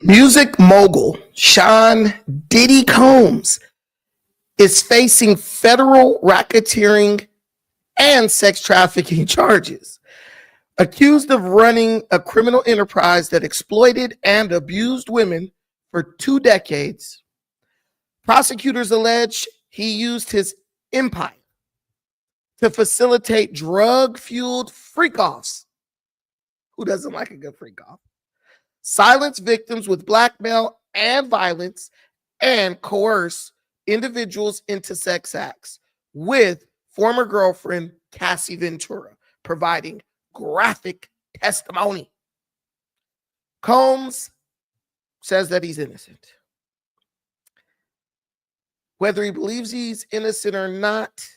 Music mogul Sean Diddy Combs is facing federal racketeering and sex trafficking charges. Accused of running a criminal enterprise that exploited and abused women for 2 decades, prosecutors allege he used his empire to facilitate drug-fueled freak-offs. Who doesn't like a good freak-off? Silence victims with blackmail and violence, and coerce individuals into sex acts, with former girlfriend Cassie Ventura providing graphic testimony. Combs says that he's innocent. Whether he believes he's innocent or not,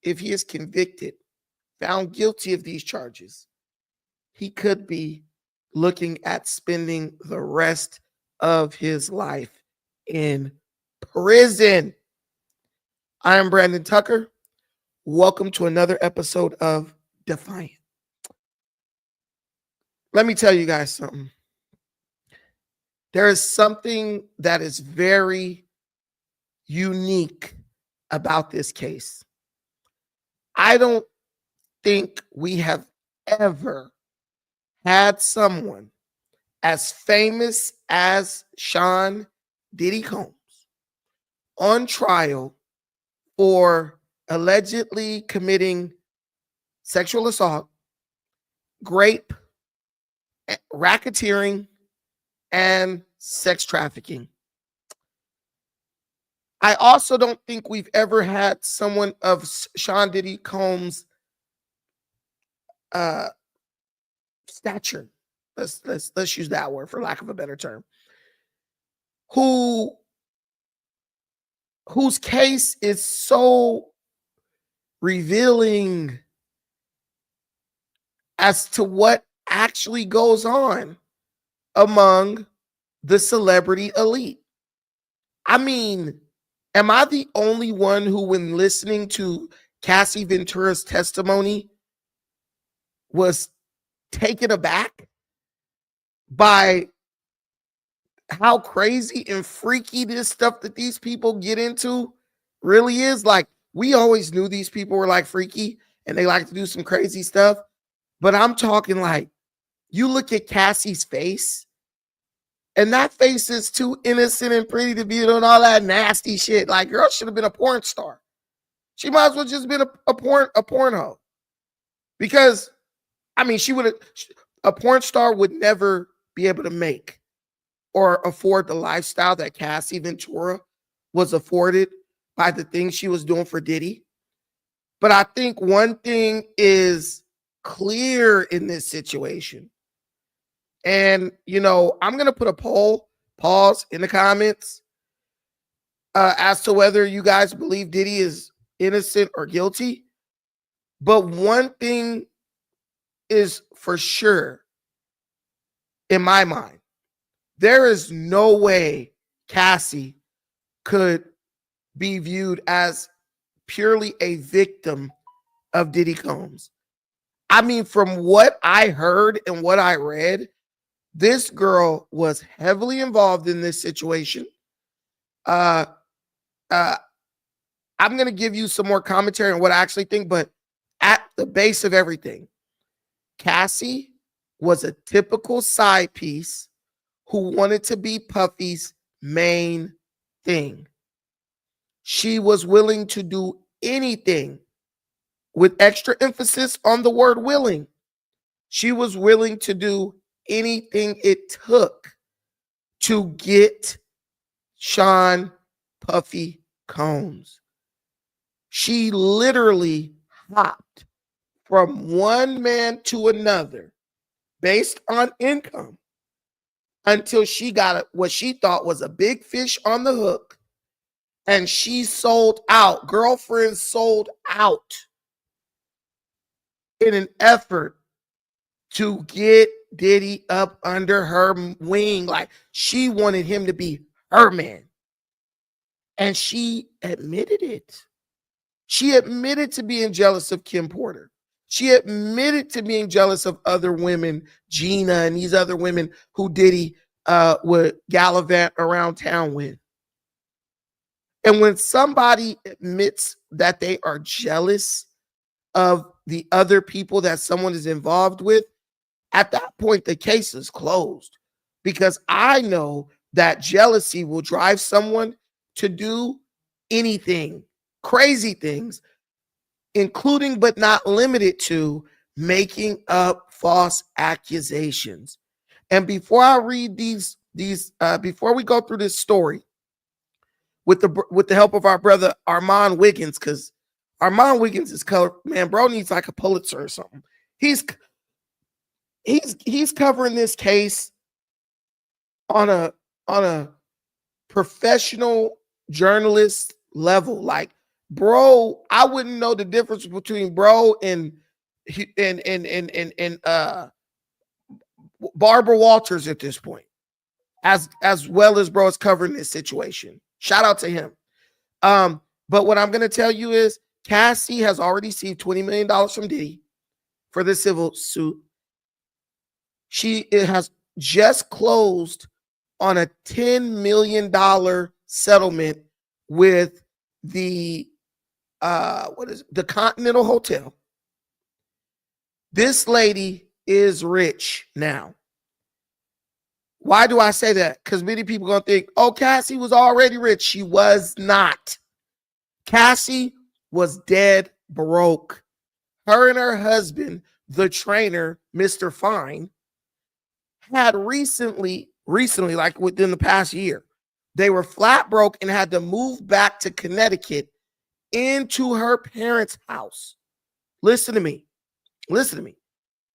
if he is convicted, found guilty of these charges, he could be looking at spending the rest of his life in prison. I am Brandon Tucker. Welcome to another episode of Defiant. Let me tell you guys something. There is something that is very unique about this case. I don't think we have ever had someone as famous as Sean Diddy Combs on trial for allegedly committing sexual assault, rape, racketeering, and sex trafficking. I also don't think we've ever had someone of Sean Diddy Combs' stature, let's use that word for lack of a better term, whose case is so revealing as to what actually goes on among the celebrity elite. I mean, am I the only one who, when listening to Cassie Ventura's testimony, was taken aback by how crazy and freaky this stuff that these people get into really is? Like, we always knew these people were like freaky and they like to do some crazy stuff, but I'm talking like, you look at Cassie's face, and that face is too innocent and pretty to be doing all that nasty shit. Like, girl should have been a porn star. She might as well just been a porno. Because, I mean, a porn star would never be able to make or afford the lifestyle that Cassie Ventura was afforded by the things she was doing for Diddy. But I think one thing is clear in this situation. And, you know, I'm going to put a pause in the comments as to whether you guys believe Diddy is innocent or guilty. But one thing is for sure, in my mind, there is no way Cassie could be viewed as purely a victim of Diddy Combs. I mean, from what I heard and what I read, this girl was heavily involved in this situation. I'm going to give you some more commentary on what I actually think, but at the base of everything, Cassie was a typical side piece who wanted to be Puffy's main thing. She was willing to do anything, with extra emphasis on the word willing. She was willing to do anything it took to get Sean Puffy Combs. She literally hopped from one man to another based on income until she got what she thought was a big fish on the hook, and she sold out. Girlfriends sold out in an effort to get Diddy up under her wing. Like, she wanted him to be her man. And she admitted it. She admitted to being jealous of Kim Porter. She admitted to being jealous of other women, Gina and these other women who Diddy would gallivant around town with. And when somebody admits that they are jealous of the other people that someone is involved with, at that point, the case is closed, because I know that jealousy will drive someone to do anything, crazy things, including but not limited to making up false accusations. And before I read before we go through this story with the help of our brother Armand Wiggins, because Armand Wiggins is color, man, bro needs like a Pulitzer or something. He's covering this case on a professional journalist level. Like, bro, I wouldn't know the difference between bro and Barbara Walters at this point, as well as bro is covering this situation. Shout out to him. But what I'm going to tell you is Cassie has already received $20 million from Diddy for the civil suit. She has just closed on a $10 million settlement with the the Continental Hotel. This lady is rich now. Why do I say that? Because many people are going to think, oh, Cassie was already rich. She was not. Cassie was dead broke. Her and her husband, the trainer, Mr. Fine, had recently, like within the past year, they were flat broke and had to move back to Connecticut into her parents' house. Listen to me.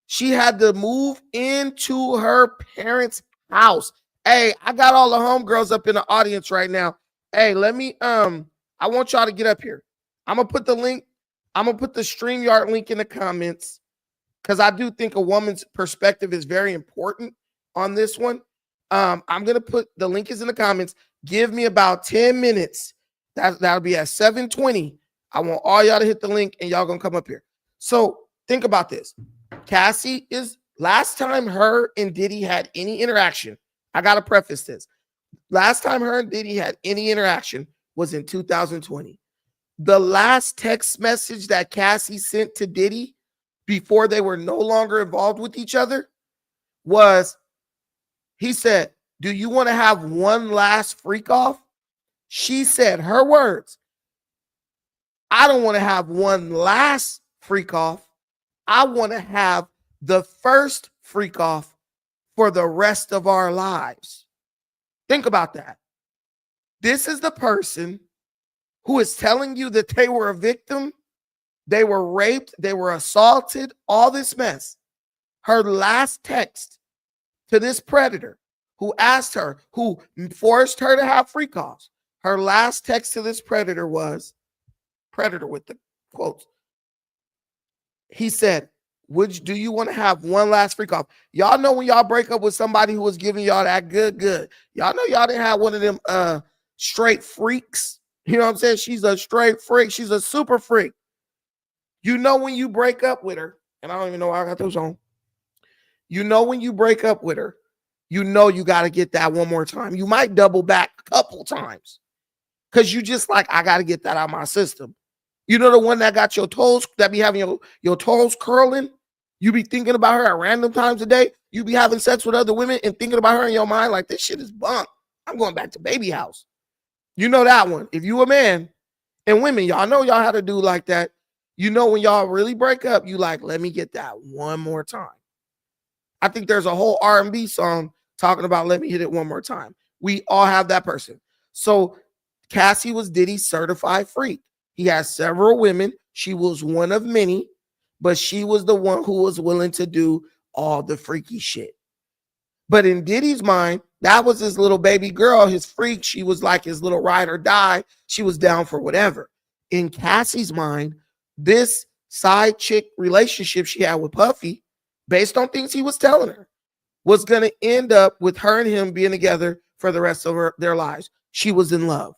She had to move into her parents' house. Hey, I got all the homegirls up in the audience right now. Hey, let me, I want y'all to get up here. I'm going to put the link. I'm going to put the StreamYard link in the comments, because I do think a woman's perspective is very important on this one. I'm going to put the link is in the comments. Give me about 10 minutes. That'll be at 7:20. I want all y'all to hit the link and y'all going to come up here. So think about this. Cassie is, last time her and Diddy had any interaction, I got to preface this. Last time her and Diddy had any interaction was in 2020. The last text message that Cassie sent to Diddy before they were no longer involved with each other was, he said, do you want to have one last freak off? She said, her words, I don't want to have one last freak off. I want to have the first freak off for the rest of our lives. Think about that. This is the person who is telling you that they were a victim, they were raped, they were assaulted, all this mess. Her last text to this predator who asked her, who forced her to have freak offs, her last text to this predator was, predator with the quotes, he said, do you want to have one last freak off? Y'all know when y'all break up with somebody who was giving y'all that good, y'all know y'all didn't have one of them straight freaks. You know what I'm saying? She's a straight freak. She's a super freak. You know when you break up with her, and I don't even know why I got those on. You know when you break up with her, you know you got to get that one more time. You might double back a couple times because you just like, I got to get that out of my system. You know the one that got your toes, that be having your toes curling? You be thinking about her at random times a day. You be having sex with other women and thinking about her in your mind like, this shit is bunk. I'm going back to baby house. You know that one. If you a man, and women, y'all know y'all how to do like that. You know when y'all really break up, you like, let me get that one more time. I think there's a whole R&B song talking about let me hit it one more time. We all have that person. So Cassie was Diddy's certified freak. He has several women. She was one of many, but she was the one who was willing to do all the freaky shit. But in Diddy's mind, that was his little baby girl, his freak. She was like his little ride or die. She was down for whatever. In Cassie's mind, this side chick relationship she had with Puffy, based on things he was telling her, was going to end up with her and him being together for the rest of their lives. She was in love.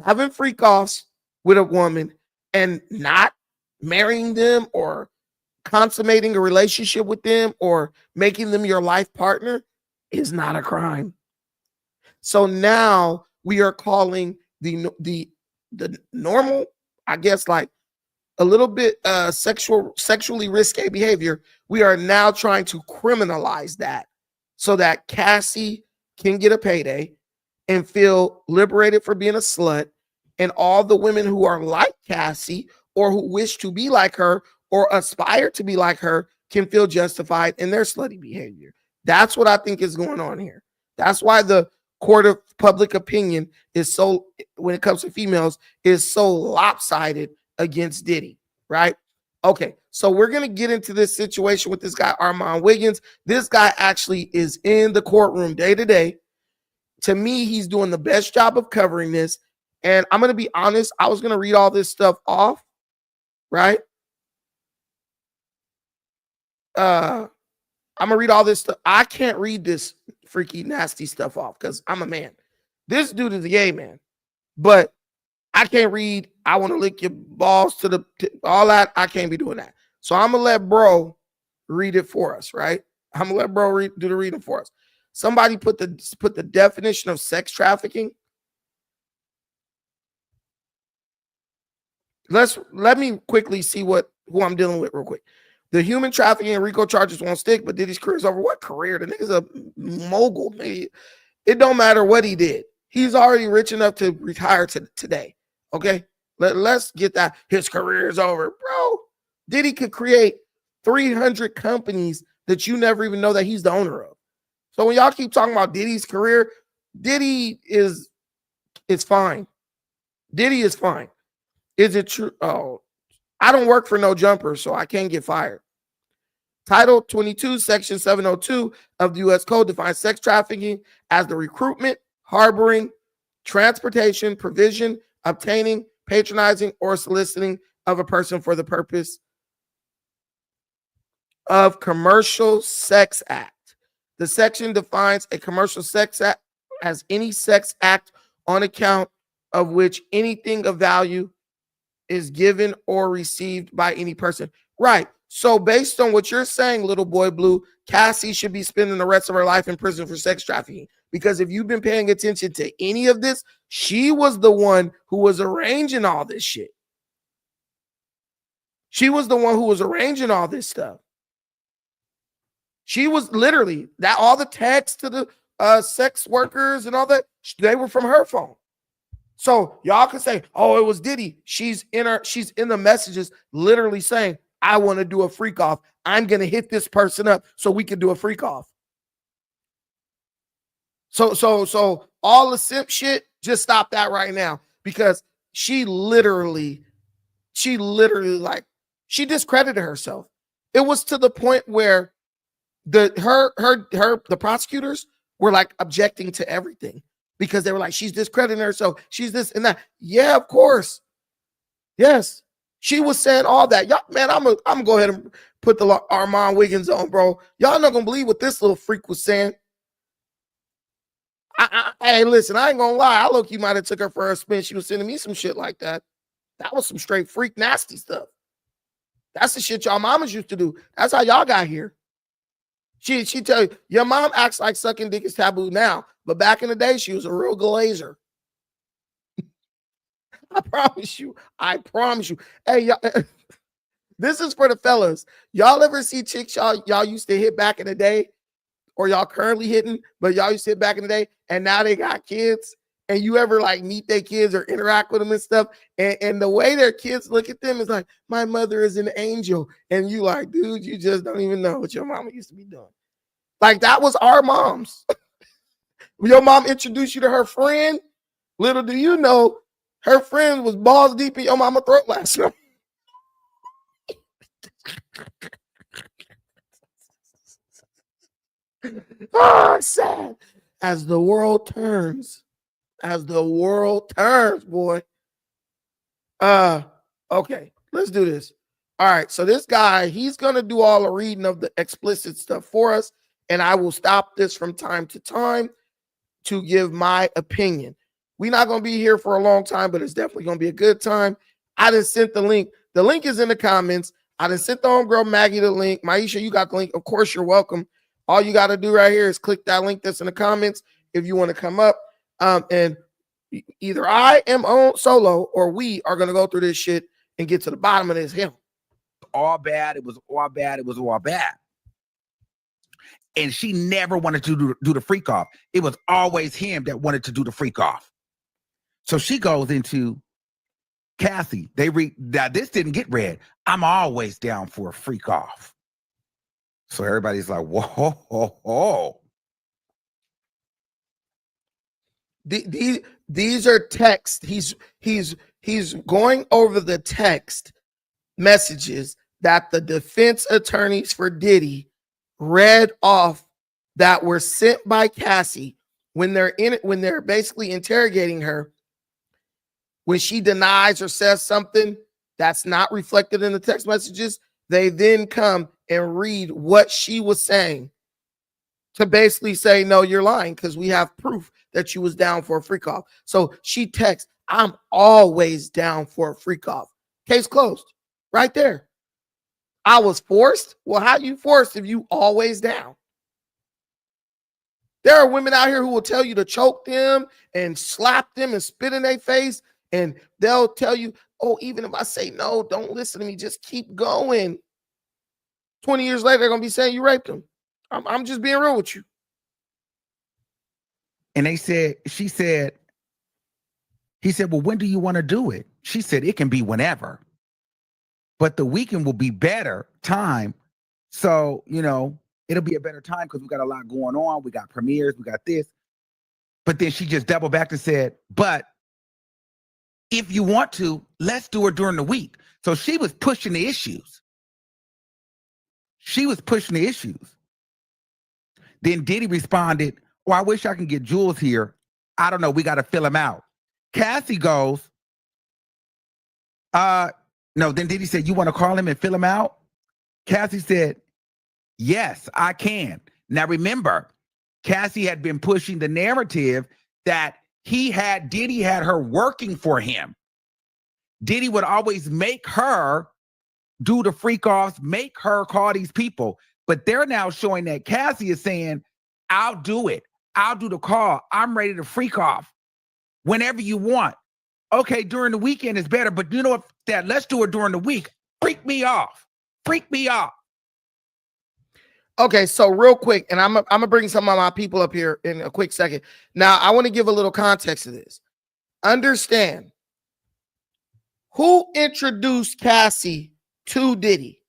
Having freak offs with a woman and not marrying them or consummating a relationship with them or making them your life partner is not a crime. So now we are calling the normal, I guess, like a little bit sexually risque behavior. We are now trying to criminalize that so that Cassie can get a payday and feel liberated for being a slut, and all the women who are like Cassie or who wish to be like her or aspire to be like her can feel justified in their slutty behavior. That's what I think is going on here. That's why the court of public opinion is so, when it comes to females, is so lopsided against Diddy, right? Okay, so we're going to get into this situation with this guy, Armand Wiggins. This guy actually is in the courtroom day to day. To me, he's doing the best job of covering this. And I'm going to be honest, I was going to read all this stuff off, right? I'm going to read all this stuff. I can't read this freaky, nasty stuff off because I'm a man. This dude is a gay man. But I can't read, I want to lick your balls to all that. I can't be doing that. So I'm going to let bro read it for us, right? I'm going to let bro do the reading for us. Somebody put the definition of sex trafficking. Let me quickly see who I'm dealing with real quick. The human trafficking and RICO charges won't stick, but Diddy's career's over. What career? The nigga's a mogul. It don't matter what he did. He's already rich enough to retire today. Okay? Let's get that. His career is over. Bro, Diddy could create 300 companies that you never even know that he's the owner of. So when y'all keep talking about Diddy's career, Diddy is fine. Diddy is fine. Is it true? Oh, I don't work for no jumper, so I can't get fired. Title 22, Section 702 of the U.S. Code defines sex trafficking as the recruitment, harboring, transportation, provision, obtaining, patronizing, or soliciting of a person for the purpose of commercial sex act. The section defines a commercial sex act as any sex act on account of which anything of value is given or received by any person. Right. So based on what you're saying, little boy blue, Cassie should be spending the rest of her life in prison for sex trafficking. Because if you've been paying attention to any of this, she was the one who was arranging all this shit. She was the one who was arranging all this stuff. She was literally that, all the texts to the sex workers and all that, they were from her phone. So y'all can say, oh, it was Diddy. She's in the messages literally saying, I want to do a freak off. I'm going to hit this person up so we can do a freak off. So all the simp shit, just stop that right now, because she literally like, she discredited herself. It was to the point where the prosecutors were like objecting to everything because they were like, she's discrediting herself. She's this and that. Yeah, of course. Yes. She was saying all that. Y'all, man, I'm gonna go ahead and put the Armand Wiggins on, bro. Y'all not gonna believe what this little freak was saying. Hey, listen, I ain't gonna lie. I look, you might have took her for a spin. She was sending me some shit like that. That was some straight freak nasty stuff. That's the shit y'all mamas used to do. That's how y'all got here. She tell you, your mom acts like sucking dick is taboo now, but back in the day, she was a real glazer. I promise you. Hey, y'all, this is for the fellas. Y'all ever see chicks y'all used to hit back in the day, or y'all currently hitting, but y'all used to hit back in the day, and now they got kids, and you ever like meet their kids or interact with them and stuff, and the way their kids look at them is like, my mother is an angel, and you like, dude, you just don't even know what your mama used to be doing. Like, that was our moms. Your mom introduced you to her friend. Little do you know, her friend was balls deep in your mama throat last night. Oh, sad. As the world turns, boy. Okay, let's do this. All right, so this guy, he's gonna do all the reading of the explicit stuff for us, and I will stop this from time to time to give my opinion. We're not gonna be here for a long time, but it's definitely gonna be a good time. I done sent the link. The link is in the comments. I done sent the homegirl Maggie the link. Maisha, you got the link. Of course, you're welcome. All you got to do right here is click that link that's in the comments if you want to come up. And either I am on solo or we are going to go through this shit and get to the bottom of this hill. All bad. It was all bad. It was all bad. And she never wanted to do the freak off. It was always him that wanted to do the freak off. So she goes into Cassie. Now this didn't get read. I'm always down for a freak off. So everybody's like, whoa, ho, ho. These are text. He's going over the text messages that the defense attorneys for Diddy read off that were sent by Cassie when they're basically interrogating her. When she denies or says something that's not reflected in the text messages, they then come and read what she was saying to basically say, no, you're lying because we have proof that you was down for a freak off. So she texts, I'm always down for a freak off. Case closed. Right there. I was forced. Well, how you forced if you always down? There are women out here who will tell you to choke them and slap them and spit in their face. And they'll tell you, oh, even if I say no, don't listen to me. Just keep going. 20 years later, they're going to be saying you raped them. I'm just being real with you. And he said, well, when do you want to do it? She said, it can be whenever. But the weekend will be better time. So, it'll be a better time because we got a lot going on. We got premieres. We got this. But then she just doubled back and said, but if you want to, let's do it during the week. So she was pushing the issues. Then Diddy responded, oh, I wish I can get Jules here. I don't know. We got to fill him out. Cassie goes, no, then Diddy said, you want to call him and fill him out? Cassie said, yes, I can. Now remember, Cassie had been pushing the narrative that Diddy had her working for him. Diddy would always make her do the freak offs, make her call these people. But they're now showing that Cassie is saying, I'll do it. I'll do the call. I'm ready to freak off whenever you want. Okay, during the weekend is better, but you know what? Let's do it during the week. Freak me off. Freak me off. Okay, so real quick, and I'm gonna bring some of my people up here in a quick second. Now, I want to give a little context to this. Understand, who introduced Cassie to Diddy?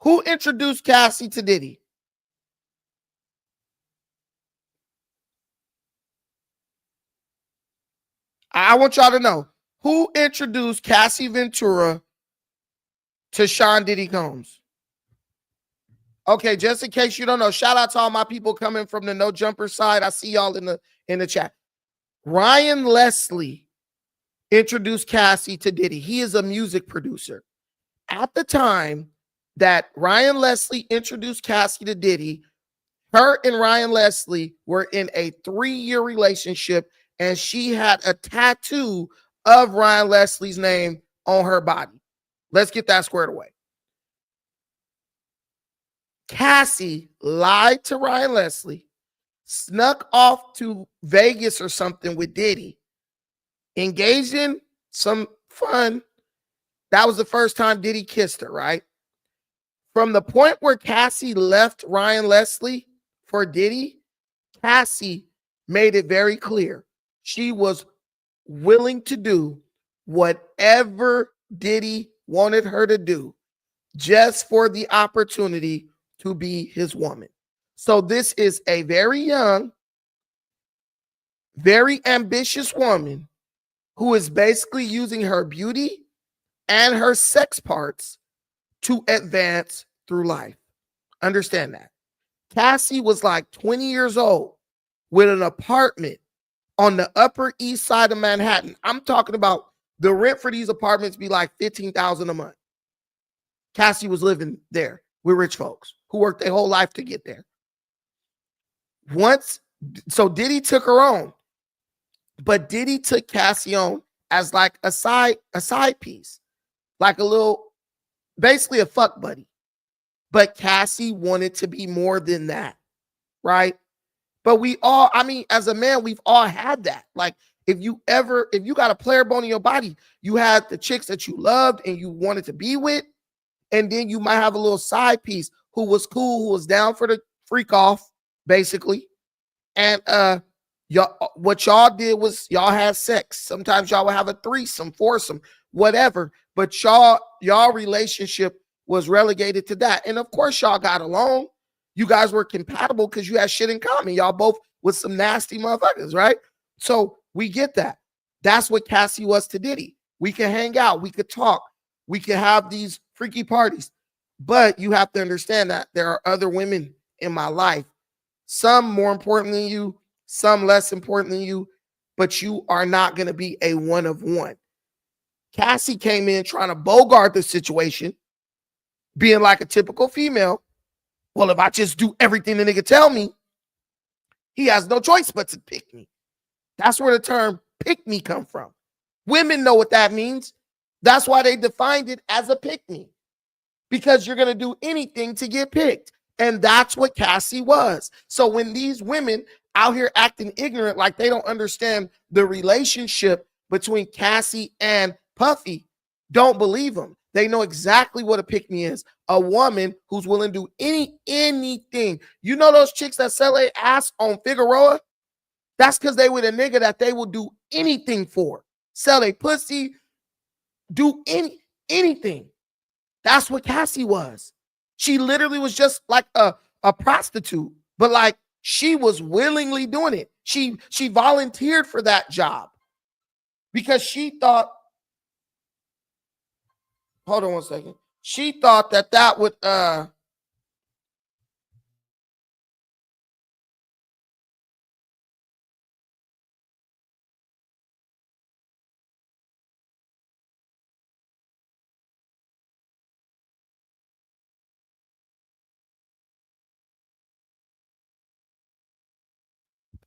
Who introduced Cassie to Diddy? I want y'all to know who introduced Cassie Ventura to Sean Diddy Combs. Okay, just in case you don't know, shout out to all my people coming from the No Jumper side. I see y'all in the chat. Ryan Leslie introduced Cassie to Diddy. He is a music producer. At the time that Ryan Leslie introduced Cassie to Diddy, her and Ryan Leslie were in a 3-year relationship, and she had a tattoo of Ryan Leslie's name on her body. Let's get that squared away. Cassie lied to Ryan Leslie, snuck off to Vegas or something with Diddy, engaged in some fun. That was the first time Diddy kissed her, right? From the point where Cassie left Ryan Leslie for Diddy, Cassie made it very clear she was willing to do whatever Diddy wanted her to do just for the opportunity to be his woman. So this is a very young, very ambitious woman who is basically using her beauty and her sex parts to advance through life. Understand that. Cassie was like 20 years old with an apartment on the Upper East Side of Manhattan. I'm talking about the rent for these apartments be like $15,000 a month. Cassie was living there with rich folks who worked their whole life to get there. So Diddy took her on, but Diddy took Cassie on as like a side piece, like a little, basically a fuck buddy. But Cassie wanted to be more than that, right? But we all, I mean, as a man, we've all had that. Like, if you got a player bone in your body, you had the chicks that you loved and you wanted to be with, and then you might have a little side piece who was cool, who was down for the freak off, basically. And y'all, what y'all did was y'all had sex. Sometimes y'all would have a threesome, foursome, whatever. But y'all relationship was relegated to that. And of course, y'all got along. You guys were compatible because you had shit in common. Y'all both was some nasty motherfuckers, right? So we get that. That's what Cassie was to Diddy. We can hang out, we could talk, we can have these freaky parties. But you have to understand that there are other women in my life, some more important than you, some less important than you, but you are not going to be a one of one. Cassie came in trying to bogart the situation, being like a typical female. Well, if I just do everything the nigga tell me, he has no choice but to pick me. That's where the term pick me come from. Women know what that means. That's why they defined it as a pick me, because you're going to do anything to get picked. And that's what Cassie was. So when these women out here acting ignorant, like they don't understand the relationship between Cassie and Puffy, don't believe them. They know exactly what a pick me is. A woman who's willing to do anything. You know those chicks that sell their ass on Figueroa? That's because they with a nigga that they will do anything for. Sell a pussy, do anything. That's what Cassie was. She literally was just like a prostitute, but like she was willingly doing it. She volunteered for that job because she thought, hold on one second. She thought that would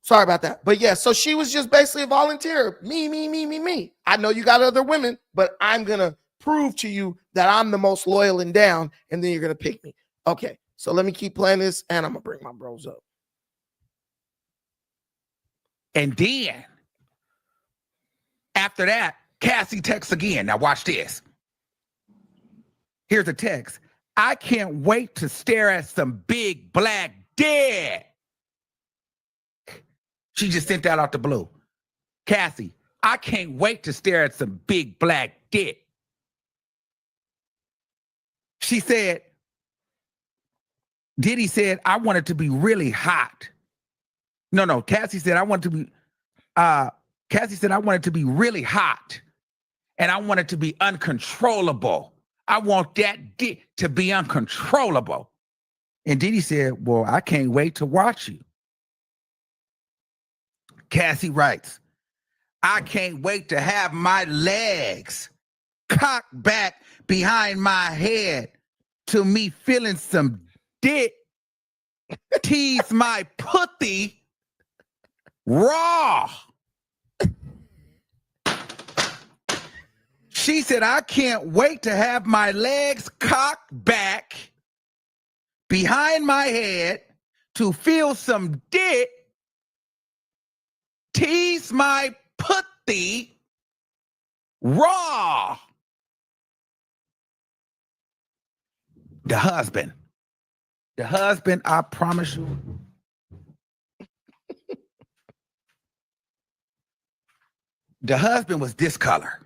sorry about that. But yeah, so she was just basically a volunteer. Me. I know you got other women, but I'm going to prove to you that I'm the most loyal and down, and then you're going to pick me. Okay, so let me keep playing this, and I'm going to bring my bros up. And then, after that, Cassie texts again. Now watch this. Here's a text. I can't wait to stare at some big black dick. She just sent that out the blue. Cassie, I can't wait to stare at some big black dick. She said, Diddy said, I want it to be really hot. No, Cassie said, I want it to be, Cassie said, I want it to be really hot. And I want it to be uncontrollable. I want that dick to be uncontrollable. And Diddy said, well, I can't wait to watch you. Cassie writes, I can't wait to have my legs cocked back behind my head to me feeling some dick tease my putty raw. She said, I can't wait to have my legs cocked back behind my head to feel some dick tease my putty raw. The husband, I promise you, the husband was this color.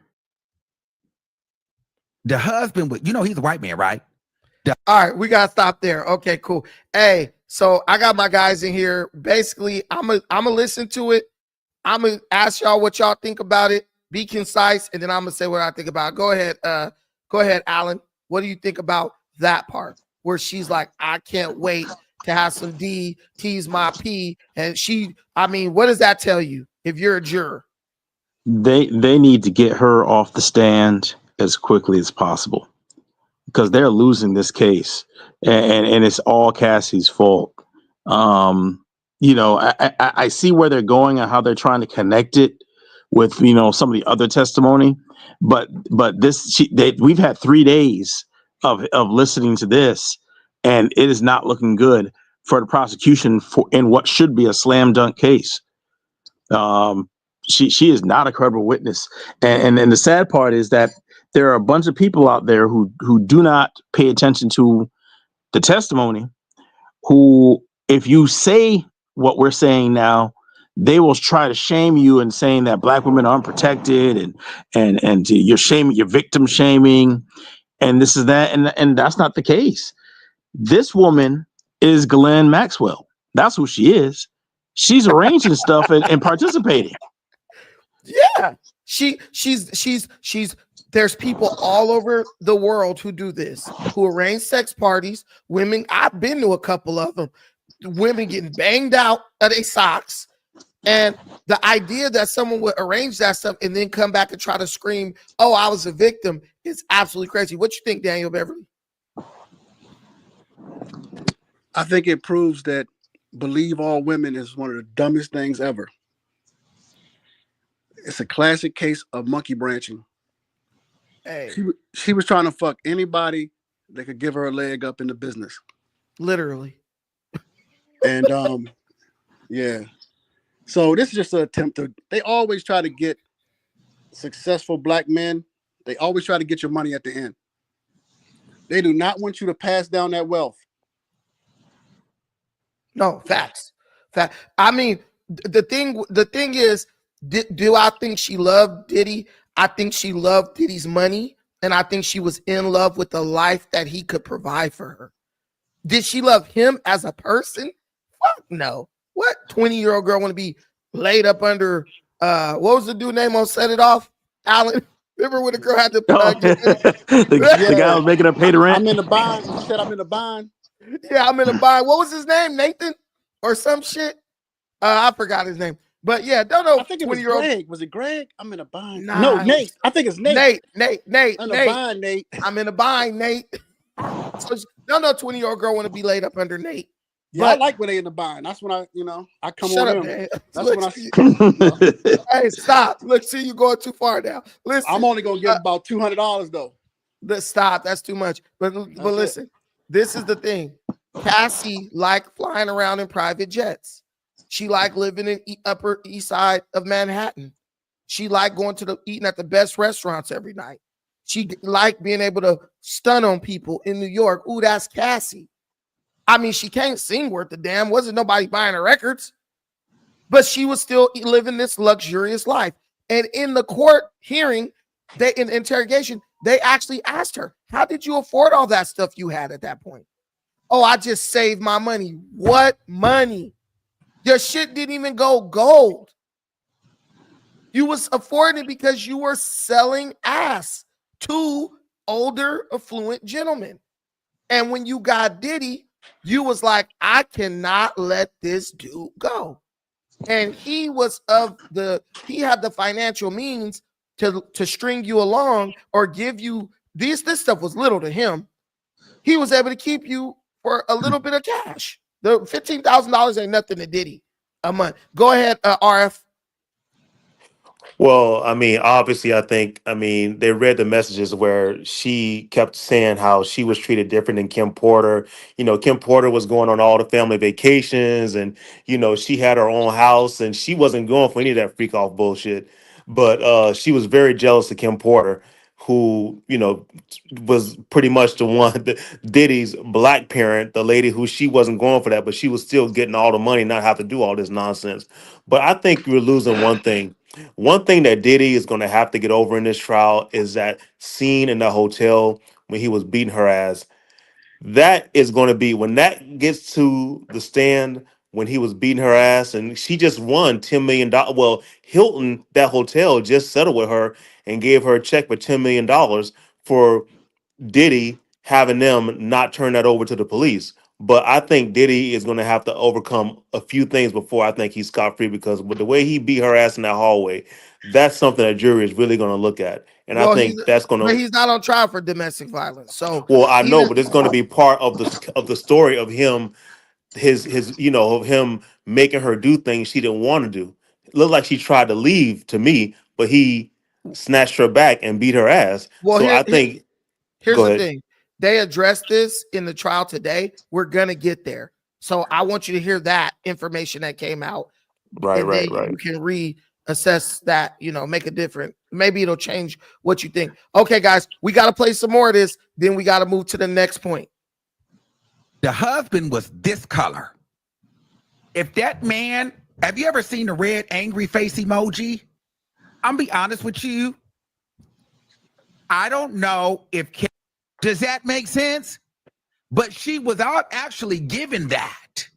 The husband was, he's a white man, right? All right, we gotta stop there. Okay, cool. Hey, so I got my guys in here. Basically, I'm gonna listen to it. I'm gonna ask y'all what y'all think about it. Be concise, and then I'm gonna say what I think about it. Go ahead, Alan. What do you think about that part where she's like, I can't wait to have some D, tease my P, and what does that tell you if you're a juror? They need to get her off the stand as quickly as possible because they're losing this case, and it's all Cassie's fault. I see where they're going and how they're trying to connect it with some of the other testimony, but we've had 3 days of listening to this, and it is not looking good for the prosecution for in what should be a slam dunk case. Um, she is not a credible witness, and the sad part is that there are a bunch of people out there who do not pay attention to the testimony. Who, if you say what we're saying now, they will try to shame you and saying that black women are unprotected and you're shaming, you're victim shaming, and this is that, and that's not the case. This woman is Ghislaine Maxwell. That's who she is. She's arranging stuff and participating. Yeah. She's there's people all over the world who do this, who arrange sex parties. Women, I've been to a couple of them. Women getting banged out of their socks. And the idea that someone would arrange that stuff and then come back and try to scream, "Oh, I was a victim," is absolutely crazy. What you think, Daniel Beverly? I think it proves that believe all women is one of the dumbest things ever. It's a classic case of monkey branching. Hey, She was trying to fuck anybody that could give her a leg up in the business. literally. And yeah. So this is just an attempt to, they always try to get successful black men. They always try to get your money at the end. They do not want you to pass down that wealth. No, facts. Fact. I mean, the thing is, do I think she loved Diddy? I think she loved Diddy's money, and I think she was in love with the life that he could provide for her. Did she love him as a person? Fuck no. What 20-year-old girl want to be laid up under what was the dude name on Set It Off? Alan. Remember when the girl had to the guy was making her pay the rent. I'm in the bind. He said I'm in the bind. Yeah, I'm in a bind. What was his name? Nathan or some shit? I forgot his name. But yeah, don't know. I think it was Greg. Was it Greg? I'm in a bind. Nah, no, Nate. I think it's Nate. Nate. I'm in a bind, Nate. I'm in a bind, Nate. So don't know 20-year-old girl want to be laid up under Nate. Yeah, I like when they in the bind. That's when I come shut on up, them. man. That's Look, when hey, stop. Look, see you going too far now. Listen, I'm only gonna get about $200 though. Stop. That's too much. But listen, this is the thing. Cassie liked flying around in private jets. She liked living in Upper East Side of Manhattan. She liked going to eating at the best restaurants every night. She liked being able to stun on people in New York. Ooh, that's Cassie. I mean, she can't sing worth a damn. Wasn't nobody buying her records, but she was still living this luxurious life. And in the court hearing, in interrogation, they actually asked her, "How did you afford all that stuff you had at that point?" "Oh, I just saved my money." What money? Your shit didn't even go gold. You was affording it because you were selling ass to older, affluent gentlemen. And when you got Diddy, you was like, I cannot let this dude go. And he had the financial means to string you along or give you this stuff was little to him. He was able to keep you for a little bit of cash. The $15,000 ain't nothing to Diddy a month. Go ahead, RF. Well, I mean, obviously, they read the messages where she kept saying how she was treated different than Kim Porter. You know, Kim Porter was going on all the family vacations and, she had her own house and she wasn't going for any of that freak off bullshit. But she was very jealous of Kim Porter, who, was pretty much the one, Diddy's black parent, the lady who she wasn't going for that, but she was still getting all the money, not have to do all this nonsense. But I think you're losing one thing. One thing that Diddy is going to have to get over in this trial is that scene in the hotel when he was beating her ass. That is going to be when that gets to the stand when he was beating her ass and she just won $10 million. Well, Hilton, that hotel, just settled with her and gave her a check for $10 million for Diddy having them not turn that over to the police. But I think Diddy is going to have to overcome a few things before I think he's scot free because with the way he beat her ass in that hallway, that's something that jury is really going to look at. And I think that's going to. But he's not on trial for domestic violence. So well, I know, but it's going to be part of the story of him, of him making her do things she didn't want to do. It looked like she tried to leave to me, but he snatched her back and beat her ass. Well, so I think. here's Go the ahead. thing. they addressed this in the trial today. We're gonna get there. So I want you to hear that information that came out. Right, And right, then right. you can reassess that, make a different, maybe it'll change what you think. Okay, guys, we got to play some more of this. Then we got to move to the next point. The husband was this color. If that man, have you ever seen the red angry face emoji? I'm be honest with you. I don't know if, does that make sense? But she was out actually giving that.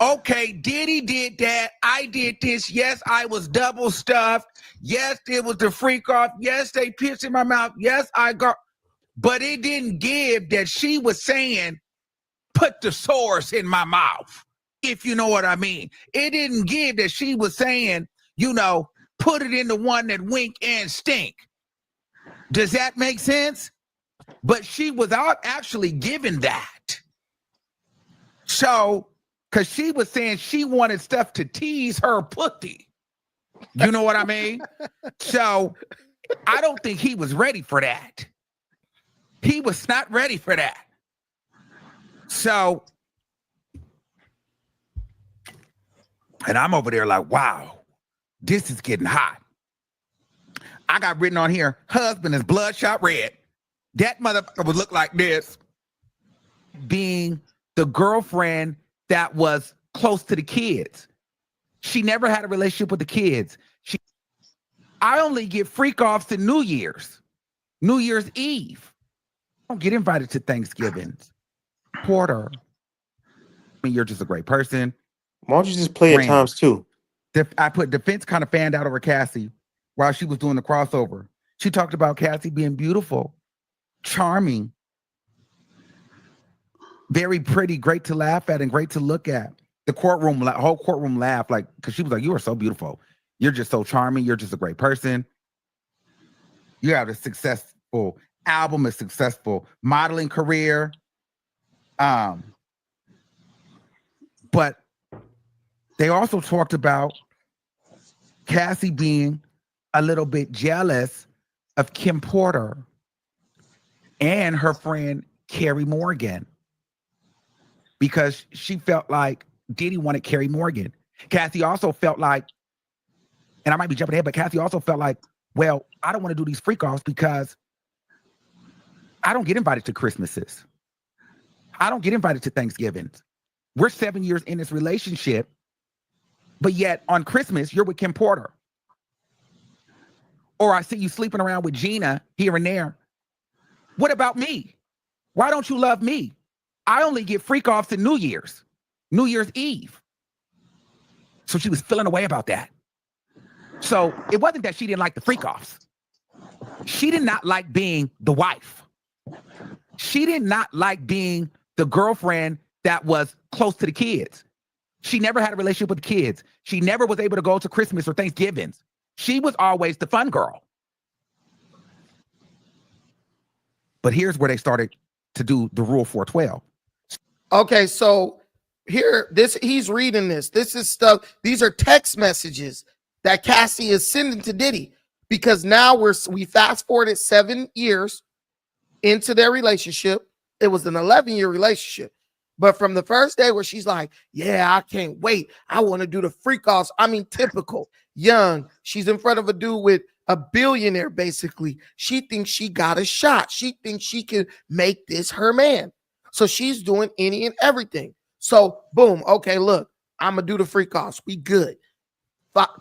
Okay, Diddy did that. I did this. Yes, I was double stuffed. Yes, it was the freak off. Yes, they pissed in my mouth. Yes, I got, but it didn't give that she was saying, put the source in my mouth, if you know what I mean. It didn't give that she was saying, put it in the one that wink and stink. Does that make sense? But she was out actually giving that. So, because she was saying she wanted stuff to tease her pussy. You know what I mean? So, I don't think he was ready for that. He was not ready for that. So, and I'm over there like, wow, this is getting hot. I got written on here, husband is bloodshot red. That motherfucker would look like this, being the girlfriend that was close to the kids. She never had a relationship with the kids. I only get freak offs to New Year's Eve. I don't get invited to Thanksgivings. Porter, I mean, you're just a great person. Why don't you just play at times too? I put defense kind of fanned out over Cassie while she was doing the crossover. She talked about Cassie being beautiful, charming, very pretty, great to laugh at and great to look at. The whole courtroom laughed, like, because she was like, you are so beautiful. You're just so charming. You're just a great person. You have a successful album, a successful modeling career. But they also talked about Cassie being a little bit jealous of Kim Porter and her friend Carrie Morgan, because she felt like Diddy wanted Carrie Morgan. Cassie also felt like, and I might be jumping ahead, but Cassie also felt like, well, I don't want to do these freak offs because I don't get invited to Christmases. I don't get invited to Thanksgivings. We're 7 years in this relationship, but yet on Christmas, you're with Kim Porter. Or I see you sleeping around with Gina here and there. What about me? Why don't you love me? I only get freak offs to New Year's Eve. So she was feeling away about that. So it wasn't that she didn't like the freak offs. She did not like being the wife. She did not like being the girlfriend that was close to the kids. She never had a relationship with the kids. She never was able to go to Christmas or Thanksgivings. She was always the fun girl. But here's where they started to do the Rule 412. Okay, so he's reading this. This is stuff. These are text messages that Cassie is sending to Diddy, because now we fast forwarded 7 years into their relationship. It was an 11-year relationship. But from the first day where she's like, yeah, I can't wait. I want to do the freak offs. I mean, typical, young. She's in front of a dude with a billionaire, basically. She thinks she got a shot. She thinks she can make this her man. So she's doing any and everything. So boom. Okay, look, I'm going to do the freak offs. We good.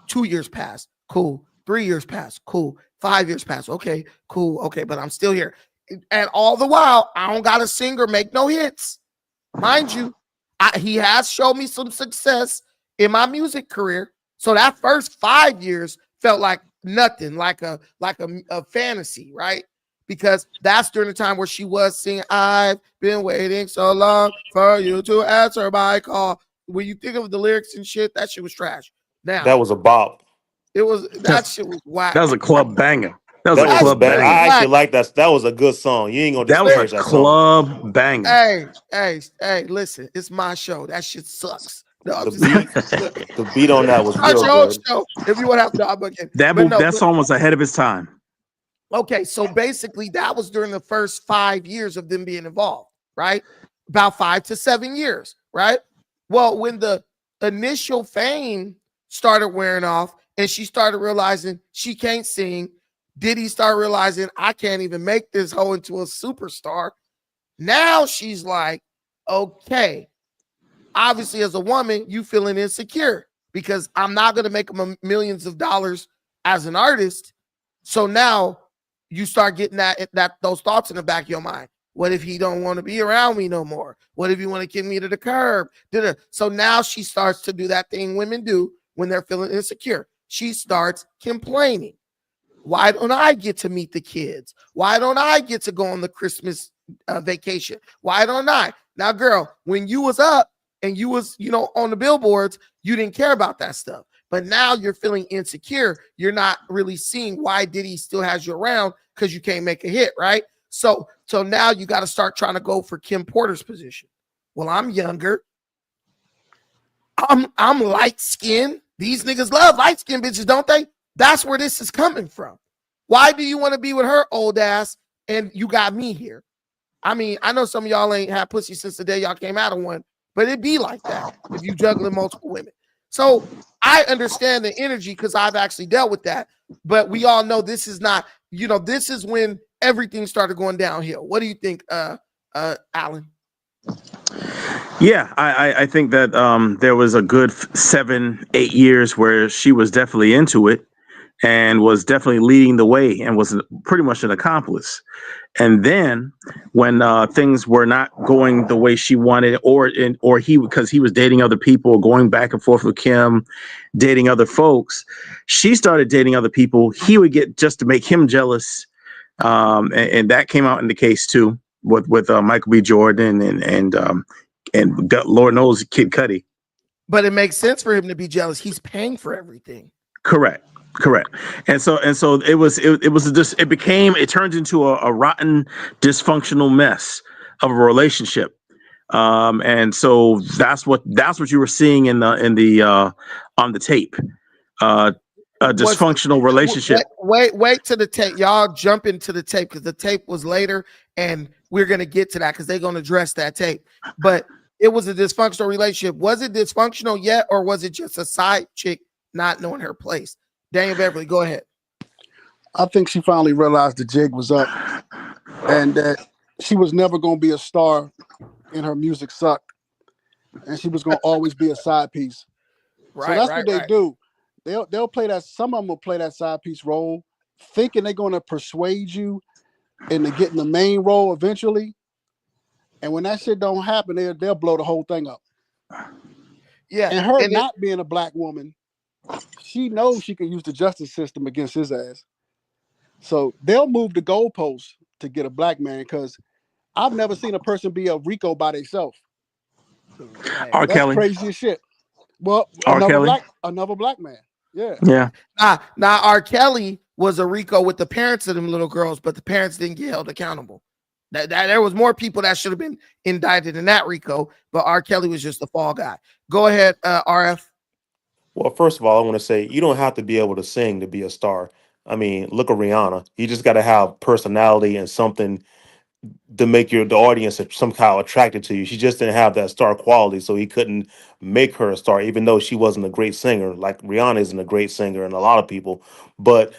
2 years passed. Cool. 3 years passed. Cool. 5 years passed. Okay, cool. Okay, but I'm still here. And all the while, I don't got to sing or make no hits. Mind you, he has shown me some success in my music career. So that first 5 years felt like nothing, like a fantasy, right? Because that's during the time where she was singing, I've been waiting so long for you to answer my call. When you think of the lyrics and shit, that shit was trash. Now That was a bop. that shit was whack. That was a club banger. That was a club bang. banger. I actually like that. That was a good song. You ain't gonna That was disparage a that song. club banger. Hey, listen, it's my show. That shit sucks. No, I'm just The beat on that was Start real your own good. show if you want to have to. That song was ahead of its time. Okay, so basically that was during the first 5 years of them being involved, right? About 5 to 7 years, right? Well, when the initial fame started wearing off and she started realizing she can't sing, Diddy started realizing I can't even make this hoe into a superstar. Now she's like, okay, obviously as a woman, you feeling insecure because I'm not going to make millions of dollars as an artist. So now you start getting that those thoughts in the back of your mind. What if he don't want to be around me no more? What if he want to kick me to the curb? So now she starts to do that thing women do when they're feeling insecure. She starts complaining. Why don't I get to meet the kids? Why don't I get to go on the Christmas vacation? Why don't I? Now, girl, when you was up and you was, on the billboards, you didn't care about that stuff. But now you're feeling insecure. You're not really seeing why Diddy still has you around because you can't make a hit, right? So now you got to start trying to go for Kim Porter's position. Well, I'm younger. I'm light skinned. These niggas love light skinned bitches, don't they? That's where this is coming from. Why do you want to be with her old ass and you got me here? I mean, I know some of y'all ain't had pussy since the day y'all came out of one, but it be like that if you juggling multiple women. So I understand the energy because I've actually dealt with that. But we all know this is not, this is when everything started going downhill. What do you think, Alan? Yeah, I think that there was a good 7, 8 years where she was definitely into it and was definitely leading the way and was pretty much an accomplice. And then when things were not going the way she wanted, or he, because he was dating other people, going back and forth with Kim, dating other folks, she started dating other people. He would get just to make him jealous, and that came out in the case too with Michael B. Jordan and Lord knows Kid Cudi. But it makes sense for him to be jealous. He's paying for everything. Correct. And so it turned into a rotten, dysfunctional mess of a relationship. And so that's what you were seeing in the on the tape. A dysfunctional relationship. Wait to the tape. Y'all jump into the tape because the tape was later, and we're gonna get to that because they're gonna address that tape. But it was a dysfunctional relationship. Was it dysfunctional yet, or was it just a side chick not knowing her place? Daniel Beverly, go ahead. I think she finally realized the jig was up and that she was never going to be a star and her music sucked. And she was going to always be a side piece. So that's what they do. They'll play that. Some of them will play that side piece role, thinking they're going to persuade you into getting the main role eventually. And when that shit don't happen, they'll blow the whole thing up. Yeah. And her not being a black woman, she knows she can use the justice system against his ass. So they'll move the goalposts to get a black man because I've never seen a person be a Rico by themselves. R. That's Kelly. crazy as shit. Well, R. Kelly. another black man. Yeah. Yeah. Now R. Kelly was a Rico with the parents of them little girls, but the parents didn't get held accountable. That there was more people that should have been indicted in that Rico, but R. Kelly was just the fall guy. Go ahead, RF. Well, first of all, I want to say you don't have to be able to sing to be a star. I mean, look at Rihanna. You just got to have personality and something to make the audience somehow attracted to you. She just didn't have that star quality, so he couldn't make her a star, even though she wasn't a great singer. Like Rihanna isn't a great singer, and a lot of people. But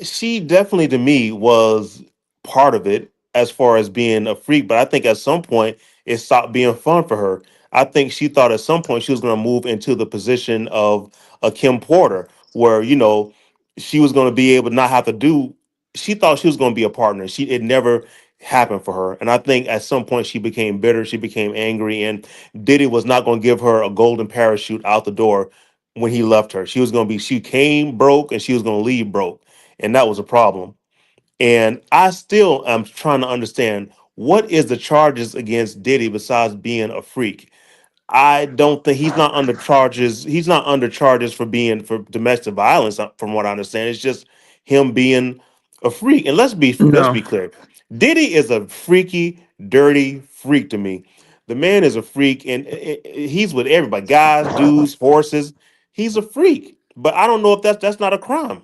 she definitely to me was part of it as far as being a freak. But I think at some point it stopped being fun for her. I think she thought at some point she was going to move into the position of a Kim Porter, where she was going to be able to not have to do. She thought she was going to be a partner. It never happened for her, and I think at some point she became bitter. She became angry, and Diddy was not going to give her a golden parachute out the door when he left her. She came broke, and she was going to leave broke, and that was a problem. And I still am trying to understand what is the charges against Diddy besides being a freak. I don't think he's not under charges. He's not under charges for domestic violence, from what I understand. It's just him being a freak. And let's No. be clear. Diddy is a freaky, dirty freak to me. The man is a freak, and he's with everybody, guys, dudes, horses. He's a freak. But I don't know if that's not a crime.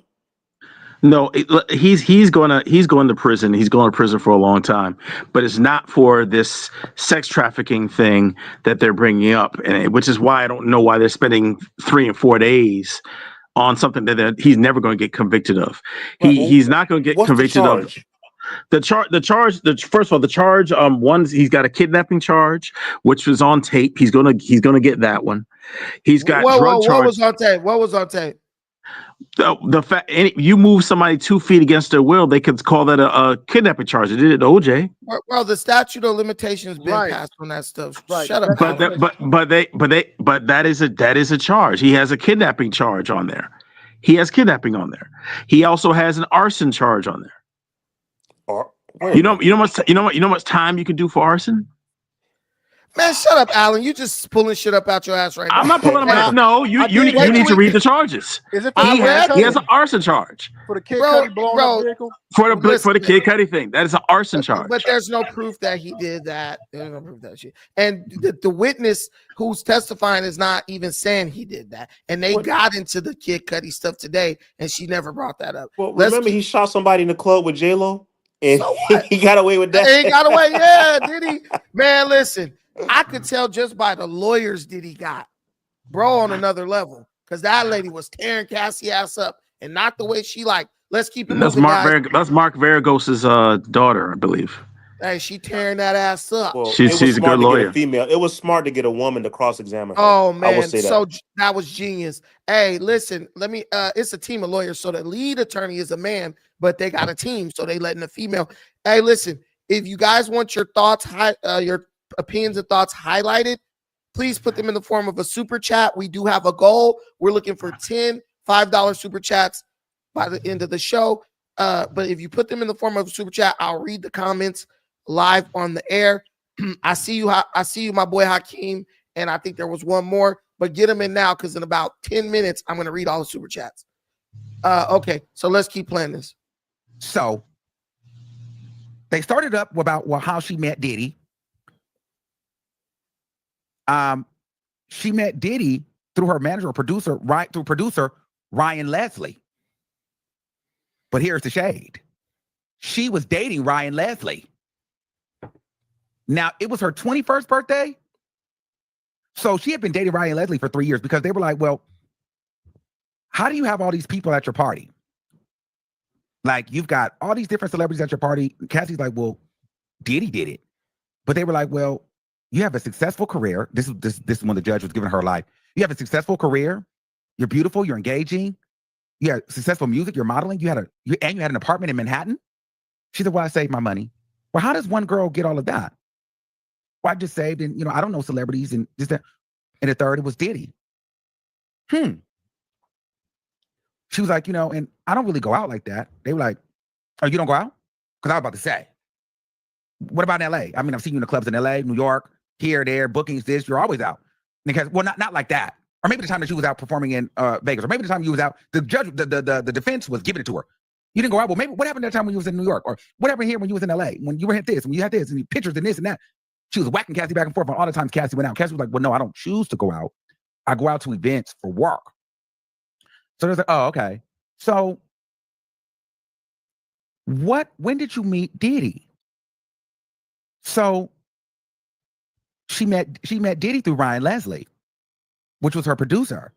No, he's going to prison. He's going to prison for a long time, but it's not for this sex trafficking thing that they're bringing up, which is why I don't know why they're spending 3 and 4 days on something that he's never going to get convicted of. He's not going to get What's the convicted of charge? First of all, the charge, one's he's got a kidnapping charge, which was on tape. He's gonna get that one. He's got drug charge. What was on tape? What was on tape? The fact you move somebody 2 feet against their will, they could call that a kidnapping charge. They did it to OJ. Well, the statute of limitations been Right. passed on that stuff. Right. Shut up. But that is a charge. He has a kidnapping charge on there. He has kidnapping on there. He also has an arson charge on there. Or, You know how much time you can do for arson? Man, shut up, Alan. You just pulling shit up out your ass right now. I'm not pulling them out. No, you need to read the charges. Is it He has an arson charge for the Kid Cudi blowing up vehicle? for the Kid Cudi thing. That is an arson charge. But there's no proof that he did that. There's no proof of that shit. And the witness who's testifying is not even saying he did that. And they got into the Kid Cudi stuff today, and she never brought that up. Well, remember he shot somebody in the club with J-Lo, and So he got away with that. He got away, yeah, did he? Man, listen, I could tell just by the lawyers Diddy got, bro, on another level, because that lady was tearing Cassie ass up, and not the way she like. Let's keep it That's moving, That's Mark Varagos's daughter, I believe. Hey, she tearing that ass up. Well, She's a good lawyer. Female. It was smart to get a woman to cross-examine her. Oh I will man, say that. so that was genius. Hey, listen, let me. It's a team of lawyers, so the lead attorney is a man, but they got a team, so they letting the female. Hey, listen, if you guys want your thoughts, your opinions and thoughts highlighted, please put them in the form of a super chat. We do have a goal. We're looking for 10 $5 super chats by the end of the show. But if you put them in the form of a super chat, I'll read the comments live on the air. I see you, my boy Hakeem, and I think there was one more, but get them in now because in about 10 minutes, I'm going to read all the super chats. Okay, so let's keep playing this. So they started up about how she met Diddy. She met Diddy through her manager or producer, right? Through producer Ryan Leslie. But here's the shade. She was dating Ryan Leslie. Now, it was her 21st birthday. So she had been dating Ryan Leslie for 3 years because they were like, well, how do you have all these people at your party? Like, you've got all these different celebrities at your party. Cassie's like, well, Diddy did it. But they were like, well, you have a successful career. This is when the judge was giving her life. You have a successful career. You're beautiful. You're engaging. You had successful music. You're modeling. You had an apartment in Manhattan. She said, well, I saved my money. Well, how does one girl get all of that? Well, I just saved, and I don't know celebrities and this, that. And the third, it was Diddy. She was like, and I don't really go out like that. They were like, oh, you don't go out? Because I was about to say, what about in LA? I mean, I've seen you in the clubs in LA, New York, here, there, bookings, this, you're always out. Because, well, not like that. Or maybe the time that she was out performing in Vegas, or maybe the time you was out, the judge, the defense was giving it to her. You didn't go out. Well, maybe what happened that time when you was in New York? Or what happened here when you was in LA? When you were at this, when you had this, and you pictures and this and that. She was whacking Cassie back and forth on all the times Cassie went out. Cassie was like, well, no, I don't choose to go out. I go out to events for work. So there's like, oh, okay. So when did you meet Diddy? So she met Diddy through Ryan Leslie, which was her producer,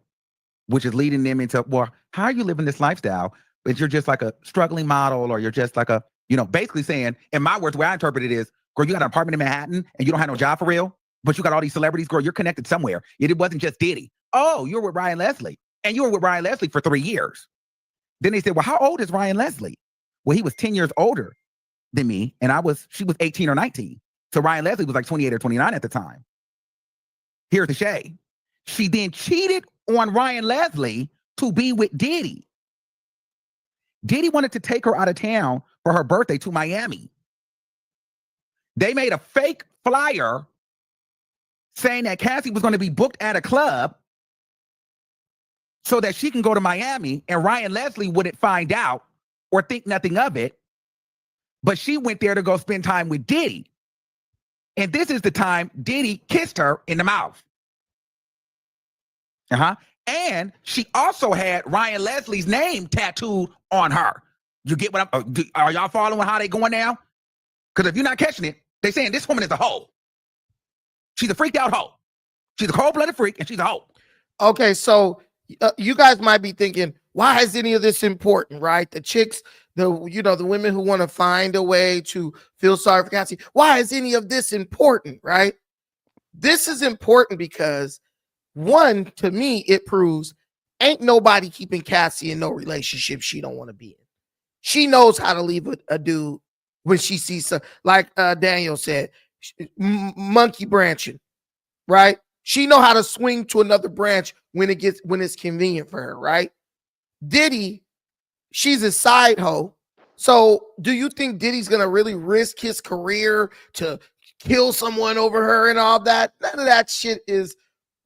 which is leading them into, well, how are you living this lifestyle? But you're just like a struggling model, or you're just like a, basically saying, in my words, the way I interpret it is, girl, you got an apartment in Manhattan and you don't have no job for real, but you got all these celebrities, girl, you're connected somewhere. It wasn't just Diddy. Oh, you were with Ryan Leslie. And you were with Ryan Leslie for 3 years. Then they said, well, how old is Ryan Leslie? Well, he was 10 years older than me, and she was 18 or 19. So Ryan Leslie was like 28 or 29 at the time. Here's the shade. She then cheated on Ryan Leslie to be with Diddy. Diddy wanted to take her out of town for her birthday to Miami. They made a fake flyer saying that Cassie was going to be booked at a club so that she can go to Miami and Ryan Leslie wouldn't find out or think nothing of it. But she went there to go spend time with Diddy. And this is the time Diddy kissed her in the mouth. And she also had Ryan Leslie's name tattooed on her. You get what are y'all following how they going now? Because if you're not catching it, they saying this woman is a hoe. She's a freaked out hoe. She's a cold-blooded freak, and she's a hoe. Okay, so you guys might be thinking, why is any of this important, right? The chicks, the women who want to find a way to feel sorry for Cassie. Why is any of this important, right? This is important because, one, to me, it proves ain't nobody keeping Cassie in no relationship she don't want to be in. She knows how to leave a dude when she sees some, like Daniel said, monkey branching, right? She know how to swing to another branch when it's convenient for her, right? Diddy, she's a side hoe. So do you think Diddy's gonna really risk his career to kill someone over her and all that? None of that shit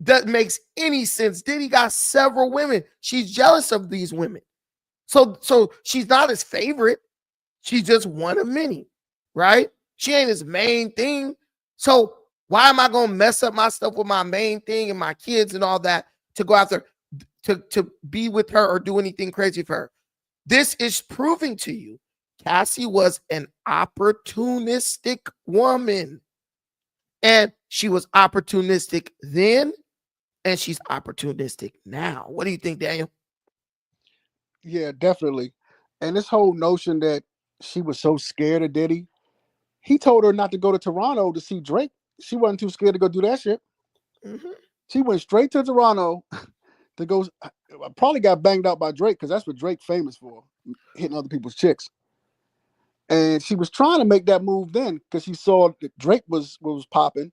that makes any sense. Diddy got several women. She's jealous of these women. So she's not his favorite. She's just one of many, right? She ain't his main thing. So why am I gonna mess up my stuff with my main thing and my kids and all that to go after to be with her or do anything crazy for her? This is proving to you Cassie was an opportunistic woman. And she was opportunistic then, and she's opportunistic now. What do you think, Daniel? Yeah, definitely. And this whole notion that she was so scared of Diddy, he told her not to go to Toronto to see Drake. She wasn't too scared to go do that shit. Mm-hmm. She went straight to Toronto to go. Probably got banged out by Drake because that's what Drake famous for, hitting other people's chicks. And she was trying to make that move then because she saw that Drake was popping,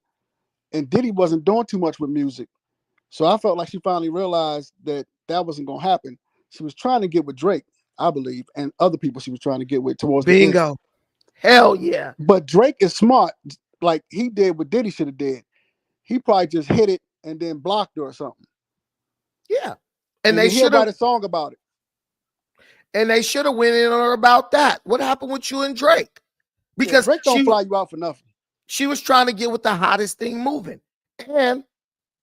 and Diddy wasn't doing too much with music. So I felt like she finally realized that wasn't going to happen. She was trying to get with Drake, I believe, and other people she was trying to get with towards the end. Bingo. Hell yeah. But Drake is smart, like he did what Diddy should have did. He probably just hit it and then blocked her or something. Yeah. And they should write a song about it. And they should have went in on her about that. What happened with you and Drake? Because Drake don't fly you out for nothing. She was trying to get with the hottest thing moving. And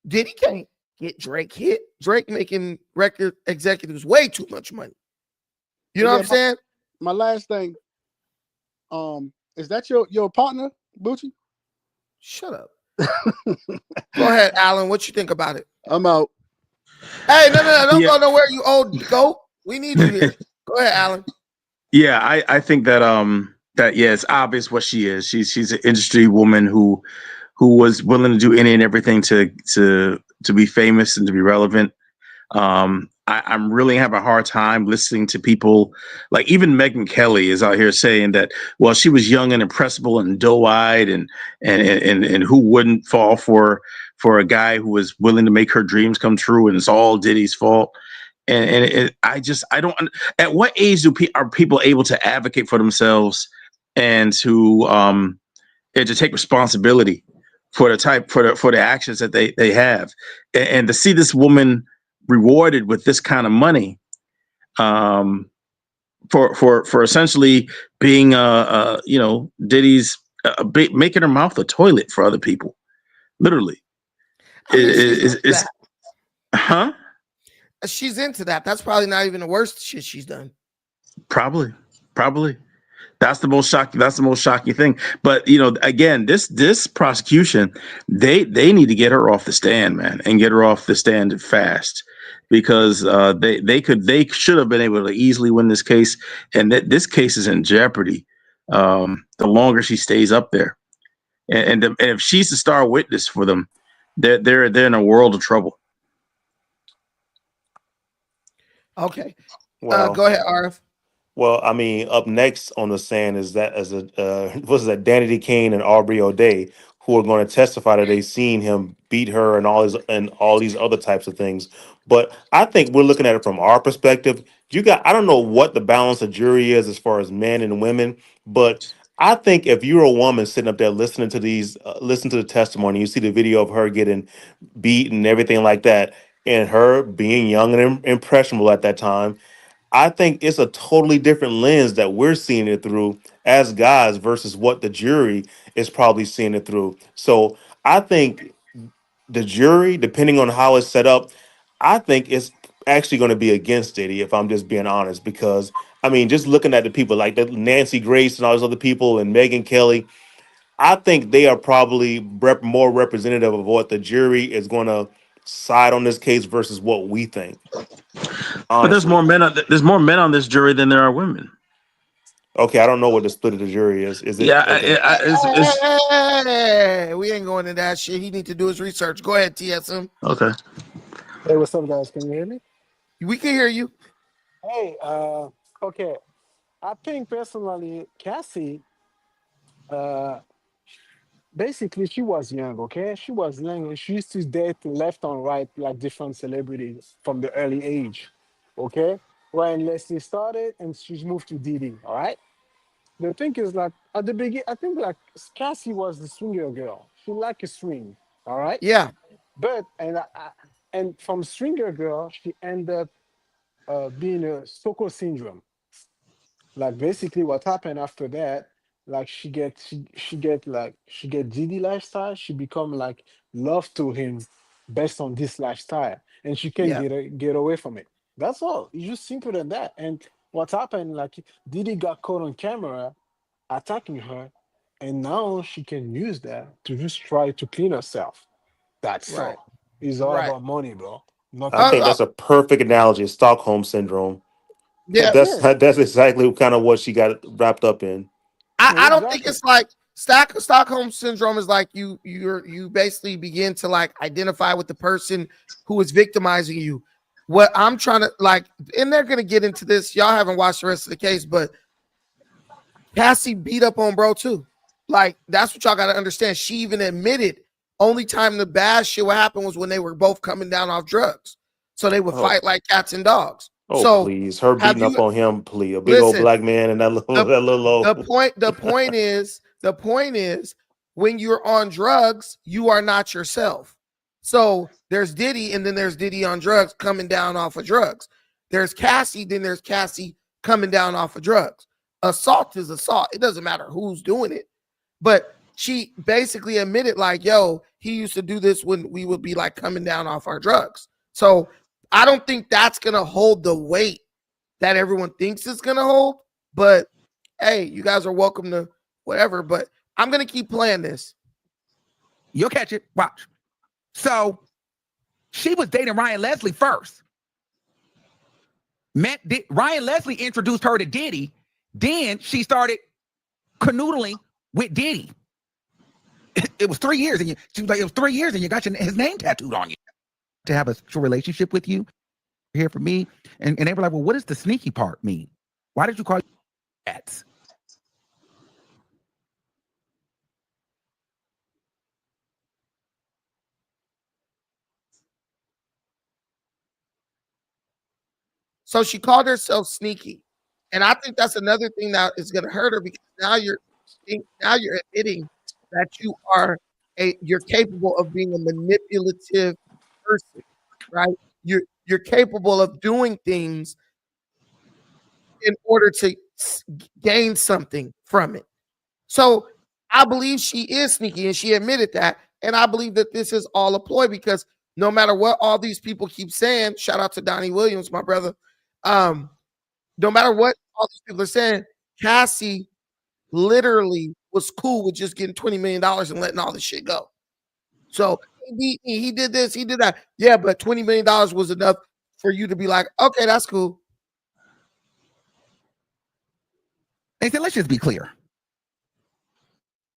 Diddy can't get Drake hit. Drake making record executives way too much money. You know what I'm saying? My last thing, is that your partner, Bucci? Shut up. Go ahead, Alan. What you think about it? I'm out. Hey, no, don't go nowhere, you old goat. We need you here. Go ahead, Alan. Yeah, I think that it's obvious what she is. She's an industry woman who was willing to do any and everything to be famous and to be relevant. I'm really having a hard time listening to people like even Megyn Kelly is out here saying that, well, she was young and impressible and doe-eyed and who wouldn't fall for a guy who was willing to make her dreams come true, and it's all Diddy's fault. I don't. At what age are people able to advocate for themselves and to take responsibility for the actions that they have, and to see this woman rewarded with this kind of money, for essentially being Diddy's making her mouth a toilet for other people, literally. Huh? She's into that. That's probably not even the worst shit she's done. Probably. That's the most shocking thing. But again, this prosecution, they need to get her off the stand, man, and get her off the stand fast, because they should have been able to easily win this case, and this case is in jeopardy the longer she stays up there, and if she's the star witness for them, they're in a world of trouble. Okay, well, go ahead, Arif. Well, I mean, up next on the stand is Danny Kane and Aubrey O'Day, who are going to testify that they seen him beat her and all these other types of things. But I think we're looking at it from our perspective. I don't know what the balance of jury is as far as men and women, but I think if you're a woman sitting up there listening to listen to the testimony, you see the video of her getting beat and everything like that, and her being young and impressionable at that time. I think it's a totally different lens that we're seeing it through as guys versus what the jury is probably seeing it through. So I think the jury, depending on how it's set up, I think it's actually going to be against Diddy, if I'm just being honest, because I mean, just looking at the people like that, Nancy Grace and all those other people, and Megyn Kelly, I think they are probably more representative of what the jury is going to side on this case versus what we think. But there's Honestly, more men. There's more men on this jury than there are women. okay, I don't know what the split of the jury is. Is it Yeah, okay? Hey, we ain't going to that shit. He need to do his research. Go ahead, TSM. okay. Hey, what's up, guys? Can you hear me? We can hear you. Hey, okay. I think personally, Cassie, uh, basically, she was young, okay? She was young and she used to date left and right, like different celebrities from the early age, okay? When Leslie started and she's moved to Diddy, all right? The thing is, like, at the beginning, I think, like, Cassie was the swinger girl. She liked a swing, all right? Yeah, But, and from swinger girl, she ended up being a Stockholm syndrome. Like basically what happened after that, like she get Diddy lifestyle, she become like love to him based on this lifestyle. And she can yeah, get away from it. That's all. It's just simple than that. And what happened, like Diddy got caught on camera attacking her, and now she can use that to just try to clean herself. That's right, all. It's all right. about money, bro. I Nothing think Uh, else. that's a perfect analogy. Stockholm syndrome. yeah, That's Yeah, that's exactly kind of what she got wrapped up in. I don't think exactly. it's like Stockholm syndrome is like you basically begin to like identify with the person who is victimizing you. What I'm trying to like, and they're gonna get into this. Y'all haven't watched the rest of the case, but Cassie beat up on bro too. Like that's what y'all got to understand. She even admitted only time the bad shit would happen was when they were both coming down off drugs. So they would Oh, fight like cats and dogs. oh, So please, her have beating up you on him, please, a big old listen? black man and that little The that little the old. point is when you're on drugs, you are not yourself. So there's Diddy, and then there's Diddy on drugs coming down off of drugs. There's Cassie, then there's Cassie coming down off of drugs. Assault is assault. It doesn't matter who's doing it. But she basically admitted, like, yo, he used to do this when we would be like coming down off our drugs. So I don't think that's gonna hold the weight that everyone thinks it's gonna hold. But hey, you guys are welcome to whatever. But I'm gonna keep playing this. You'll catch it. Watch. So she was dating Ryan Leslie first. Ryan Leslie introduced her to Diddy. Then she started canoodling with Diddy. It was 3 years, and she was like, it was 3 years, and you got his name tattooed on you. To have a sexual relationship with you, here for me, and they were like, well, what does the sneaky part mean? Why did you call that? So she called herself sneaky. And I think that's another thing that is gonna hurt her because now you're admitting that you're capable of being a manipulative person, right? You're capable of doing things in order to gain something from it. So I believe she is sneaky, and she admitted that. And I believe that this is all a ploy because no matter what all these people keep saying, shout out to Donnie Williams, my brother. Um, no matter what all these people are saying, Cassie literally was cool with just getting $20 million and letting all this shit go. So he beat me, he did this, he did that. Yeah, but $20 million was enough for you to be like, okay, that's cool. They said, let's just be clear.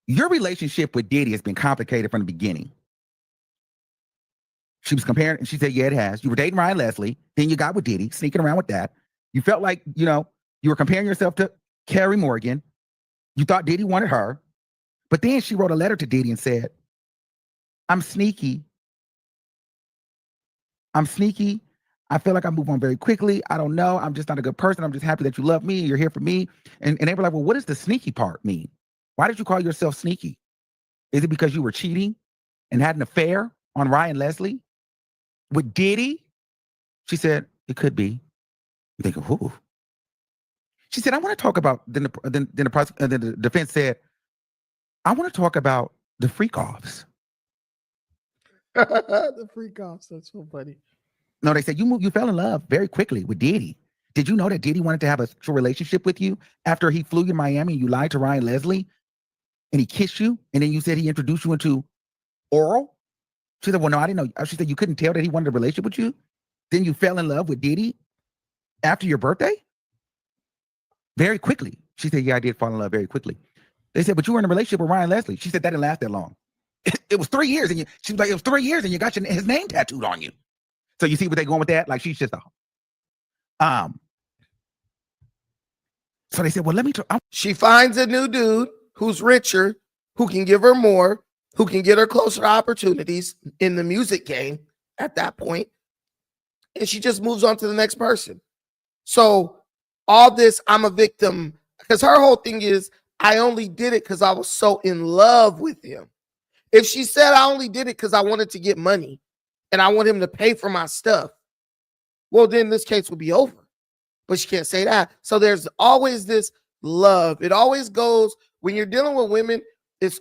Your relationship with Diddy has been complicated from the beginning. She was comparing, and she said, yeah, it has. You were dating Ryan Leslie, then you got with Diddy, sneaking around with that. You felt like, you were comparing yourself to Carrie Morgan. You thought Diddy wanted her. But then she wrote a letter to Diddy and said, I'm sneaky. I'm sneaky. I feel like I move on very quickly. I don't know. I'm just not a good person. I'm just happy that you love me. You're here for me. And they were like, well, what does the sneaky part mean? Why did you call yourself sneaky? Is it because you were cheating and had an affair on Ryan Leslie with Diddy? She said, it could be. You think, who? She said, I want to talk about, then the defense said, I want to talk about the freak offs. The freak offs, that's so funny. No, they said you fell in love very quickly with Diddy. Did you know that Diddy wanted to have a sexual relationship with you after he flew you to Miami and you lied to Ryan Leslie and he kissed you and then you said he introduced you into oral? She said, well, no, I didn't know. She said, you couldn't tell that he wanted a relationship with you? Then you fell in love with Diddy after your birthday? Very quickly. She said, yeah, I did fall in love very quickly. They said, but you were in a relationship with Ryan Leslie. She said, that didn't last that long. It was 3 years. And she was like, it was 3 years and you got his name tattooed on you. So you see what they're going with that? Like she's just a so they said, well, let me She finds a new dude who's richer, who can give her more, who can get her closer to opportunities in the music game at that point, and she just moves on to the next person. So all this, I'm a victim, because her whole thing is, I only did it because I was so in love with him. If she said I only did it because I wanted to get money and I want him to pay for my stuff, well, then this case would be over. But she can't say that. So there's always this love. It always goes, when you're dealing with women, it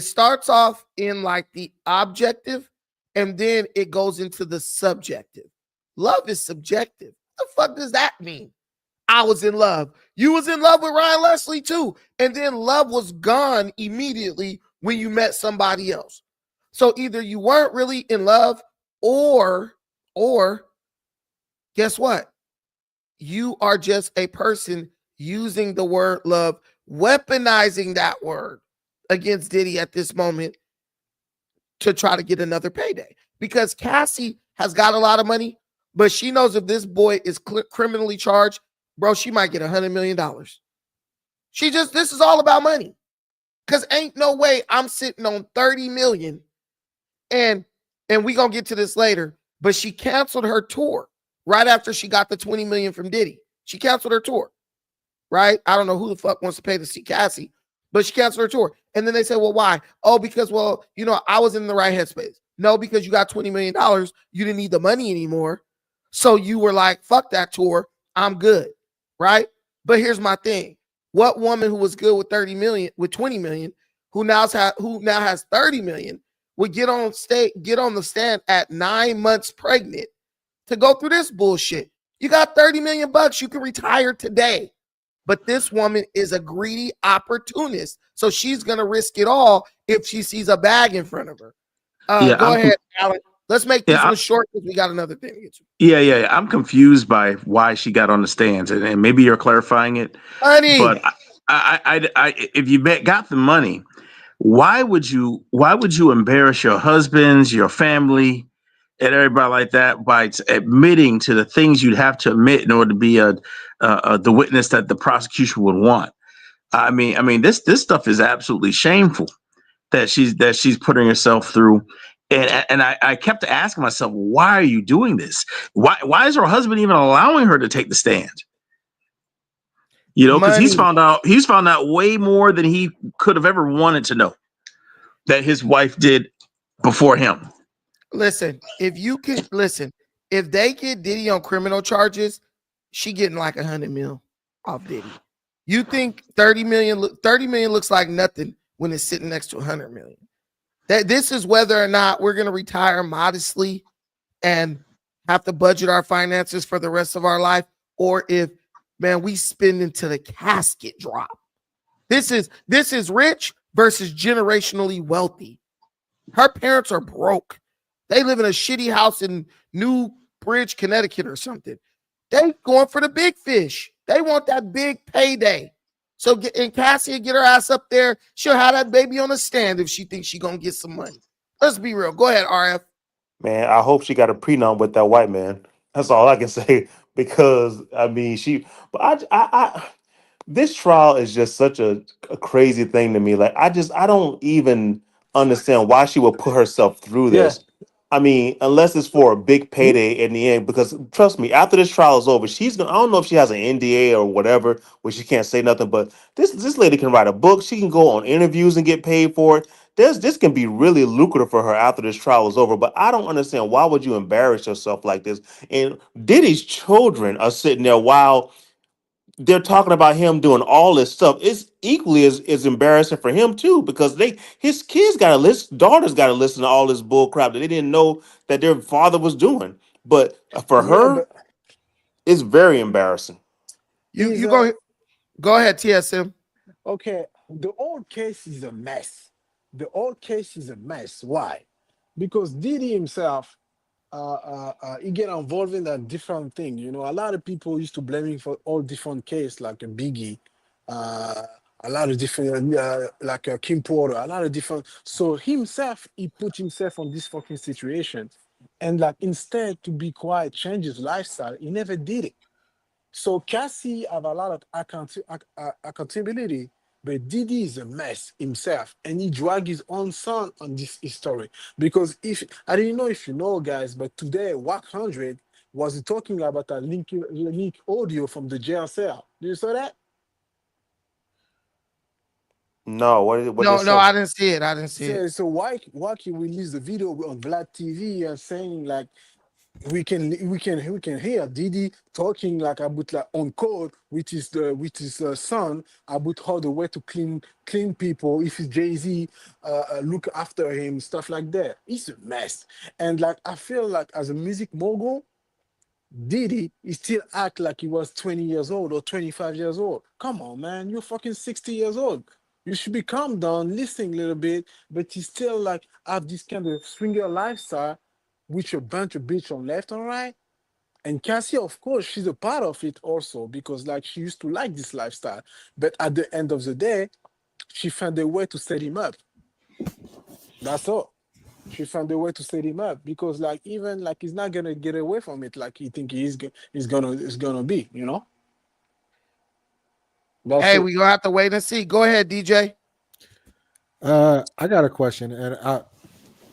starts off in like the objective and then it goes into the subjective. Love is subjective. What the fuck does that mean? I was in love. You was in love with Ryan Leslie too. And then love was gone immediately when you met somebody else. So either you weren't really in love or guess what? You are just a person using the word love, weaponizing that word against Diddy at this moment to try to get another payday. Because Cassie has got a lot of money, but she knows if this boy is criminally charged, bro, she might get $100 million. This is all about money. Because ain't no way I'm sitting on 30 million and we gonna get to this later, but she canceled her tour right after she got the 20 million from Diddy. She canceled her tour, right? I don't know who the fuck wants to pay to see Cassie, but she canceled her tour. And then they said, well, why? Oh, because, well, I was in the right headspace. No, because you got $20 million. You didn't need the money anymore. So you were like, fuck that tour. I'm good, right? But here's my thing. What woman who was good with 30 million, with 20 million, who now has 30 million, would get on the stand at 9 months pregnant to go through this bullshit? You got 30 million bucks. You can retire today. But this woman is a greedy opportunist. So she's going to risk it all if she sees a bag in front of her. Go ahead, Alan. Let's make this one short because we got another thing to get to. Yeah. I'm confused by why she got on the stands, and maybe you're clarifying it. Honey. But I if you got the money, why would you embarrass your husbands, your family, and everybody like that by admitting to the things you'd have to admit in order to be the witness that the prosecution would want? I mean, this stuff is absolutely shameful that she's putting herself through. And I kept asking myself, why are you doing this? Why is her husband even allowing her to take the stand? Because he's found out way more than he could have ever wanted to know that his wife did before him. Listen, if they get Diddy on criminal charges, she getting like 100 mil off Diddy. You think 30 million looks like nothing when it's sitting next to 100 million. That this is whether or not we're going to retire modestly and have to budget our finances for the rest of our life, or if, man, we spend until the casket drop. This is rich versus generationally wealthy. Her parents are broke. They live in a shitty house in New Bridge, Connecticut or something. They going for the big fish. They want that big payday. So and Cassie get her ass up there. She'll have that baby on the stand if she thinks she's going to get some money. Let's be real. Go ahead, RF. Man, I hope she got a prenup with that white man. That's all I can say. Because I mean, this trial is just such a crazy thing to me. Like, I don't even understand why she would put herself through Yeah. this. I mean, unless it's for a big payday in the end, because trust me, after this trial is over, I don't know if she has an NDA or whatever where she can't say nothing, but this lady can write a book, she can go on interviews and get paid for it. This can be really lucrative for her after this trial is over. But I don't understand, why would you embarrass yourself like this? And Diddy's children are sitting there while they're talking about him doing all this stuff. It's equally as embarrassing for him too, because his kids got to listen, daughters got to listen to all this bull crap that they didn't know that their father was doing. But for Yeah, her, but It's very embarrassing. You He's you go ahead, TSM. okay. The whole case is a mess. The whole case is a mess. Why? Because Diddy himself, he get involved in a different thing. You know, a lot of people used to blame him for all different cases, like a Biggie, uh, a lot of different, like Kim Porter, a lot of different. So himself, he put himself on this fucking situation, and like instead to be quiet, change his lifestyle, he never did it. So Cassie have a lot of accountability, but Diddy is a mess himself, and he drag his own son on this story. Because if I didn't know if you know, guys, but today Wack 100 was talking about a link audio from the jail cell. Do you saw that? No, what they No, say? I didn't see it. I didn't see it. So Wack he released the video on Vlad TV and saying like we can hear Didi talking like about like on code with his son about how the way to clean people if it's Jay-Z look after him, stuff like that. It's a mess. And like I feel like as a music mogul, Diddy he still act like he was 20 years old or 25 years old. Come on, man, you're fucking 60 years old. You should be calm down, listening a little bit, but he still like have this kind of swinger lifestyle with a bunch of bitch on left and right. And Cassie, of course, she's a part of it also because like she used to like this lifestyle. But at the end of the day, she found a way to set him up. That's all. She found a way to set him up because like even like he's not gonna get away from it like he think he's gonna be, you know? That's Hey, it. we gonna have to wait and see. Go ahead, DJ. I got a question, and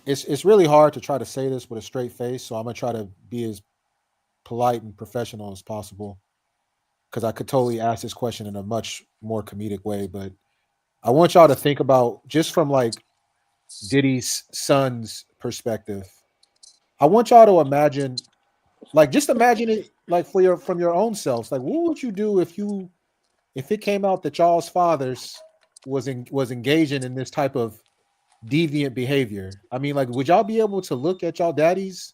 it's really hard to try to say this with a straight face, so I'm gonna try to be as polite and professional as possible because I could totally ask this question in a much more comedic way. But I want y'all to think about just from like Diddy's son's perspective. I want y'all to imagine, like, just imagine it, like for your from your own selves. Like, what would you do if it came out that y'all's fathers was engaging in this type of deviant behavior? I mean, like, would y'all be able to look at y'all daddies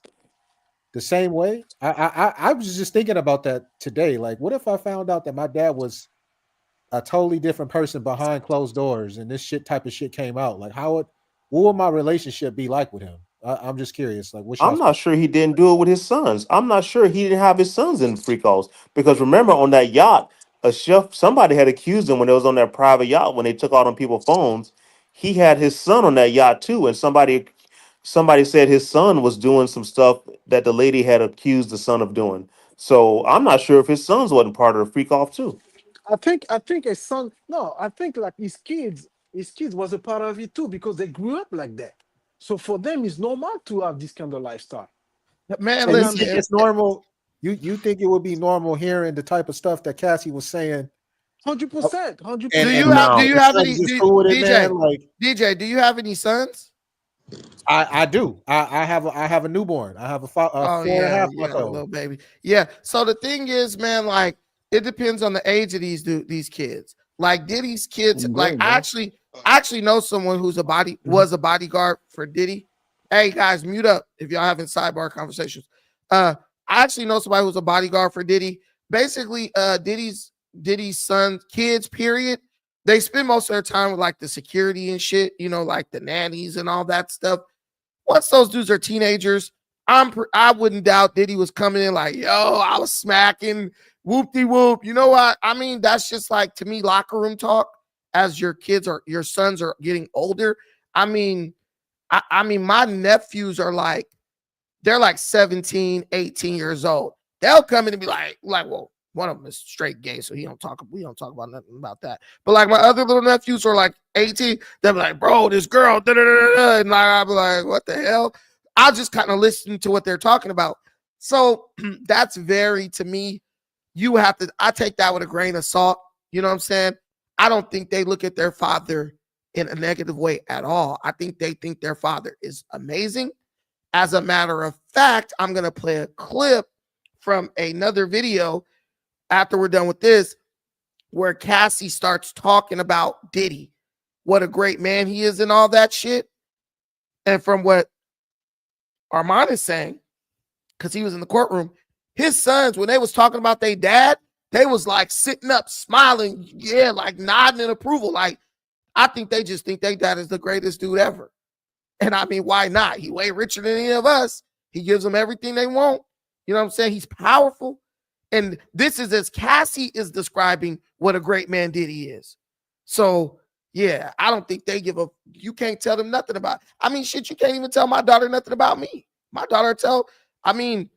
the same way? I was just thinking about that today. Like, what if I found out that my dad was a totally different person behind closed doors, and this shit type of shit came out? Like, what would my relationship be like with him? I'm just curious. Like, what's I'm y'all's not sure he didn't do it with his sons. I'm not sure he didn't have his sons in free calls because remember on that yacht, a chef somebody had accused him when it was on that private yacht when they took out on people's phones. He had his son on that yacht too, and somebody said his son was doing some stuff that the lady had accused the son of doing. So I'm not sure if his sons wasn't part of the freak off too. I think his son no, I think like his kids was a part of it too because they grew up like that. So for them it's normal to have this kind of lifestyle. Man, So you And think listen. it's normal? You think it would be normal hearing the type of stuff that Cassie was saying, 100%, hundred and Do percent. you have do No. you the have son's any just cool with it, man? DJ? Like, DJ, do you have any sons? I do. I have a newborn. I have a Oh four and a yeah, half yeah, month the old. little baby. Yeah. So the thing is, man, like it depends on the age of these kids. Like Diddy's kids, I'm like great, bro. I actually know someone who's was a bodyguard for Diddy. Hey guys, mute up if y'all having sidebar conversations. I actually know somebody who's a bodyguard for Diddy. Basically, Diddy's son, kids, period. They spend most of their time with like the security and shit, you know, like the nannies and all that stuff. Once those dudes are teenagers, I wouldn't doubt Diddy was coming in like, yo, I was smacking whoop de whoop. You know what? I mean, that's just like to me locker room talk as your sons are getting older. I mean, I mean, my nephews are like, they're like 17, 18 years old. They'll come in and be like, well, one of them is straight gay, so we don't talk about nothing about that. But like my other little nephews are like 18, they'll be like, bro, this girl, da, da, da, da, and I'll be like, what the hell? I'll just kind of listen to what they're talking about. So that's very to me, I take that with a grain of salt. You know what I'm saying? I don't think they look at their father in a negative way at all. I think they think their father is amazing. As a matter of fact, I'm going to play a clip from another video after we're done with this, where Cassie starts talking about Diddy, what a great man he is, and all that shit. And from what Armand is saying, because he was in the courtroom, His sons, when they was talking about their dad, they was like sitting up, smiling, yeah, like nodding in approval. Like, I think they just think their dad is the greatest dude ever. And I mean, why not? He way richer than any of us. He gives them everything they want. You know what I'm saying? He's powerful. And this is as Cassie is describing what a great man Diddy is. So, yeah, I don't think they give a, you can't tell them nothing about, I mean, shit, you can't even tell my daughter nothing about me. My daughter I mean,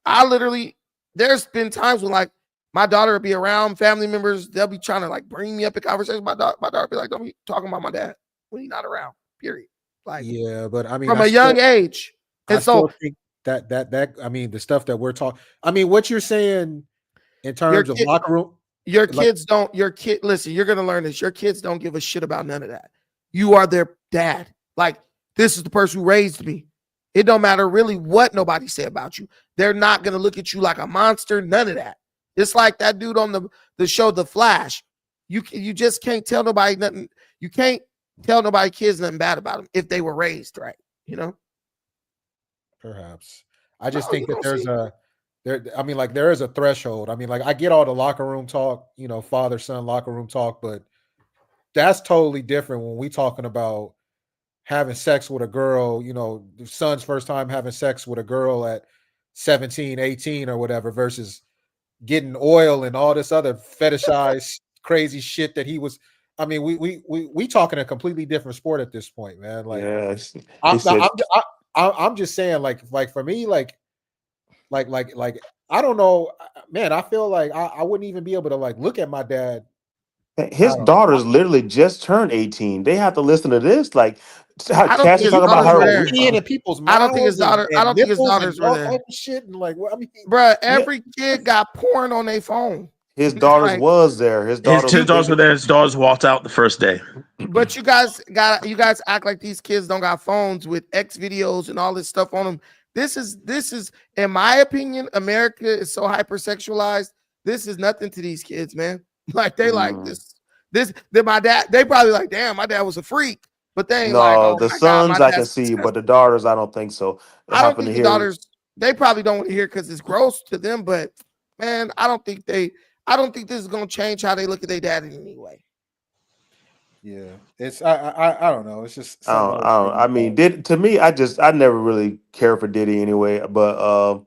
I literally, there's been times when like my daughter will be around family members. They'll be trying to like bring me up in conversation. My daughter be like, don't be talking about my dad when he's not around, period. Like, Yeah, but I mean, from a young age. I And so still think that I mean, the stuff that we're talking. I mean, what you're saying in your terms of kid, locker room, your like kids don't, your kid, listen, you're going to learn this. Your kids don't give a shit about none of that. You are their dad. Like, this is the person who raised me. It don't matter really what nobody say about you. They're not going to look at you like a monster. None of that. It's like that dude on the show, The Flash. You just can't tell nobody nothing. You can't tell nobody kids nothing bad about them if they were raised right, you know? perhaps. I No, just you think that don't see. I mean, like there is a threshold. I mean, like I get all the locker room talk, you know, father son locker room talk, but that's totally different when we talking about having sex with a girl, you know, the son's first time having sex with a girl at 17, 18 or whatever versus getting oil and all this other fetishized crazy shit that he was. I mean, we talking a completely different sport at this point, man. Like Yes. He I'm said I'm just saying, like for me, like I don't know, man. I feel like I wouldn't even be able to like look at my dad. I his don't know. daughters literally just turned 18. They have to listen to this. Like how I don't think Cassie his talking about People daughters her. were start there. peeing in people's I don't think his mouths daughter. I and don't think his nipples and daughters were all there, type of shit. And like, well, I mean, bruh. Yeah, Every kid got porn on their phone. his daughters Like, was there. His daughters. His daughters were there. His daughters walked out the first day. but you guys act like these kids don't got phones with X videos and all this stuff on them. This is, in my opinion, America is so hypersexualized. This is nothing to these kids, man. Like they like Mm. then my dad, they probably like, damn, my dad was a freak. But they ain't like, No, oh the my God, my sons I can dad's see, but disgusting. the daughters I don't think so. It I don't happened to think the hear. daughters, they probably don't want to hear because it's gross to them, but man, I don't think this is gonna change how they look at their dad in any way. yeah, it's I don't know. It's just I something I don't, was I don't. thinking I mean, about. did to me, I never really cared for Diddy anyway. But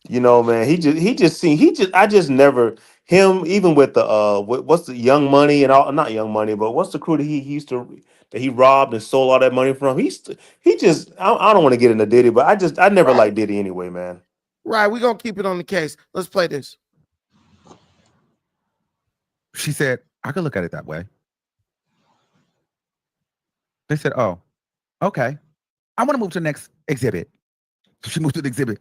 you know, man, I just never him even with the what's the Young Money and all, not Young Money, but what's the crew that he used to that he robbed and stole all that money from? He just I don't want to get into Diddy, but I never Right, liked Diddy anyway, man. right. We're gonna keep it on the case. Let's play this. She said, I could look at it that way. They said, oh, okay. I want to move to the next exhibit. So she moved to the exhibit.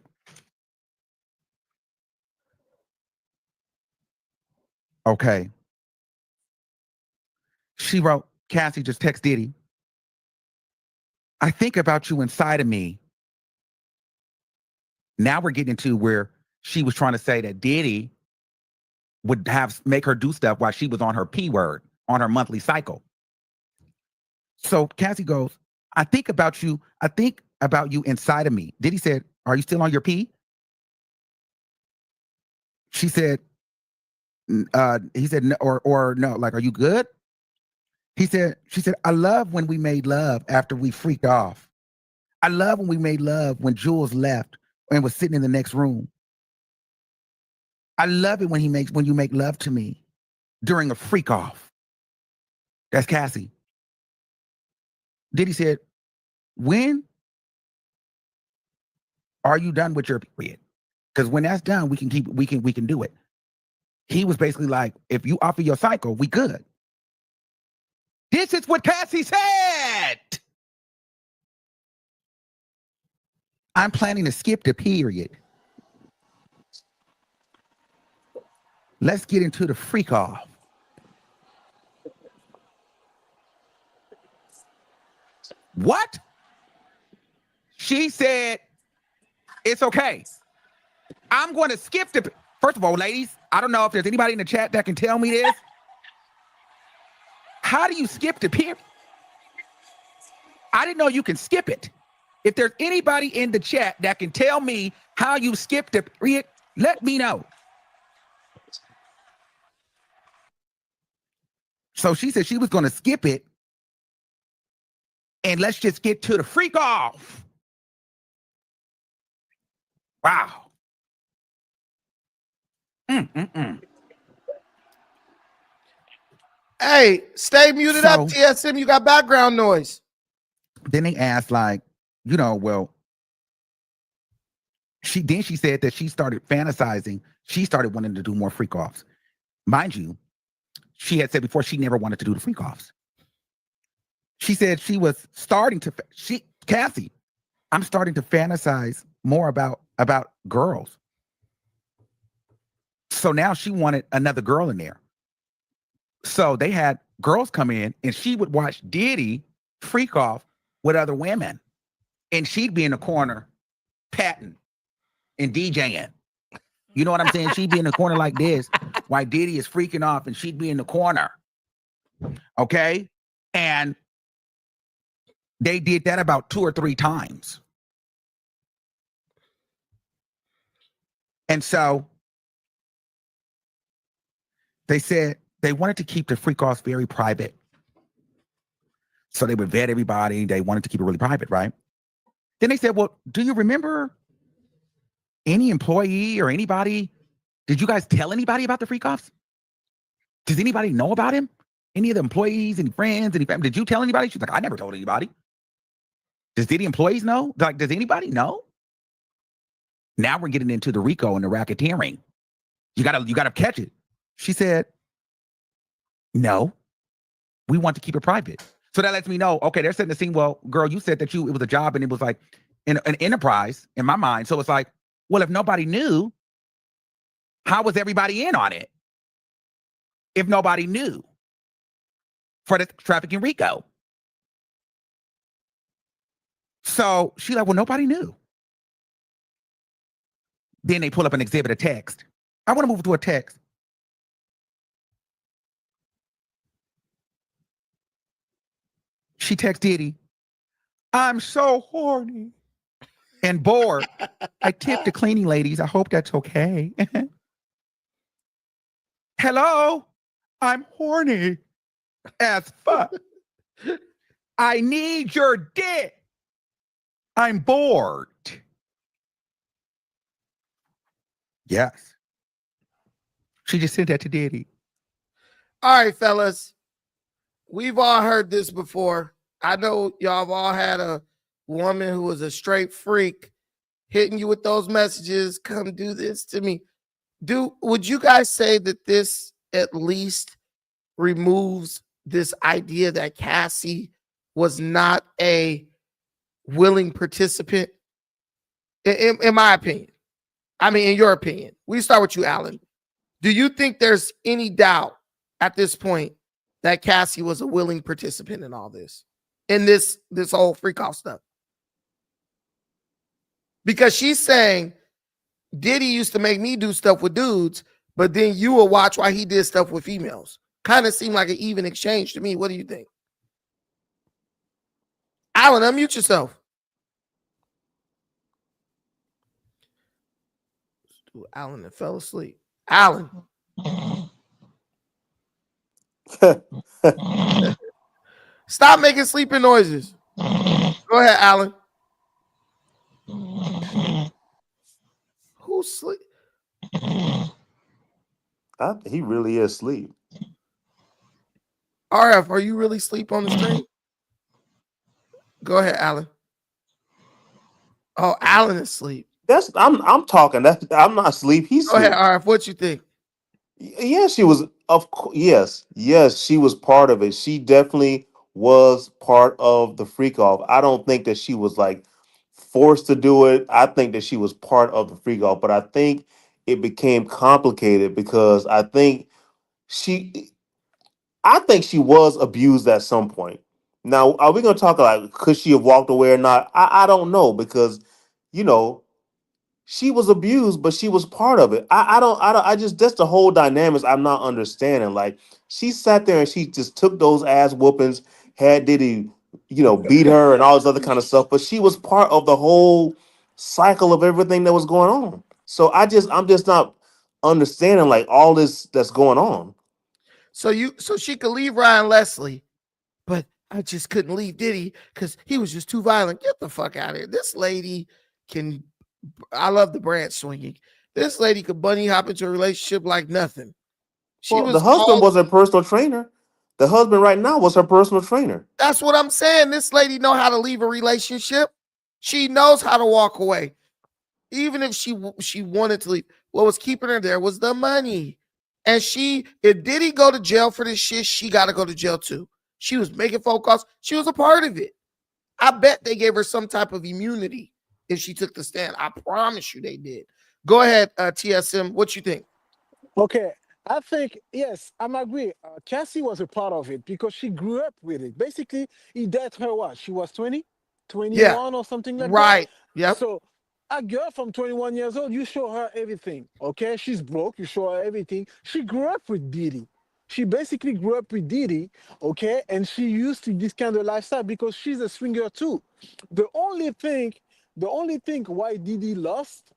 Okay. She wrote, Cassie just text Diddy. I think about you inside of me. Now we're getting into where she was trying to say that Diddy would make her do stuff while she was on her P word, on her monthly cycle. So Cassie goes, I think about you inside of me. Diddy said, are you still on your P? She said, he said, no, or no, like, are you good? She said, I love when we made love after we freaked off. I love when we made love when Jules left and was sitting in the next room. I love it when you make love to me during a freak off. That's Cassie. Diddy said, when are you done with your period? Because when that's done, we can do it. He was basically like, if you offer your cycle, we good. This is what Cassie said. I'm planning to skip the period. Let's get into the freak off. What? She said, it's okay. I'm going to skip the. First of all, ladies, I don't know if there's anybody in the chat that can tell me this. How do you skip the period? I didn't know you can skip it. If there's anybody in the chat that can tell me how you skip the period, Let me know. So she said she was going to skip it and let's just get to the freak off. Wow. Hey, stay muted up, So- TSM. You got background noise. Then they asked, like, well, she said that she started fantasizing. She started wanting to do more freak offs. Mind you, she had said before she never wanted to do the freak offs. She said she was starting to, Cassie, I'm starting to fantasize more about girls. So now she wanted another girl in there. So they had girls come in and she would watch Diddy freak off with other women. And she'd be in the corner patting and DJing. You know what I'm saying? She'd be in the corner like this while Diddy is freaking off and she'd be in the corner. Okay? And they did that about 2 or 3 times. And so they said they wanted to keep the freak offs very private. So they would vet everybody. They wanted to keep it really private, right? Then they said, well, do you remember any employee or anybody? Did you guys tell anybody about the freak offs? Does anybody know about him? Any of the employees, any friends, any family? Did you tell anybody? She's like, I never told anybody. Does Diddy employees know? Like, does anybody know? Now we're getting into the RICO and the racketeering. You gotta catch it. She said, no, we want to keep it private. So that lets me know, okay, they're setting the scene. Well, girl, you said that it was a job and it was like an enterprise in my mind. So it's like, well, if nobody knew, how was everybody in on it? If nobody knew for the trafficking RICO. So she's like, well, nobody knew. Then they pull up an exhibit, a text. I want to move to a text. She texts Diddy, I'm so horny and bored. I tipped the cleaning ladies. I hope that's okay. Hello, I'm horny as fuck. I need your dick. I'm bored. Yes. She just sent that to Diddy. All right, fellas. We've all heard this before. I know y'all have all had a woman who was a straight freak hitting you with those messages. Come do this to me. Would you guys say that this at least removes this idea that Cassie was not a willing participant? In my opinion. I mean, in your opinion. We start with you, Alan. Do you think there's any doubt at this point that Cassie was a willing participant in all this? In this whole freak off stuff? Because she's saying Diddy used to make me do stuff with dudes, but then you will watch why he did stuff with females. Kind of seemed like an even exchange to me. What do you think? Alan, unmute yourself. Alan that fell asleep. Alan. Stop making sleeping noises. Go ahead, Alan. Who's sleep? He really is asleep. RF, are you really asleep on the stream? Go ahead, Alan. Oh, Alan is asleep. I'm talking. I'm not asleep. He's Go ahead, asleep. RF. What you think? Yeah, she was. Of course, yes, she was part of it. She definitely was part of the freak off. I don't think that she was like forced to do it. I think that she was part of the freak off, but I think it became complicated because she, I think she was abused at some point. Now, are we going to talk like could she have walked away or not? I don't know because, you know, she was abused, but she was part of it. I just that's the whole dynamics I'm not understanding. Like she sat there and she just took those ass whoopings, had Diddy, beat her and all this other kind of stuff. But she was part of the whole cycle of everything that was going on. So I'm just not understanding like all this that's going on. So she could leave Ryan Leslie, but I just couldn't leave Diddy because he was just too violent. Get the fuck out of here. This lady can. I love the branch swinging. This lady could bunny hop into a relationship like nothing. She Well, the was husband all. was her personal trainer. The husband right now was her personal trainer. That's what I'm saying. This lady know how to leave a relationship. She knows how to walk away. Even if she wanted to leave, what was keeping her there was the money. And if Diddy go to jail for this shit, she got to go to jail too. She was making phone calls. She was a part of it. I bet they gave her some type of immunity if she took the stand. I promise you they did. Go ahead, TSM. What you think? Okay, I think yes, I'm agree. Cassie was a part of it because she grew up with it. Basically, he dated her what? She was 20, Yeah, 21 or something like that. right. Yep. So a girl from 21 years old, you show her everything. Okay, she's broke, you show her everything. She grew up with Diddy. She basically grew up with Diddy, okay, and she used to this kind of lifestyle because she's a swinger too. The only thing, the only thing why Diddy lost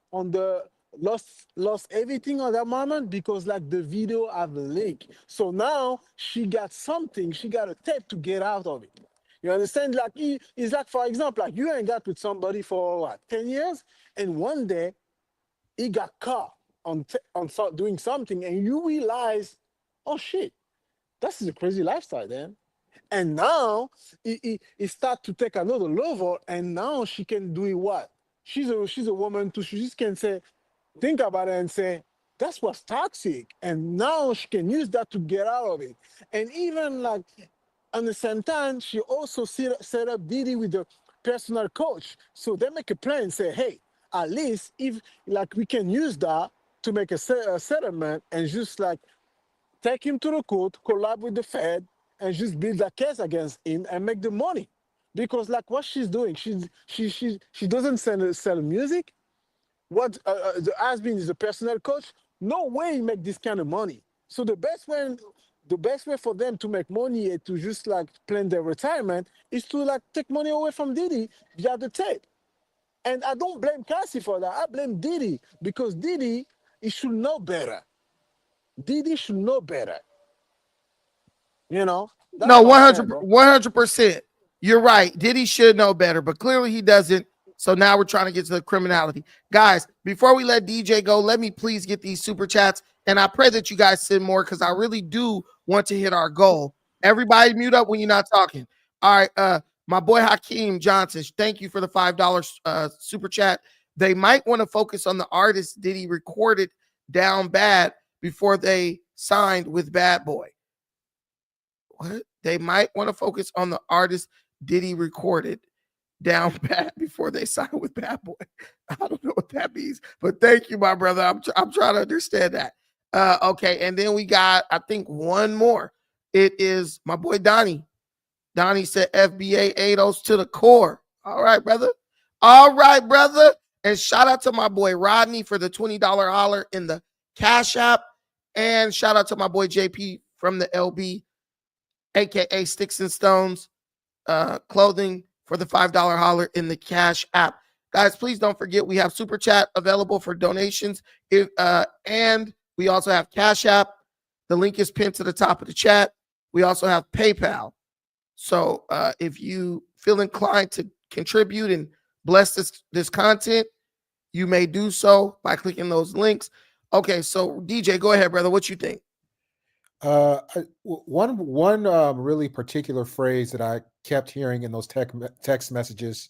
everything on that moment because like the video have a link. So now she got something, she got a tape to get out of it. You understand? Like it's like for example, like you ain't got with somebody for what 10 years, and one day he got caught doing something, and you realize, oh shit, this is a crazy lifestyle, then. And now he start to take another level, and now she can do it what? She's a woman too. She just can say, think about it and say, that's what's toxic. And now she can use that to get out of it. And even like at the same time, she also set up Diddy with the personal coach. So they make a plan and say, hey, at least if like we can use that to make a settlement and just like take him to the court, collab with the Fed, and just build a case against him and make the money. Because like what she's doing, she doesn't sell music. What the Asbin is a personal coach. No way he make this kind of money. So the best way for them to make money and to just like plan their retirement is to like take money away from Diddy via the tape. And I don't blame Cassie for that. I blame Diddy because Diddy he should know better. Diddy should know better. You know, that's No, what I'm saying, bro. 100%. You're right. Diddy should know better, but clearly he doesn't. So now we're trying to get to the criminality. Guys, before we let DJ go, let me please get these super chats. And I pray that you guys send more because I really do want to hit our goal. Everybody mute up when you're not talking. All right. My boy Hakeem Johnson, thank you for the $5 super chat. They might want to focus on the artist Diddy recorded down bad before they signed with Bad Boy. What? They might want to focus on the artist Diddy recorded down bad before they sign with Bad Boy. I don't know what that means, but thank you, my brother. I'm trying to understand that. Okay, and then we got I think one more. It is my boy Donnie. Donnie said FBA ADOS to the core. All right, brother. All right, brother. And shout out to my boy Rodney for the $20 holler in the Cash App, and shout out to my boy JP from the LB, aka Sticks and Stones clothing for the $5 holler in the Cash App. Guys, please don't forget we have Super Chat available for donations. And we also have Cash App. The link is pinned to the top of the chat. We also have PayPal. So if you feel inclined to contribute and bless this content, you may do so by clicking those links. Okay, so DJ, go ahead, brother. What you think? One really particular phrase that I kept hearing in those text messages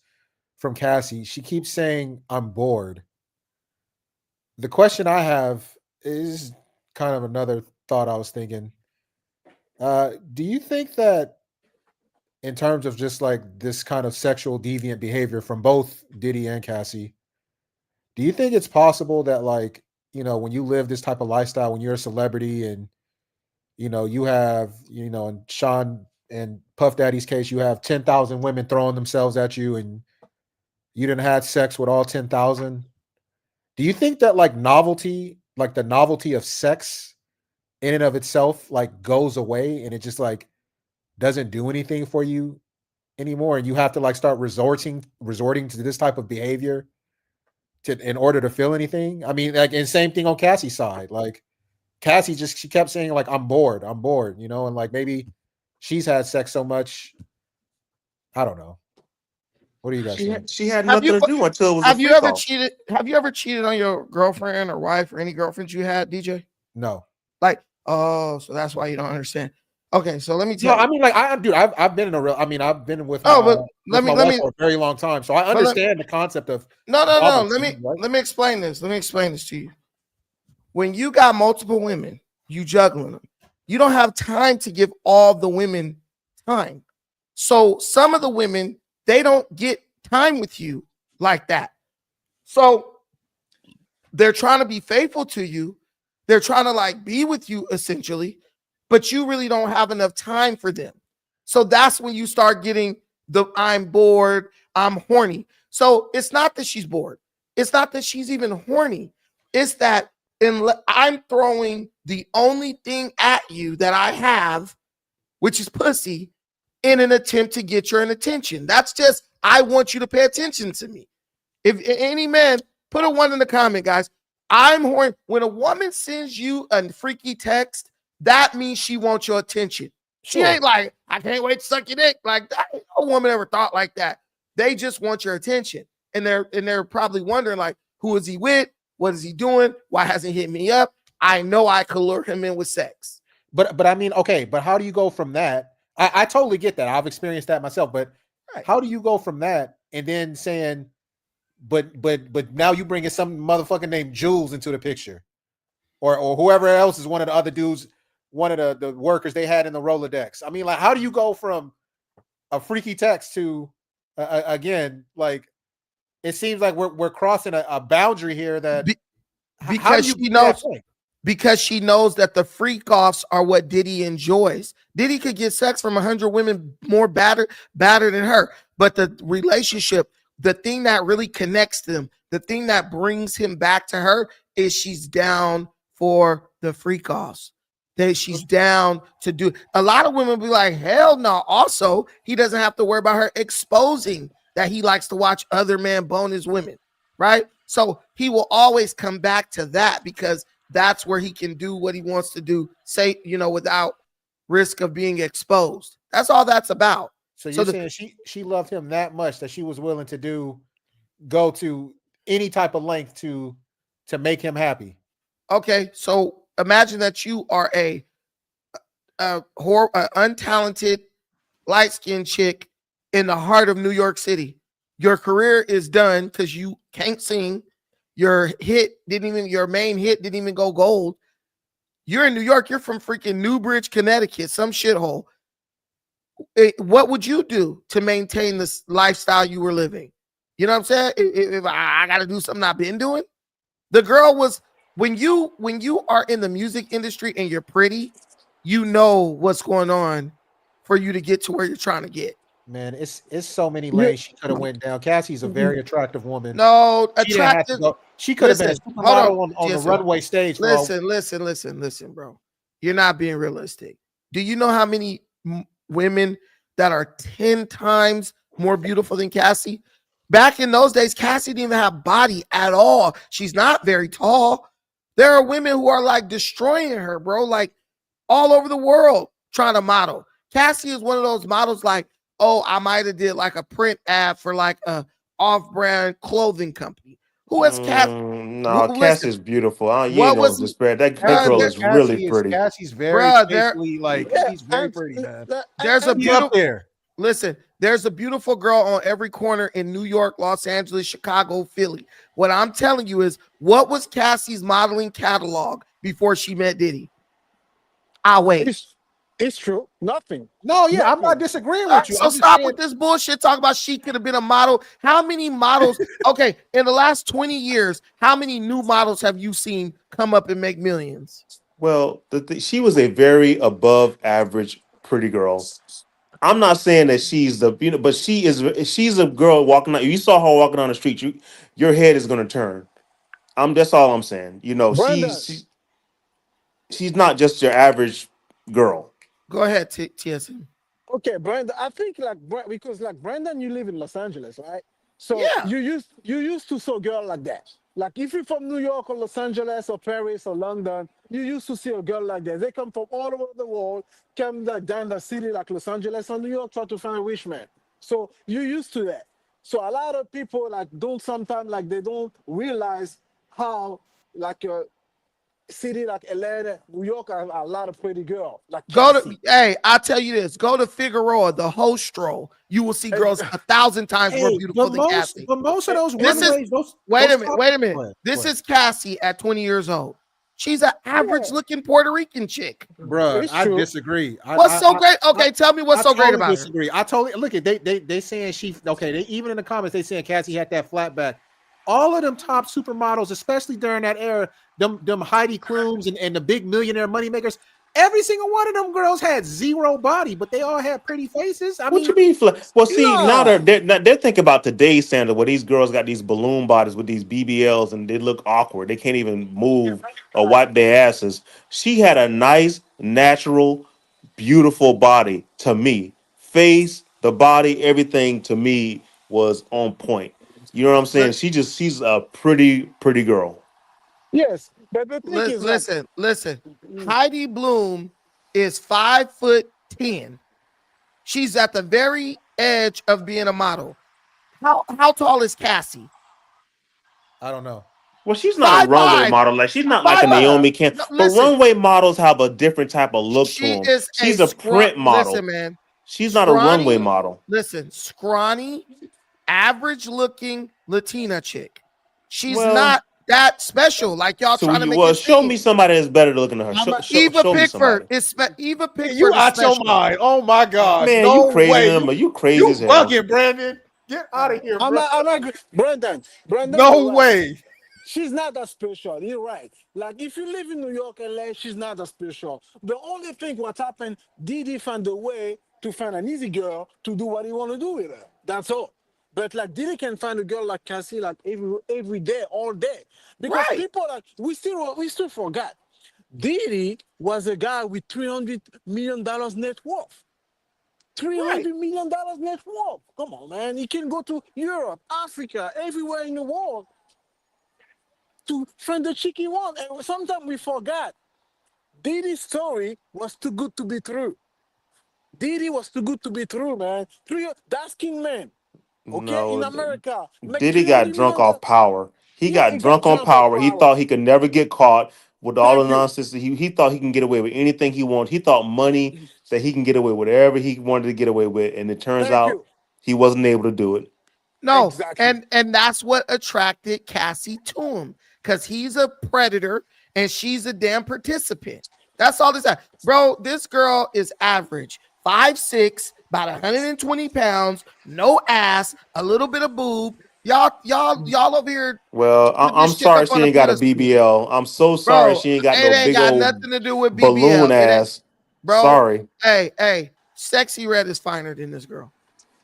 from Cassie, she keeps saying, "I'm bored." The question I have is kind of another thought I was thinking. Do you think that in terms of just like this kind of sexual deviant behavior from both Diddy and Cassie, do you think it's possible that like, when you live this type of lifestyle, when you're a celebrity and you have, in Sean and Puff Daddy's case, you have 10,000 women throwing themselves at you and you didn't have sex with all 10,000. Do you think that like the novelty of sex in and of itself, like goes away and it just like doesn't do anything for you anymore? And you have to like start resorting to this type of behavior in order to feel anything. I mean, like, and same thing on Cassie's side. Like Cassie she kept saying like I'm bored, you know, and like maybe she's had sex so much. I don't know. What do you guys think? She had Have nothing you to do until it was a have you freak ever off. cheated? Have you ever cheated on your girlfriend or wife or any girlfriends you had, DJ? No. Like, oh, so that's why you don't understand. Okay, so let me No, tell you. I mean, like, I've been in a real. I mean, I've been with Oh, my but with my let wife me for a very long time, so I but let, understand the concept of no, no, no. father cheating, right? Let me explain this. Let me explain this to you. When you got multiple women, you juggling them. You don't have time to give all the women time. So some of the women, they don't get time with you like that. So they're trying to be faithful to you. They're trying to like be with you essentially, but you really don't have enough time for them. So that's when you start getting the I'm bored, I'm horny. So it's not that she's bored. It's not that she's even horny. It's that I'm throwing the only thing at you that I have, which is pussy, in an attempt to get your attention. That's just, I want you to pay attention to me. If any man, put a one in the comment, guys. I'm horny. When a woman sends you a freaky text, that means she wants your attention. She ain't like, I can't wait to suck your dick. Like that, no woman ever thought like that. They just want your attention. And they're probably wondering, like, who is he with? What is he doing? Why hasn't he hit me up? I know I could lure him in with sex. But I mean, okay, but how do you go from that? I totally get that. I've experienced that myself, but how do you go from that and then saying, but now you bringing some motherfucker named Jules into the picture, or whoever else is one of the other dudes, one of the workers they had in the Rolodex. I mean, like, how do you go from a freaky text to again, like, it seems like we're crossing a boundary here that because she knows. Because she knows that the freak offs are what Diddy enjoys. Diddy could get sex from 100 women more battered than her. But the relationship, the thing that really connects them, the thing that brings him back to her is she's down for the freak offs. That she's down to do. A lot of women be like, hell no. Also, he doesn't have to worry about her exposing that he likes to watch other men bone his women, right? So he will always come back to that because that's where he can do what he wants to do, say, you know, without risk of being exposed. That's all that's about. So you're saying she loved him that much that she was willing to go to any type of length to make him happy. Okay, so imagine that you are a untalented, light-skinned chick in the heart of New York City. Your career is done because you can't sing. Your main hit didn't even go gold. You're in New York. You're from freaking Newbridge, Connecticut, some shithole. What would you do to maintain this lifestyle you were living? You know what I'm saying? If I got to do something I've been doing. The girl was, when you are in the music industry and you're pretty, you know what's going on for you to get to where you're trying to get. Man, it's so many lanes she could have went down. Cassie's a very attractive woman. No, attractive. She could have been a supermodel on the runway stage. Listen, bro. You're not being realistic. Do you know how many women that are 10 times more beautiful than Cassie? Back in those days, Cassie didn't even have body at all. She's not very tall. There are women who are like destroying her, bro, like all over the world trying to model. Cassie is one of those models like, oh, I might have did like a print ad for like a off-brand clothing company. Who is Cassie? No, Cassie is beautiful. You ain't gonna despair. That girl is really pretty. Cassie's very tastefully, like, she's very pretty, man. There's a beautiful there. Listen, there's a beautiful girl on every corner in New York, Los Angeles, Chicago, Philly. What I'm telling you is, what was Cassie's modeling catalog before she met Diddy? I'll wait. It's true. Nothing. No, yeah, nothing. I'm not disagreeing with you. So stop with this bullshit. Talk about she could have been a model. How many models? Okay, in the last 20 years, how many new models have you seen come up and make millions? Well, she was a very above average pretty girl. I'm not saying that she's but she's a girl walking out. You saw her walking down the street, your head is gonna turn. That's all I'm saying. You know, she's not just your average girl. Go ahead, TSM. Okay, Brandon. I think because Brandon, you live in Los Angeles, right? So Yeah. you used to see a girl like that. Like if you're from New York or Los Angeles or Paris or London, you used to see a girl like that. They come from all over the world, come like down the city like Los Angeles or New York, try to find a rich man. So you used to that. So a lot of people like don't sometimes like they don't realize how like a city like Atlanta, New York have a lot of pretty girls like Go to Cassie. hey, I'll tell you this. Go to Figueroa, the whole stroll. You will see girls 1,000 times more Hey, beautiful than Cassie. but most of those This is runways, wait those a minute, top, wait a minute. go ahead, This is Cassie at 20 years old. She's an Yeah, average looking Puerto Rican chick. bruh. it's I true. disagree. What's so great? I, Okay, tell me what's I so great totally about her. disagree. I totally look at they saying she okay. They even in the comments they saying Cassie had that flat back. All of them top supermodels, especially during that era, them Heidi Klums and the big millionaire moneymakers. Every single one of them girls had zero body, but they all had pretty faces. I What you mean, mean? Well, see, now Nah, they're thinking about today's standard, where these girls got these balloon bodies with these BBLs, and they look awkward. They can't even move or wipe their asses. She had a nice, natural, beautiful body to me. Face, the body, everything to me was on point. You know what I'm saying? Li- She's a pretty girl. yes, but the thing is like listen. Heidi Bloom is 5'10". She's at the very edge of being a model. How tall is Cassie? I don't know. Well, she's not a Five runway five. model. Like she's not like a Five five. Naomi Campbell. No, But listen, runway models have a different type of look to she them. is a She's a print listen, model. man. She's not a runway Scrawny, model. listen, scrawny, average looking Latina chick. She's Well, not that special like y'all so trying to you make well it show seem. me somebody that's better looking than her. I'm a, Eva Show me Pickford somebody. Eva You Pickford is out your special. mind. Oh my gosh. Man, you No crazy way. number. You crazy You as hell. bugging, Brandon. Get out of here, bro. I'm agree. Brandon, No you're right. way. She's not that special. You're right. Like if you live in New York, LA, she's not that special. The only thing what happened, Diddy found a way to find an easy girl to do what he want to do with her. That's all. But like Diddy can find a girl like Cassie like every day, all day. Because Right. people like we still forgot. Diddy was a guy with $300 million net worth. Three Right. hundred million dollars net worth. Come on, man. He can go to Europe, Africa, everywhere in the world to find the chick he wants. And sometimes we forgot. Diddy's story was too good to be true. Diddy was too good to be true, man. That's King Man. Okay, in No, America, make Diddy three got hundred drunk million off dollars. power. He Yeah, got he got drunk on jump on power. He power. thought he could never get caught with all the Thank you, nonsense. He thought he can get away with anything he wants. He thought money that he can get away with whatever he wanted to get away with, and it turns thank out you. he wasn't able to do it. No, Exactly. and that's what attracted Cassie to him because he's a predator and she's a damn participant. That's all this. Bro, this girl is average 5'6", about 120 pounds, no ass, a little bit of boob. Y'all over here Well, put I'm this chick sorry up on she a ain't got a pedestal. BBL. I'm so sorry Bro, she ain't got it no ain't big got old nothing to do with BBL. balloon It ain't, ass. bro. Sorry. Hey, Sexy Red is finer than this girl.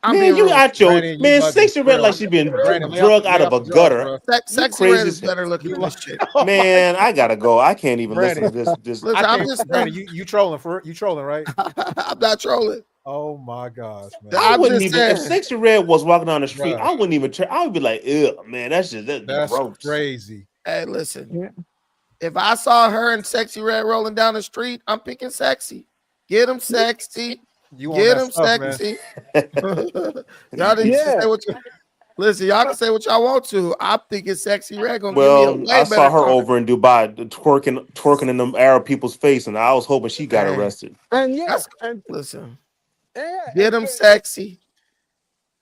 I'm Man, being you real with out you. your Brandon, you man, bugging sexy for red like real. she been Brandon, drug out lay of off a the drugs, gutter. bro. You Sexy Red crazy is as hell. better looking You than like, this chick. oh my Man, I gotta go. I can't even listen to Brandon. this. I Listen, I'm can't just Brandon, you trolling you trolling, right? I'm not trolling. Oh my gosh, I man. I'm wouldn't just even if saying. Sexy Red was walking down the street, Bruh, I wouldn't even try. I would be like, ew, man, that's that's gross. crazy. Hey, listen. Yeah. If I saw her and Sexy Red rolling down the street, I'm picking Sexy. Get him sexy. You on Get that him stuff, man. sexy. Y'all need to Yeah. say what you listen. Y'all can say what y'all want to. I'm thinking Sexy Red gonna give me a Well, way I saw better her car. over in Dubai twerking in them Arab people's face, and I was hoping she got Hey, arrested. And yeah, that's and listen. yeah, Get him sexy.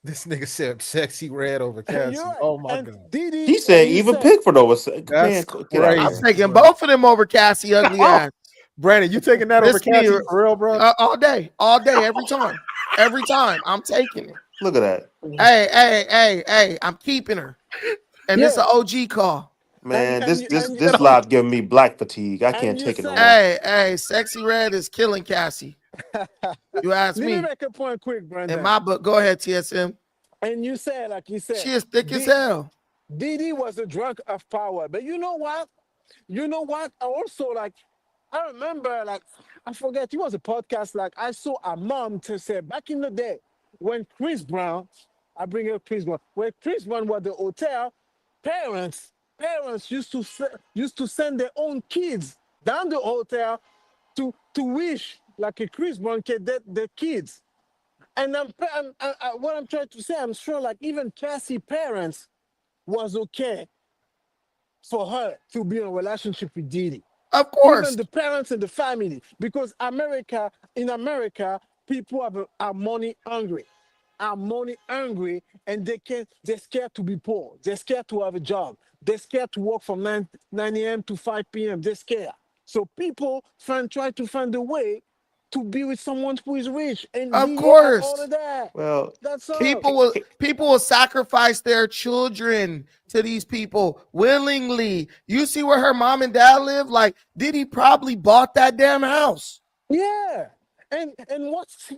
This nigga said sexy red over and you're Cassie. right. Oh my And god. Diddy, He and said you even said, Pickford over. Man, That's get out of I'm crazy, here. taking bro. both of them over Cassie ugly Oh, ass. Brandon, you taking that over This me Cassie for real, bro? all day, every time. I'm taking it. Look at that. Hey, I'm keeping her. And this yeah, an OG call. and Man, and this you this and this live giving me black fatigue. I and can't you take it no said, more. Hey, Sexy Red is killing Cassie. You ask let me me. make a point quick, In Brandon. my book, go ahead, TSM. And you said, like you She said, is thick as hell. Diddy was a drug of power. But you know what? You know what? I also like I remember like I forget it was a podcast like I saw a mom to say back in the day when Chris Brown I bring up Chris Brown. When Chris Brown was at the hotel, parents used to send their own kids down the hotel to wish like a Chris Brown can get their kids. And what I'm trying to say, I'm sure like even Cassie parents was okay for her to be in a relationship with Diddy. Of Even course. the parents and the family, because in America, people are money hungry, and they're scared to be poor. They're scared to have a job. They're scared to work from 9 a.m. to 5 p.m. They're scared. So people try to find a way to be with someone who is rich, and Of Diddy had all course. of that. Well, That's all. People will sacrifice their children to these people willingly. You see where her mom and dad live? Like, Diddy probably bought that damn house. Yeah, and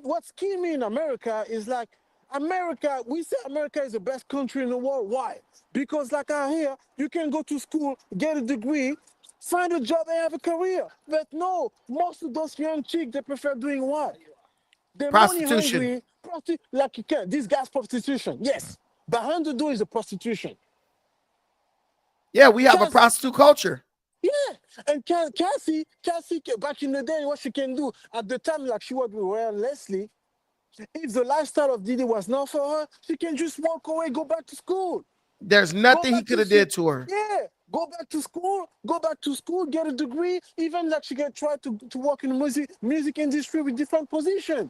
what's killing me in America is like America. We say America is the best country in the world. Why? Because like out here, you can go to school, get a degree, find a job, and have a career. But no, most of those young chicks they prefer doing what? They're money Prostitution. hungry. Like you can. This guy's prostitution. Yes, behind the door is a prostitution. Yeah, we have a Cass- prostitute culture. Yeah, and Cassie, back in the day, what she can do at the time, like she was with Ryan Leslie. If the lifestyle of Diddy was not for her, she can just walk away, go back to school. There's Go nothing he back could to have did to her. Yeah, go back to school, get a degree. Even like she can try to work in the music industry with different position.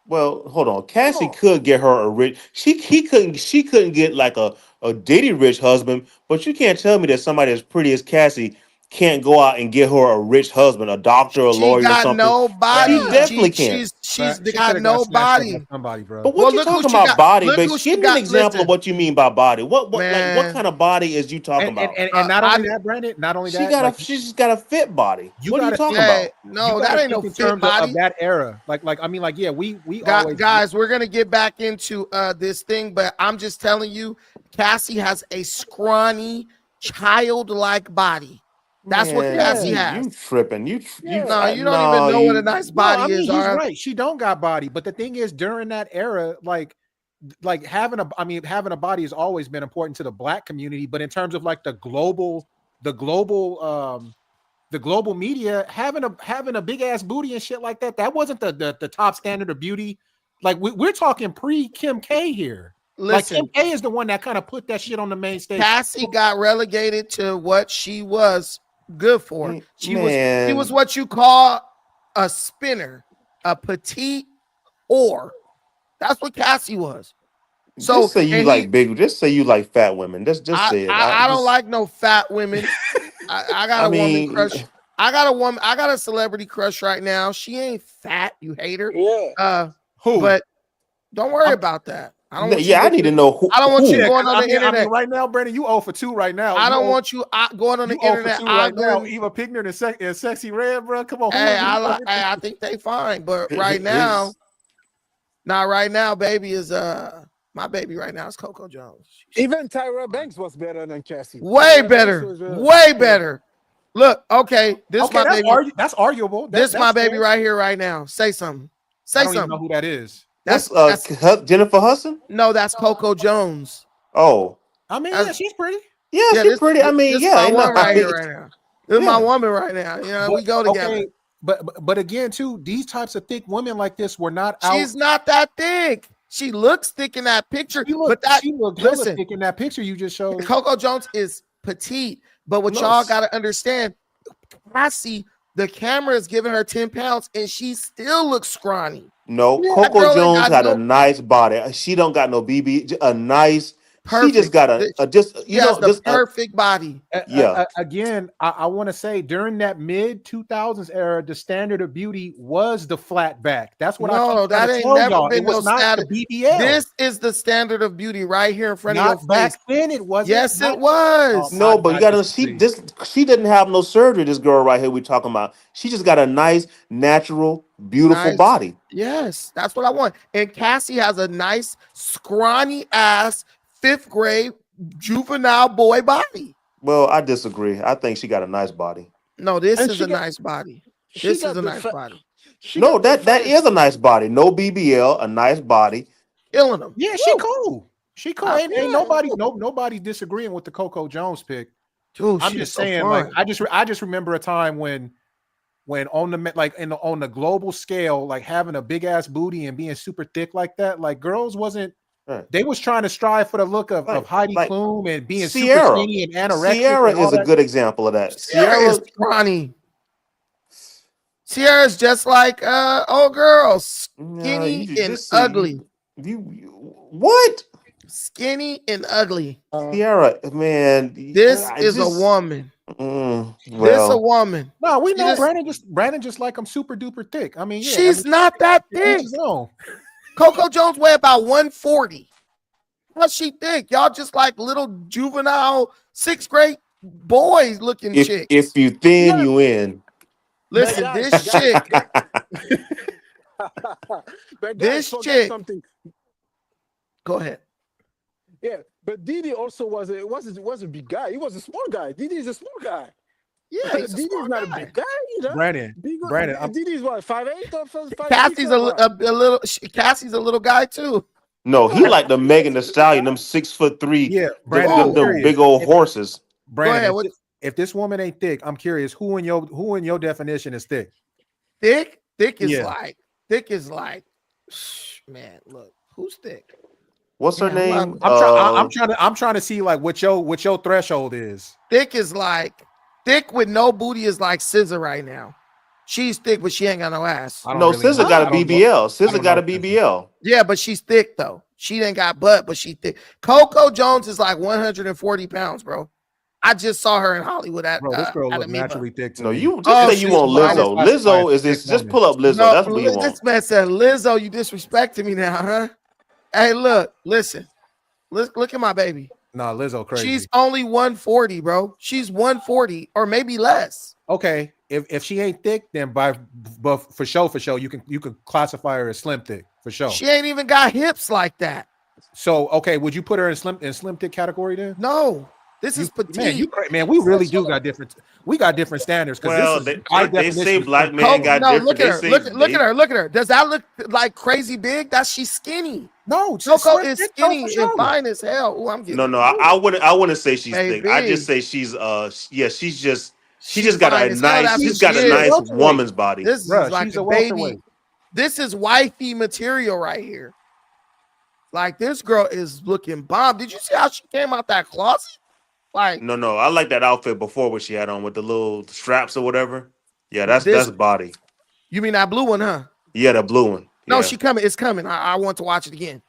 well, hold on. Cassie on. could get her a rich. She couldn't get like a Diddy rich husband. But you can't tell me that somebody as pretty as Cassie can't go out and get her a rich husband, a doctor, a She lawyer, or got something. no She body. Yeah, definitely can. She's She got could have no got snatched up by body. somebody, bro. But Well, what you look who talking she about got. body? Look But who she give me an got. example Listen, of what you mean by body. What like what man. kind of body is you talking And about? not I only that, Brandon, not only She that, got like a she's got a fit body. you What are you gotta talking think, Hey, about? you no, that gotta ain't no think in fit terms of body. that era. Like I mean, like, yeah, we always Guys, we're gonna get back into this thing, but I'm just telling you, Cassie has a scrawny, childlike body. That's what Man, Cassie yeah, has. you tripping. You yeah. No, you don't even no, know what a you nice no, I body mean is. he's All right. right. She don't got body, but the thing is, during that era, like having a body has always been important to the black community. But in terms of like the global media, having a big ass booty and shit like that, that wasn't the top standard of beauty. Like we're talking pre Kim K here. Like Kim Listen, K is the one that kind of put that shit on the main stage. Cassie got relegated to what she was good for. She was man. what you call a spinner, a petite whore. That's what Cassie was. So, Just say you and like big. Just say you like fat women. Just I, say it. I don't like no fat women. I got I a woman mean, crush. I got a celebrity crush right now. She ain't fat, you hater. Yeah. Who? But don't worry I'm- about that. I don't want you yeah, I need to looking. know who. I don't want you who. Yeah, going 'cause on the I mean, internet. right now, Brandon, you 0 for 2 right now. I You don't 0 want you going on the you 0 for internet 2 right now. ogling. Eva Pignard and Sexy Red, bro. Come on, Hey, who I think they fine, but right now, not right now, baby is my baby right now is Coco Jones. Even Tyra Banks was better than Cassie. Way Tyra Banks better, was way yeah. better. Look, okay, this Okay, my baby. that's arguable. This my That's baby fair. right here, right now. Say something. I Say don't even know something. who that is. That's That's Jennifer Hudson. no, that's Coco Jones. Oh, I mean, That's, yeah, she's pretty. yeah, yeah, she pretty. I mean, this yeah, my ain't one nothing. right here, right now. This is my Yeah. woman right now. You know, we go together. Okay, but again, too, these types of thick women like this were not out. She's not that thick. She looks thick in that picture, She but that looked hella listen, thick in that picture you just showed. Coco Jones is petite. But what No, y'all got to understand, Cassie, the camera is giving her 10 pounds, and she still looks scrawny. No, Yeah. That Coco girl ain't Jones got had a no nice body. She don't got no BB. A nice. She just perfect. got a just She has the perfect body. yeah. Again, I want to say during that mid 2000s era, the standard of beauty was the flat back. That's what I No, keep trying that to ain't tell never y'all. been It was no not standard. the BBL. This is the standard of beauty right here in front of Not your back face. then. It wasn't. Yes, Not- it was. No, but I you gotta disagree. she didn't have no surgery. This girl right here we talking about. She just got a nice, natural, beautiful Nice. body. Yes, that's what I want. And Cassie has a nice, scrawny ass, 5th grade juvenile boy body. Well, I disagree. I think she got a nice body. No, this And is she a got nice body. she This is got a the nice body. she No, got the that is a nice body. No BBL, a nice body. Killing them. Yeah, she Woo. cool. She cool. Ain't nobody disagreeing with the Coco Jones pick. Dude, I'm she's just so saying, fun. like, I just remember a time when on the like on the global scale, like having a big ass booty and being super thick like that, like girls wasn't. Right. They was trying to strive for the look of Heidi Like Klum and being super Sierra. skinny and anorexic. Sierra and all is a that. good example of that. Sierra is scrawny. Sierra's just like old girl, skinny and ugly. What? Skinny and ugly. Sierra, man. This is a woman. This a woman. No, we know Brandon just like I'm super duper thick. I mean, yeah, she's not that thick. Coco Jones weigh about 140. How's she thick? Y'all just like little juvenile 6th grade boys looking chicks. If you thin, you in. Listen, this chick. This chick. Something. Go ahead. Yeah, but Diddy also was a big guy. He was a small guy. Diddy is a small guy. Yeah, Diddy is not a big guy. You know? Brandon, Diddy is what 5'8" or 5'6"? Cassie's a little. Cassie's a little guy too. No, he like the Megan Thee Stallion, them 6'3". Yeah, Brandon, them big old horses. Brandon, if this woman ain't thick, I'm curious who in your definition is thick? Thick is like, man. Look, who's thick? What's her name? I'm trying to see like what your threshold is. Thick is like with no booty is like SZA right now. She's thick, but she ain't got no ass. No, SZA got a BBL. SZA got a BBL. Yeah, but she's thick though. She ain't got butt, but she thick. Coco Jones is like 140 pounds, bro. I just saw her in Hollywood at this girl looks naturally thick. No, you just say you want Lizzo. Lizzo is this. Just pull up Lizzo. No, that's what you want. This man said, Lizzo, you disrespecting me now, huh? Hey, listen. Look at my baby. Nah, Lizzo crazy. She's only 140, bro. She's 140 or maybe less. Okay, if she ain't thick, then but for sure, you can classify her as slim thick for sure. She ain't even got hips like that. So okay, would you put her in slim thick category then? No, this is petite. Man, we really do got different. We got different standards. Well, they say black men got different. Look at her. Look at her. Does that look like crazy big? She's skinny. No, Coco is skinny and fine as hell. Ooh, I'm getting I wouldn't say she's thick. I just say she's she just got a nice woman's body. This is like a baby. This is wifey material right here. Like this girl is looking bomb. Did you see how she came out that closet? Like no, I like that outfit before what she had on with the little straps or whatever. Yeah, that's body. You mean that blue one, huh? Yeah, the blue one. No, yeah. she coming. It's coming. I want to watch it again.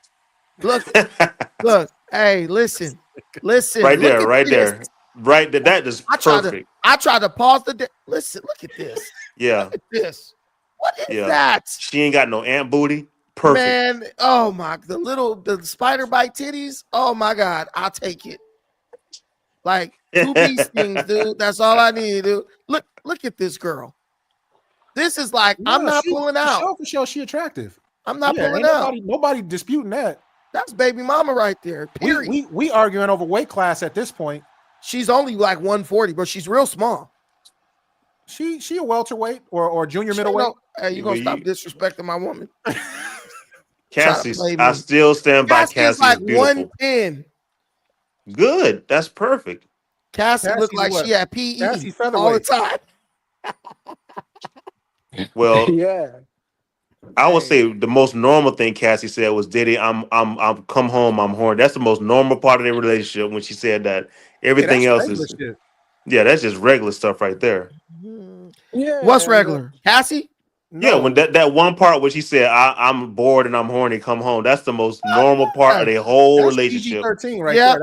Look. Hey, listen. Right there. Right, that is perfect. I tried to pause the. Listen, look at this. Yeah. Look at this. What is that? She ain't got no ant booty. Perfect. Man, oh my, the spider bite titties. Oh my God, I'll take it. Like 2 piece things, dude. That's all I need, dude. Look at this girl. This is like I'm not pulling out. For sure, she attractive. I'm not pulling out. Nobody disputing that. That's baby mama right there. Period. We arguing over weight class at this point. She's only like 140, but she's real small. She a welterweight or junior middleweight. Hey, you gonna stop disrespecting my woman? Cassie, I still stand by Cassie. Like beautiful. 110. Good. That's perfect. Cassie looked like she had PE all the time. Well, yeah. I would say the most normal thing Cassie said was, "Diddy, I'm come home, I'm horny." That's the most normal part of their relationship when she said that. Everything else is shit. Yeah, that's just regular stuff right there. Yeah. What's regular? Cassie? No. Yeah, when that one part where she said, I'm bored and I'm horny, come home. That's the most normal part of their whole relationship. PG-13 right there.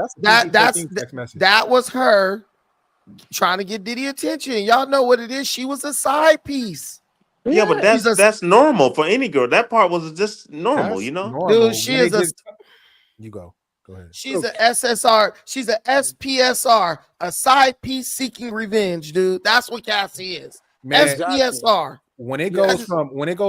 That was her trying to get Diddy attention. Y'all know what it is. She was a side piece. Yeah, but that's normal for any girl. That part was just normal, you know? Dude, she is a you go ahead. She's an SSR, she's an SPSR, a side piece seeking revenge, dude. That's what Cassie is. Man, SPSR. When it goes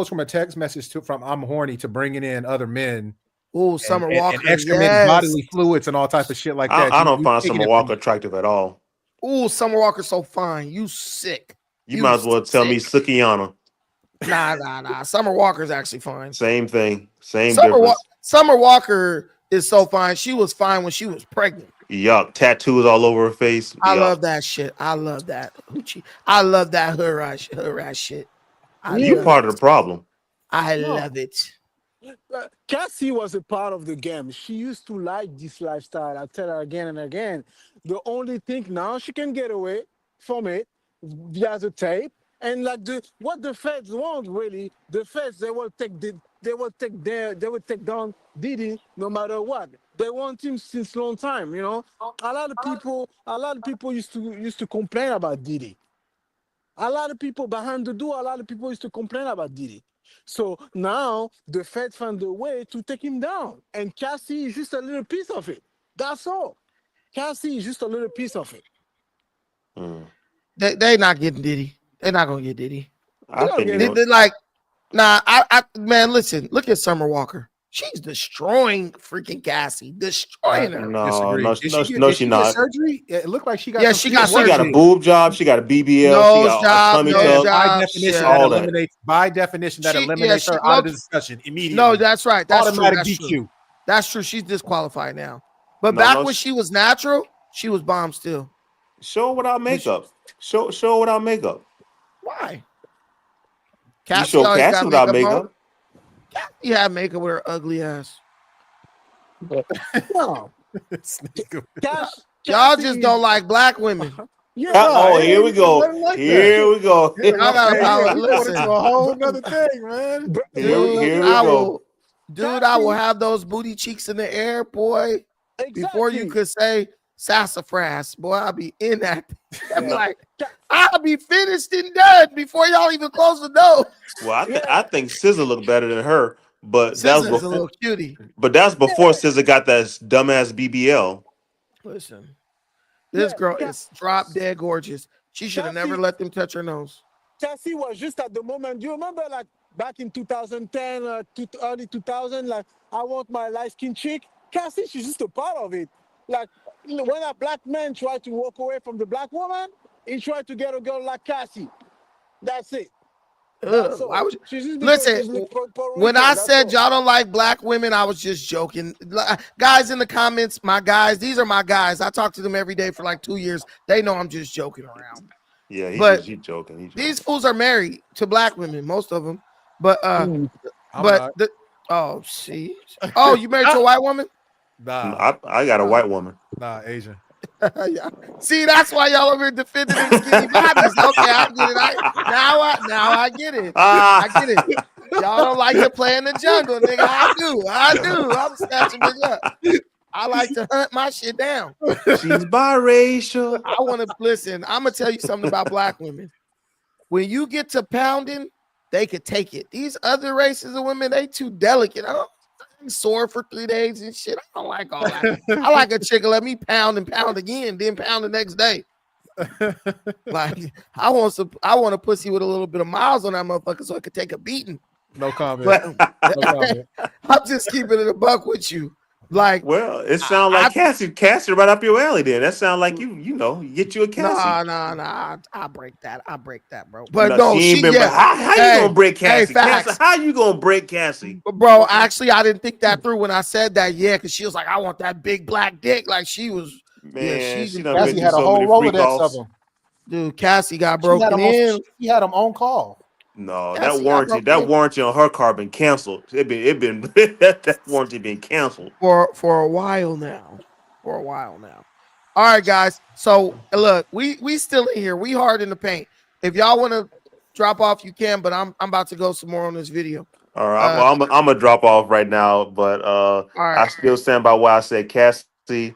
from a text message from I'm horny to bringing in other men. Oh, Summer Walker, and extra men bodily fluids and all type of shit like that. I don't find Summer Walker attractive at all. Oh, Summer Walker's so fine. You sick. You might as well tell me Sukiana. Nah. Summer Walker's actually fine. Same thing. Same difference. Summer Walker is so fine. She was fine when she was pregnant. Yuck, tattoos all over her face. I Yuck. love that shit. I love that. Hoochie. I love that her ass shit. I You Yeah. love part it. of the problem. I No. love it. Cassie was a part of the game. She used to like this lifestyle. I tell her again and again. The only thing now she can get away from it via the tape. And like what the feds want really, the feds they will take down Diddy no matter what. They want him since long time, you know. A lot of people used to complain about Diddy. A lot of people behind the door, a lot of people used to complain about Diddy. So now the Fed found a way to take him down. And Cassie is just a little piece of it. That's all. Cassie is just a little piece of it. Mm. They not getting Diddy. They're not gonna get Diddy. I don't think get you They, know. they like, nah. I man, listen. Look at Summer Walker. She's destroying freaking Cassie. Destroying her. No, Disagree. no, Did no, she get, no, did she she get not. surgery? It looked like she got Yeah, some. she She had got one She got a surgery. thing. boob job. She got a BBL. She Nose got a job, tummy nose Yeah, tuck. by job. definition, Yeah. that All that. eliminates. By definition, that She eliminates she her out of look. the discussion immediately. No, that's right. That's true. Automatic That's true. DQ. That's true. She's disqualified now. But No, back no. when she was natural, she was bomb still. Show her without But she- makeup. Show her without makeup. why? You Cassie show always Cassie got without makeup on. makeup. Cassie had makeup with her ugly ass. No. This nigga. Y'all Cassie just is- don't like black women. Yeah. No, Oh, it here we ain't go. nothing like that. Here we go. Yeah, Y'all got a man, problem. we going Listen. into a whole nother thing, man. Here we I go. will, dude. I will Cassie- have those booty cheeks in the air, boy. Exactly. Before you could say sassafras, boy, I'll be in that. I'll be No. like, I'll be finished and done before y'all even close the door. Well, I think SZA looked better than her, but that was SZA's a before. little cutie. But that's before Yeah. SZA got that dumbass BBL. Listen, this Yeah, girl Ca- is drop dead gorgeous. She should have never Cassie- let them touch her nose. Cassie was just at the moment. Do you remember, like back in 2010, early 2000, like I want my light skin chick. Cassie, she's just a part of it. Like when a black man tried to walk away from the black woman, he tried to get a girl like Cassie. That's it. That's Ugh, why all. would you- She's just because Listen, she's like Puerto when Rican, I that's said all. y'all don't like black women, I was just joking. Guys in the comments, my guys, these are my guys. I talk to them every day for like 2 years. They know I'm just joking around. Yeah, But he's joking. He's joking. These fools are married to black women, most of them. But I'm but not. oh, see, oh, you married to a white woman? Nah, I got a white woman. nah, Asian. Yeah. See, that's why y'all over here defending them skinny bodies. Okay, I get it. Now I get it. I get it. Y'all don't like to play in the jungle, nigga. I do. I'm snatching it up. I like to hunt my shit down. She's biracial. I want to listen. I'm gonna tell you something about black women. When you get to pounding, they could take it. These other races of women, they too delicate. I'm sore for 3 days and shit. I don't like all that. I like a chick who let me pound and pound again, then pound the next day. Like I want a pussy with a little bit of miles on that motherfucker so I could take a beating. No comment. But No comment. I'm just keeping it a buck with you. Like, Well, it sounds like Cassie right up your alley. Then that sounds like you get you a Cassie. nah. I break that, bro. But No, she ain't been. yeah. How Hey, you gonna break Cassie? facts. Cassie? How you gonna break Cassie? Bro, actually, I didn't think that through when I said that. Yeah, because she was like, I want that big black dick. Like she was, Man, she done Cassie been had through a so whole many freak Rolodex of offs. them. dude. Cassie got She had broken them on, in. she had them on call. No, Cassie that got warranty broken in on her car been canceled. It been that warranty been canceled. for a while now. All right, guys. So look, we still in here. We hard in the paint. If y'all want to drop off, you can. But I'm about to go some more on this video. All right, well, I'm gonna drop off right now, but All I right, still stand by what I said. Cassie,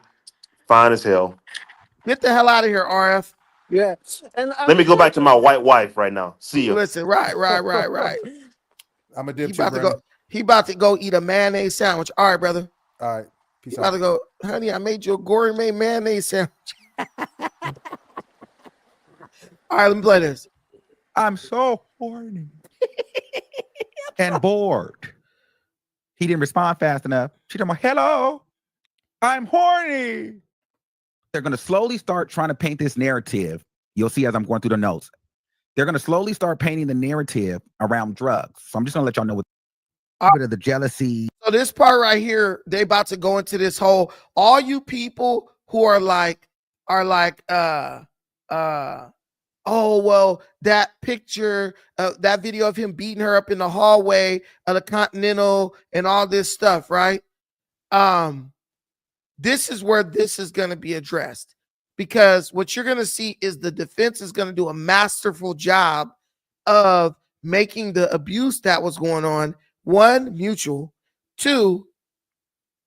fine as hell. get the hell out of here, RF. Yeah. And Let me go back to my white wife right now. See you. Listen, right. I'm a He dip too, about to Brandon. go. He about to go eat a mayonnaise sandwich. All right, brother. All right. Peace He about to out. go, honey. I made you a gourmet mayonnaise sandwich. All right, let me play this. I'm so horny and bored. He didn't respond fast enough. She told me, hello, I'm horny. They're going to slowly start trying to paint this narrative. You'll see as I'm going through the notes. They're going to slowly start painting the narrative around drugs. So I'm just going to let y'all know what bit of the jealousy. So this part right here, they about to go into this whole, all you people who are like, oh, well, that picture, that video of him beating her up in the hallway of the Continental and all this stuff, right? This is where this is going to be addressed, because what you're going to see is the defense is going to do a masterful job of making the abuse that was going on, one, mutual, two,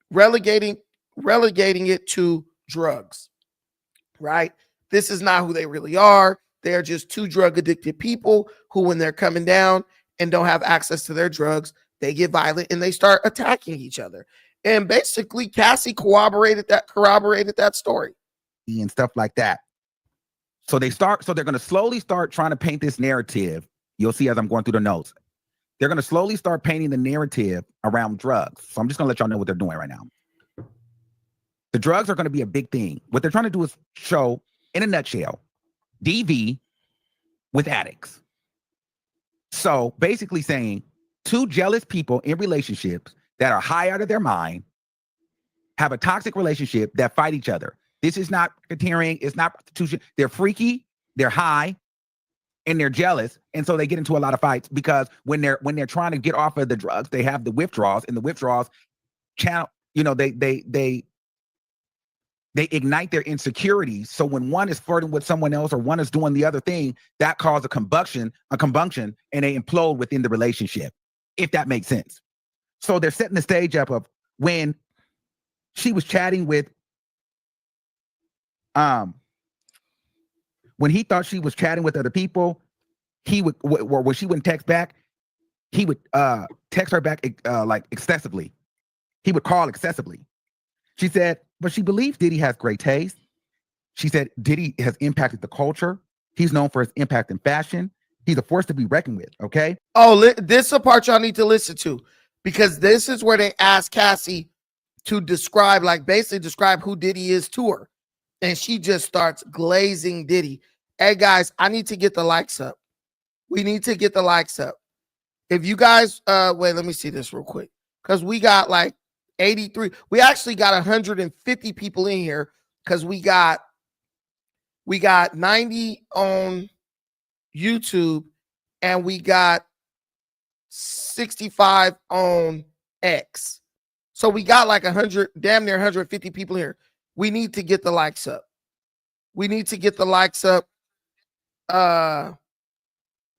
relegating it to drugs, right? This is not who they really are. They're just two drug addicted people who, when they're coming down and don't have access to their drugs, they get violent and they start attacking each other. And basically, Cassie corroborated that story and stuff like that. So they're going to slowly start trying to paint this narrative. You'll see as I'm going through the notes. They're going to slowly start painting the narrative around drugs. So I'm just going to let y'all know what they're doing right now. The drugs are going to be a big thing. What they're trying to do is show, in a nutshell, DV with addicts. So basically saying two jealous people in relationships that are high out of their mind have a toxic relationship that fight each other. This is not racketeering. It's not prostitution. They're freaky. They're high. And they're jealous, and so they get into a lot of fights because when they're trying to get off of the drugs, they have the withdrawals, and the withdrawals channel, they ignite their insecurities. So when one is flirting with someone else or one is doing the other thing, that causes a combustion, and they implode within the relationship, if that makes sense. So they're setting the stage up of when she was chatting with when he thought she was chatting with other people, he would, or when she wouldn't text back, he would text her back like excessively. He would call excessively. She said, but she believes Diddy has great taste. She said Diddy has impacted the culture. He's known for his impact in fashion. He's a force to be reckoned with, okay? Oh, this is a part y'all need to listen to, because this is where they ask Cassie to describe, basically describe who Diddy is to her. And she just starts glazing Diddy. Hey, guys, I need to get the likes up. We need to get the likes up. If you guys, wait, let me see this real quick. Because we got 83. We actually got 150 people in here because we got 90 on YouTube and we got 65 on X. So we got 100, damn near 150 people here. We need to get the likes up. We need to get the likes up.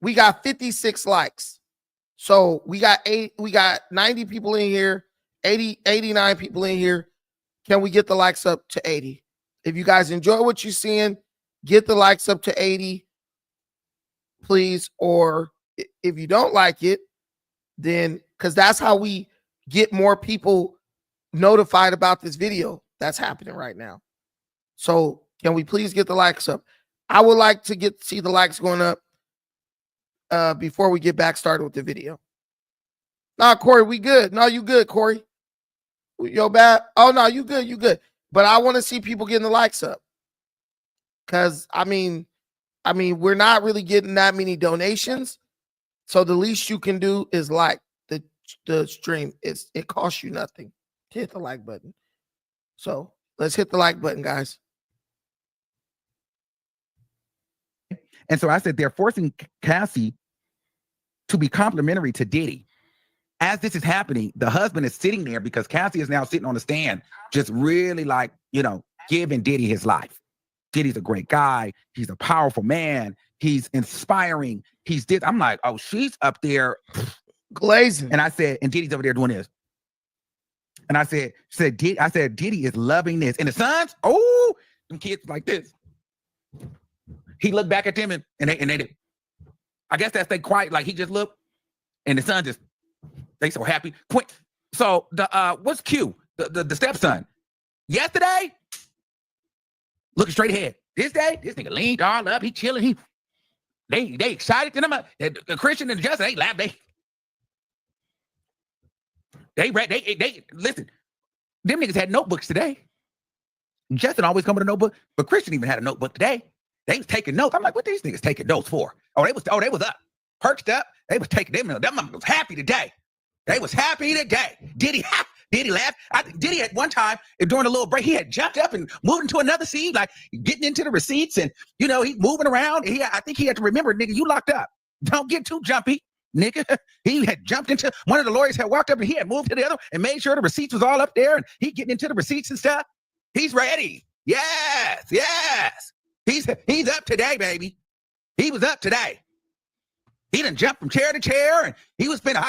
We got 56 likes. So we got 90 people in here, 89 people in here. Can we get the likes up to 80? If you guys enjoy what you're seeing, get the likes up to 80, please. Or if you don't like it, then, because that's how we get more people notified about this video that's happening right now. So can we please get the likes up? I would like to see the likes going up before we get back started with the video. Nah, Corey, we good. No, you good, Corey. Yo, bad. Oh, no, you good. You good. But I want to see people getting the likes up. Because, I mean, we're not really getting that many donations. So the least you can do is like the stream. It costs you nothing to hit the like button. So let's hit the like button, guys. And so I said they're forcing Cassie to be complimentary to Diddy. As this is happening, the husband is sitting there because Cassie is now sitting on the stand, just really giving Diddy his life. Diddy's a great guy. He's a powerful man. He's inspiring. I'm like, oh, she's up there glazing. And I said, and Diddy's over there doing this. And I said, Diddy is loving this. And the sons, oh, them kids like this. He looked back at them and they did. I guess that's they quiet. Like he just looked, and the son just, they so happy. So what's Q? The stepson. Yesterday, looking straight ahead. This day, this nigga leaned all up. He chilling. They excited. And the Christian and Justin, they laugh. They read. They listen. Them niggas had notebooks today. Justin always come with a notebook, but Christian even had a notebook today. They was taking notes. I'm like, what these niggas taking notes for? They was up, perched up. They was taking them. Them was happy today. They was happy today. Diddy laughed. I think Diddy at one time during a little break, he had jumped up and moved into another scene, like getting into the receipts, and he's moving around. I think he had to remember, nigga, you locked up. Don't get too jumpy, nigga. He had jumped into one of the lawyers had walked up and he had moved to the other and made sure the receipts was all up there, and he getting into the receipts and stuff. He's ready. Yes. He's up today, baby. He was up today. He done jumped from chair to chair, and he was spinning.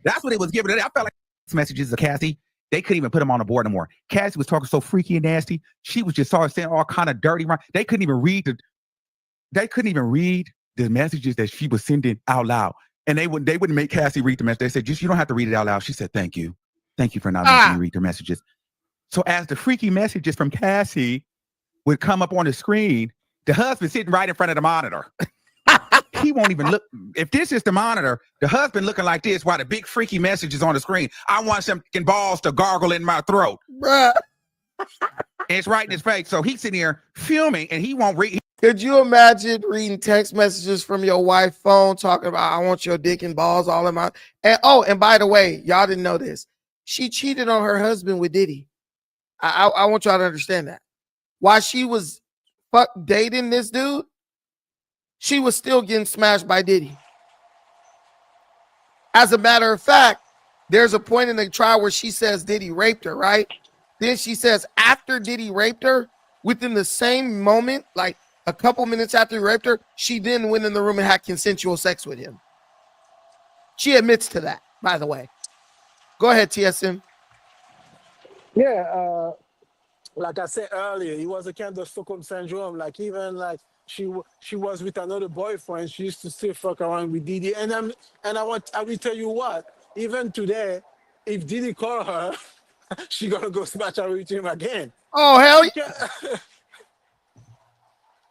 That's what it was giving. I felt like messages of Cassie. They couldn't even put him on the board no more. Cassie was talking so freaky and nasty. She was just saying all kind of dirty. They couldn't even read the messages that she was sending out loud, and they wouldn't make Cassie read the message. They said, "Just you don't have to read it out loud." She said, "Thank you for not making me read the messages." So as the freaky messages from Cassie would come up on the screen, the husband sitting right in front of the monitor. He won't even look. If this is the monitor, the husband looking like this while the big freaky message is on the screen. I want some balls to gargle in my throat. Bruh. And it's right in his face. So he's sitting here fuming and he won't read. Could you imagine reading text messages from your wife's phone talking about, I want your dick and balls all in my... And by the way, y'all didn't know this. She cheated on her husband with Diddy. I want y'all to understand that. While she was dating this dude, she was still getting smashed by Diddy. As a matter of fact, there's a point in the trial where she says Diddy raped her, right? Then she says after Diddy raped her, within the same moment, like a couple minutes after he raped her, she then went in the room and had consensual sex with him. She admits to that, by the way. Go ahead, TSM. Yeah, like I said earlier, it was a kind of Stockholm syndrome. Like even like she was with another boyfriend, she used to still fuck around with Diddy. And I will tell you what, even today, if Diddy call her, she gonna go smash her with him again. Oh hell yeah!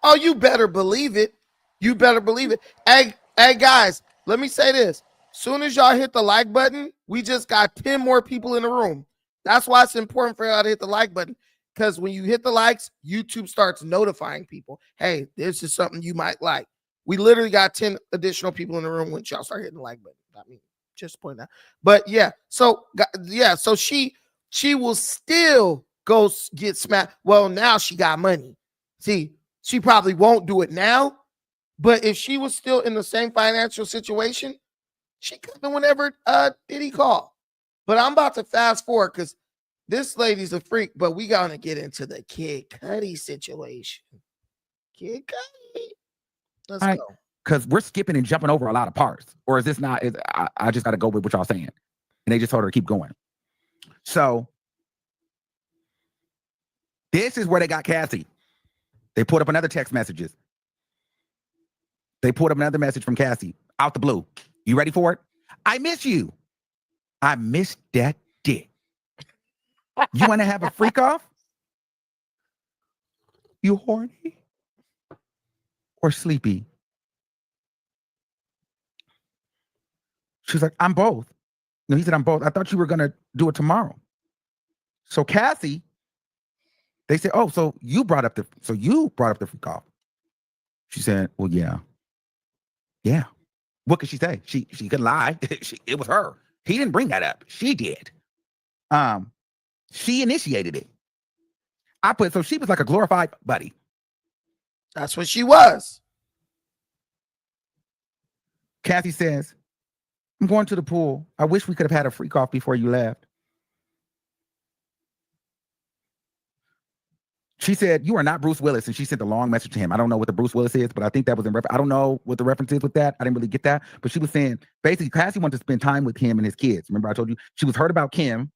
Oh, you better believe it. You better believe it. Hey guys, let me say this. Soon as y'all hit the like button, we just got 10 more people in the room. That's why it's important for y'all to hit the like button. Because when you hit the likes, YouTube starts notifying people, hey, this is something you might like. We literally got 10 additional people in the room when y'all start hitting the like button. I mean, just point out. But yeah, so she will still go get smacked. Well, now she got money. See, she probably won't do it now, but if she was still in the same financial situation, she could have whenever Diddy call. But I'm about to fast forward because this lady's a freak, but we gonna get into the Kid Cudi situation. Kid Cudi. Let's go. Because we're skipping and jumping over a lot of parts. Or is this not? I just got to go with what y'all saying. And they just told her to keep going. So this is where they got Cassie. They put up another text messages. They put up another message from Cassie out the blue. You ready for it? I miss you. I miss that dick. You want to have a freak off? You horny or sleepy? She's like, I'm both. No, he said, I'm both. I thought you were going to do it tomorrow. So Cassie, they said, oh, so you brought up the freak off. She said, well, yeah. Yeah. What could she say? She could lie. It was her. He didn't bring that up. She did. She initiated it. So she was like a glorified buddy. That's what she was. Cassie says, I'm going to the pool. I wish we could have had a freak off before you left. She said, you are not Bruce Willis. And she sent a long message to him. I don't know what the Bruce Willis is, but I think that was in reference. I don't know what the reference is with that. I didn't really get that. But she was saying, basically, Cassie wanted to spend time with him and his kids. Remember I told you? She was hurt about Kim.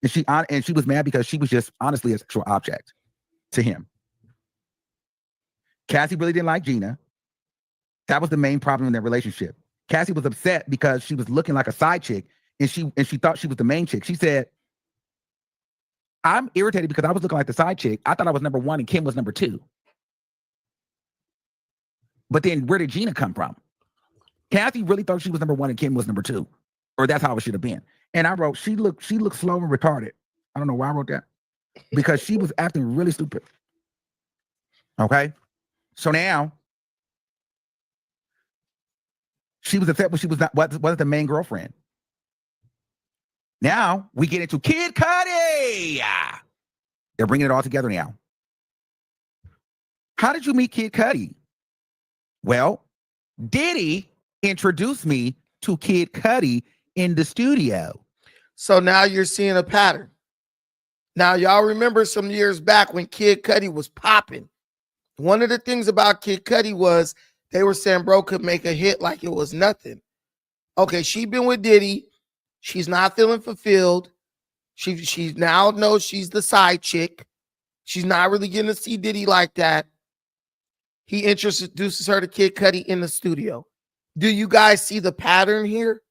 And she was mad because she was just honestly a sexual object to him. Cassie really didn't like Gina. That was the main problem in their relationship. Cassie was upset because she was looking like a side chick and she thought she was the main chick. She said, I'm irritated because I was looking like the side chick. I thought I was number one and Kim was number two. But then where did Gina come from? Cassie really thought she was number one and Kim was number two. Or that's how it should have been. And I wrote, she looked slow and retarded. I don't know why I wrote that. Because she was acting really stupid. Okay? So now, She was upset when she wasn't the main girlfriend. Now we get into Kid Cudi. They're bringing it all together now. How did you meet Kid Cudi? Well, Diddy introduced me to Kid Cudi in the studio. So now you're seeing a pattern. Now, y'all remember some years back when Kid Cudi was popping. One of the things about Kid Cudi was they were saying bro could make a hit like it was nothing. Okay, she been with Diddy. She's not feeling fulfilled. She now knows she's the side chick. She's not really getting to see Diddy like that. He introduces her to Kid Cudi in the studio. Do you guys see the pattern here?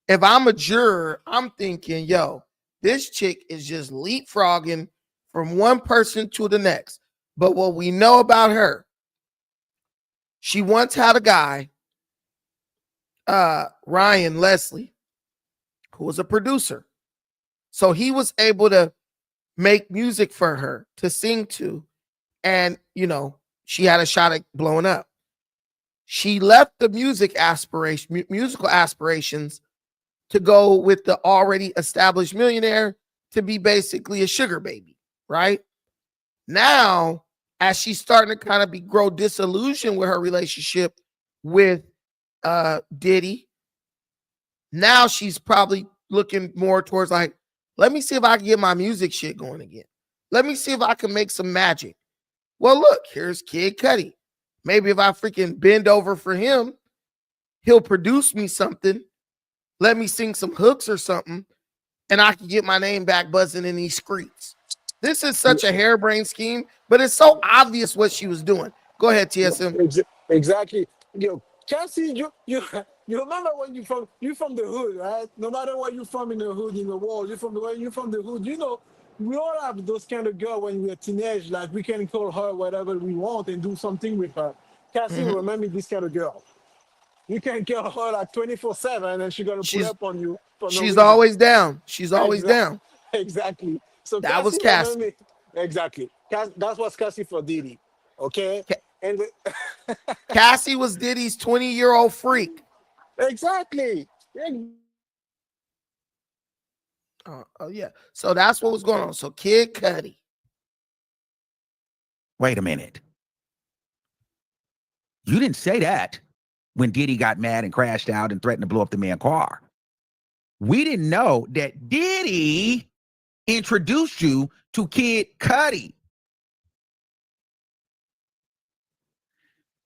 If I'm a juror, I'm thinking, yo, this chick is just leapfrogging from one person to the next. But what we know about her, she once had a guy, Ryan Leslie, who was a producer. So he was able to make music for her to sing to. And, you know, she had a shot at blowing up. She left the musical aspirations to go with the already established millionaire to be basically a sugar baby, right? Now, as she's starting to kind of grow disillusioned with her relationship with Diddy, now she's probably looking more towards like, let me see if I can get my music shit going again. Let me see if I can make some magic. Well, look, here's Kid Cudi. Maybe if I freaking bend over for him, he'll produce me something. Let me sing some hooks or something, and I can get my name back buzzing in these streets. This is such a harebrained scheme, but it's so obvious what she was doing. Go ahead, TSM. Exactly. Yo, Cassie, you remember when you from the hood, right? No matter where you from in the hood, in the world, you from the hood. You know, we all have those kind of girl when we're teenage. Like we can call her whatever we want and do something with her. Cassie, remember this kind of girl. You can call her like 24/7 and she's gonna pull up on you. She's always down. She's always down. Exactly. So that was Cassie. Exactly. That was Cassie for Diddy. Okay. And Cassie was Diddy's 20-year-old freak. Exactly. Oh yeah. So that's what was going on. So Kid Cudi. Wait a minute. You didn't say that when Diddy got mad and crashed out and threatened to blow up the man's car. We didn't know that Diddy introduced you to Kid Cudi.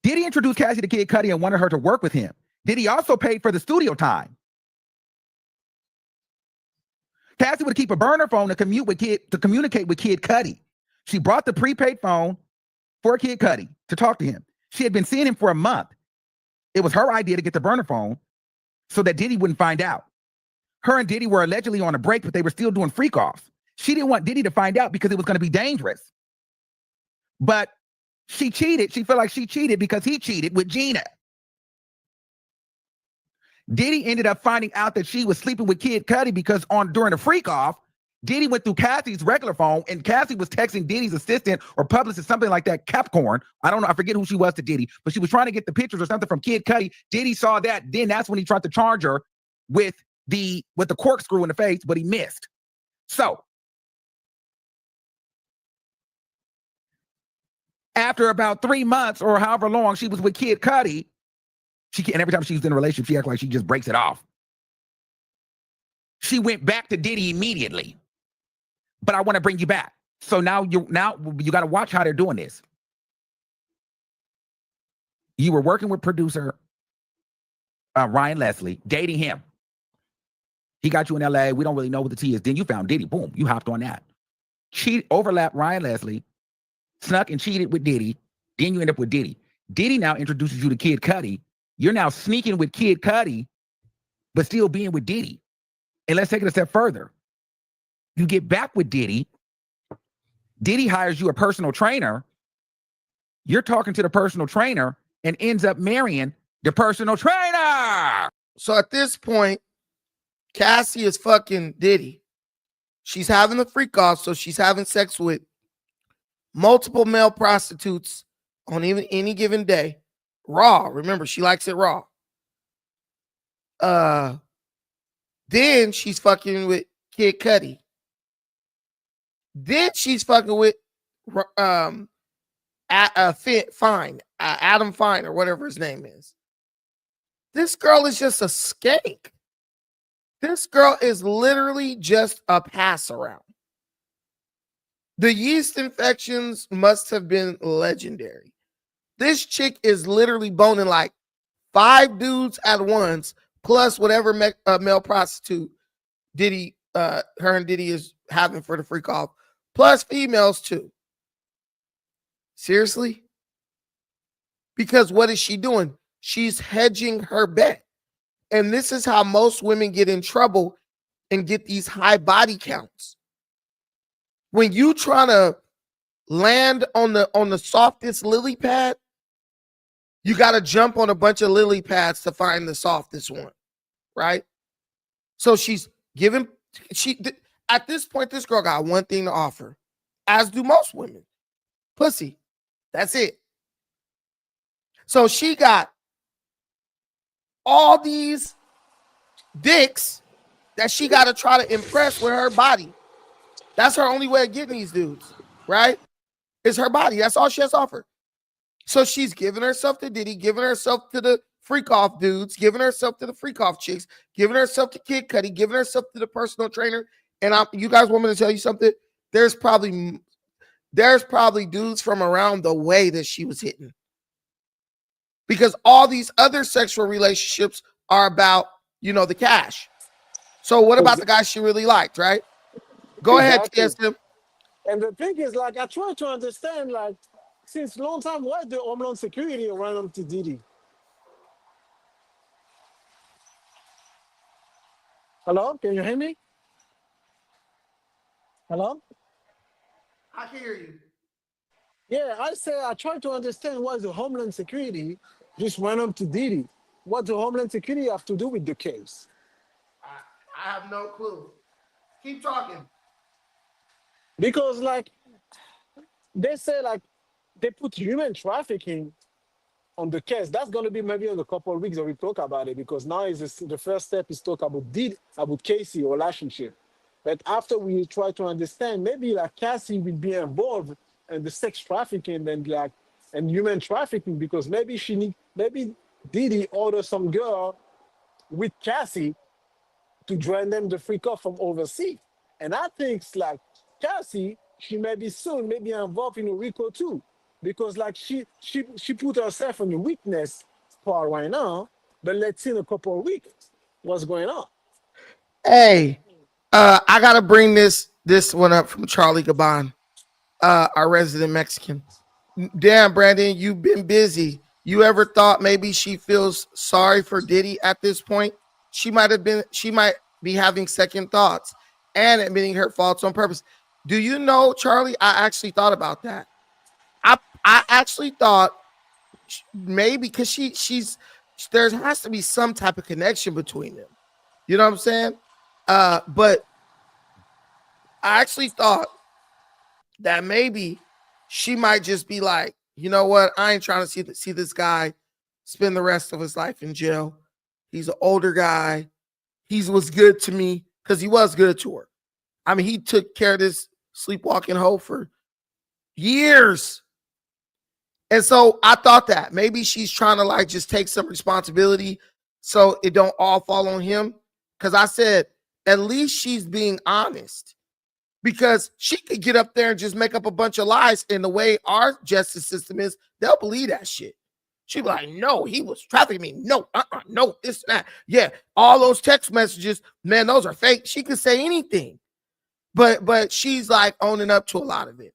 Diddy introduced Cassie to Kid Cudi and wanted her to work with him. Diddy also paid for the studio time. Cassie would keep a burner phone to communicate with Kid Cudi. She brought the prepaid phone for Kid Cudi to talk to him. She had been seeing him for a month. It was her idea to get the burner phone so that Diddy wouldn't find out. Her and Diddy were allegedly on a break, but they were still doing freak offs. She didn't want Diddy to find out because it was going to be dangerous. But she cheated. She felt like she cheated because he cheated with Gina. Diddy ended up finding out that she was sleeping with Kid Cudi because during the freak off, Diddy went through Cassie's regular phone and Cassie was texting Diddy's assistant or publicist, something like that, Capricorn. I don't know. I forget who she was to Diddy, but she was trying to get the pictures or something from Kid Cudi. Diddy saw that. Then that's when he tried to charge her with the corkscrew in the face, but he missed. So after about 3 months or however long she was with Kid Cudi, and every time she's in a relationship, she acts like she just breaks it off. She went back to Diddy immediately. But I want to bring you back. So now you got to watch how they're doing this. You were working with producer Ryan Leslie, dating him. He got you in LA. We don't really know what the T is. Then you found Diddy. Boom. You hopped on that. Overlapped Ryan Leslie, snuck and cheated with Diddy. Then you end up with Diddy. Diddy now introduces you to Kid Cudi. You're now sneaking with Kid Cudi, but still being with Diddy. And let's take it a step further. You get back with Diddy. Diddy hires you a personal trainer. You're talking to the personal trainer and ends up marrying the personal trainer. So at this point, Cassie is fucking Diddy. She's having a freak off, so she's having sex with multiple male prostitutes on even any given day. Raw. Remember, she likes it raw. Then she's fucking with Kid Cudi. Then she's fucking with Adam Fine or whatever his name is. This girl is just a skank. This girl is literally just a pass around. The yeast infections must have been legendary. This chick is literally boning like 5 dudes at once, plus whatever male prostitute Diddy, her and Diddy is having for the freak off, plus females too. Seriously? Because what is she doing? She's hedging her bet. And this is how most women get in trouble and get these high body counts. When you trying to land on the softest lily pad, you got to jump on a bunch of lily pads to find the softest one, right? So she's giving, at this point, this girl got one thing to offer, as do most women. Pussy. That's it. So she got all these dicks that she got to try to impress with her body. That's her only way of getting these dudes, right? It's her body. That's all she has to offer. So she's giving herself to Diddy, giving herself to the freak off dudes, giving herself to the freak off chicks, giving herself to Kid Cudi, giving herself to the personal trainer. And you guys want me to tell you something? There's probably dudes from around the way that she was hitting. Because all these other sexual relationships are about, the cash. So what about the guy she really liked, right? Go ahead, TSM. And the thing is, like, I try to understand, like, since long time, why the Homeland Security ran up to Diddy? Hello? Can you hear me? Hello? I can hear you. Yeah, I try to understand why the Homeland Security just ran up to Diddy. What the Homeland Security have to do with the case? I have no clue. Keep talking. Because, like, they say, like, they put human trafficking on the case. That's going to be maybe in a couple of weeks that we talk about it, because now the first step is talk about Cassie relationship. But after we try to understand, maybe like Cassie will be involved in the sex trafficking and human trafficking, because maybe Diddy ordered some girl with Cassie to join them the freak off from overseas. And I think like Cassie, she may be soon maybe involved in a RICO too, because like she put herself in the weakness part right now. But let's see in a couple of weeks what's going on. Hey, I gotta bring this one up from Charlie Gabon, our resident Mexican. Damn, Brandon, you've been busy. You ever thought maybe she feels sorry for Diddy at this point? She might be having second thoughts and admitting her faults on purpose. Do you know, Charlie? I actually thought about that. I actually thought maybe because there has to be some type of connection between them. You know what I'm saying? But I actually thought that maybe she might just be like, you know what? I ain't trying to see this guy spend the rest of his life in jail. He's an older guy. He was good to me because he was good to her. I mean, he took care of this sleepwalking hoe for years. And so I thought that maybe she's trying to like just take some responsibility so it don't all fall on him. Because I said, at least she's being honest. Because she could get up there and just make up a bunch of lies. And the way our justice system is, they'll believe that shit. She'd be like, no, he was trafficking me. No, no, this, that. Yeah, all those text messages, man, those are fake. She could say anything. But she's like owning up to a lot of it.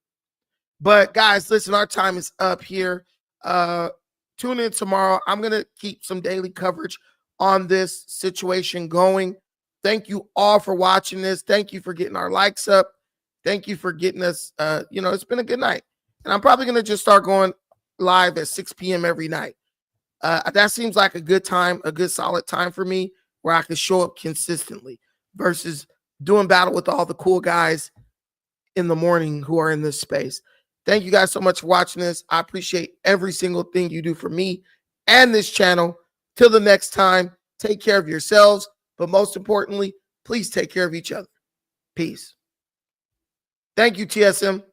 But guys, listen, our time is up here. Tune in tomorrow. I'm going to keep some daily coverage on this situation going. Thank you all for watching this. Thank you for getting our likes up. Thank you for getting us, it's been a good night. And I'm probably going to just start going live at 6 p.m. every night. That seems like a good time, a good solid time for me where I can show up consistently versus doing battle with all the cool guys in the morning who are in this space. Thank you guys so much for watching this. I appreciate every single thing you do for me and this channel. Till the next time, Take care of yourselves, but most importantly, please take care of each other. Peace. Thank you, TSM.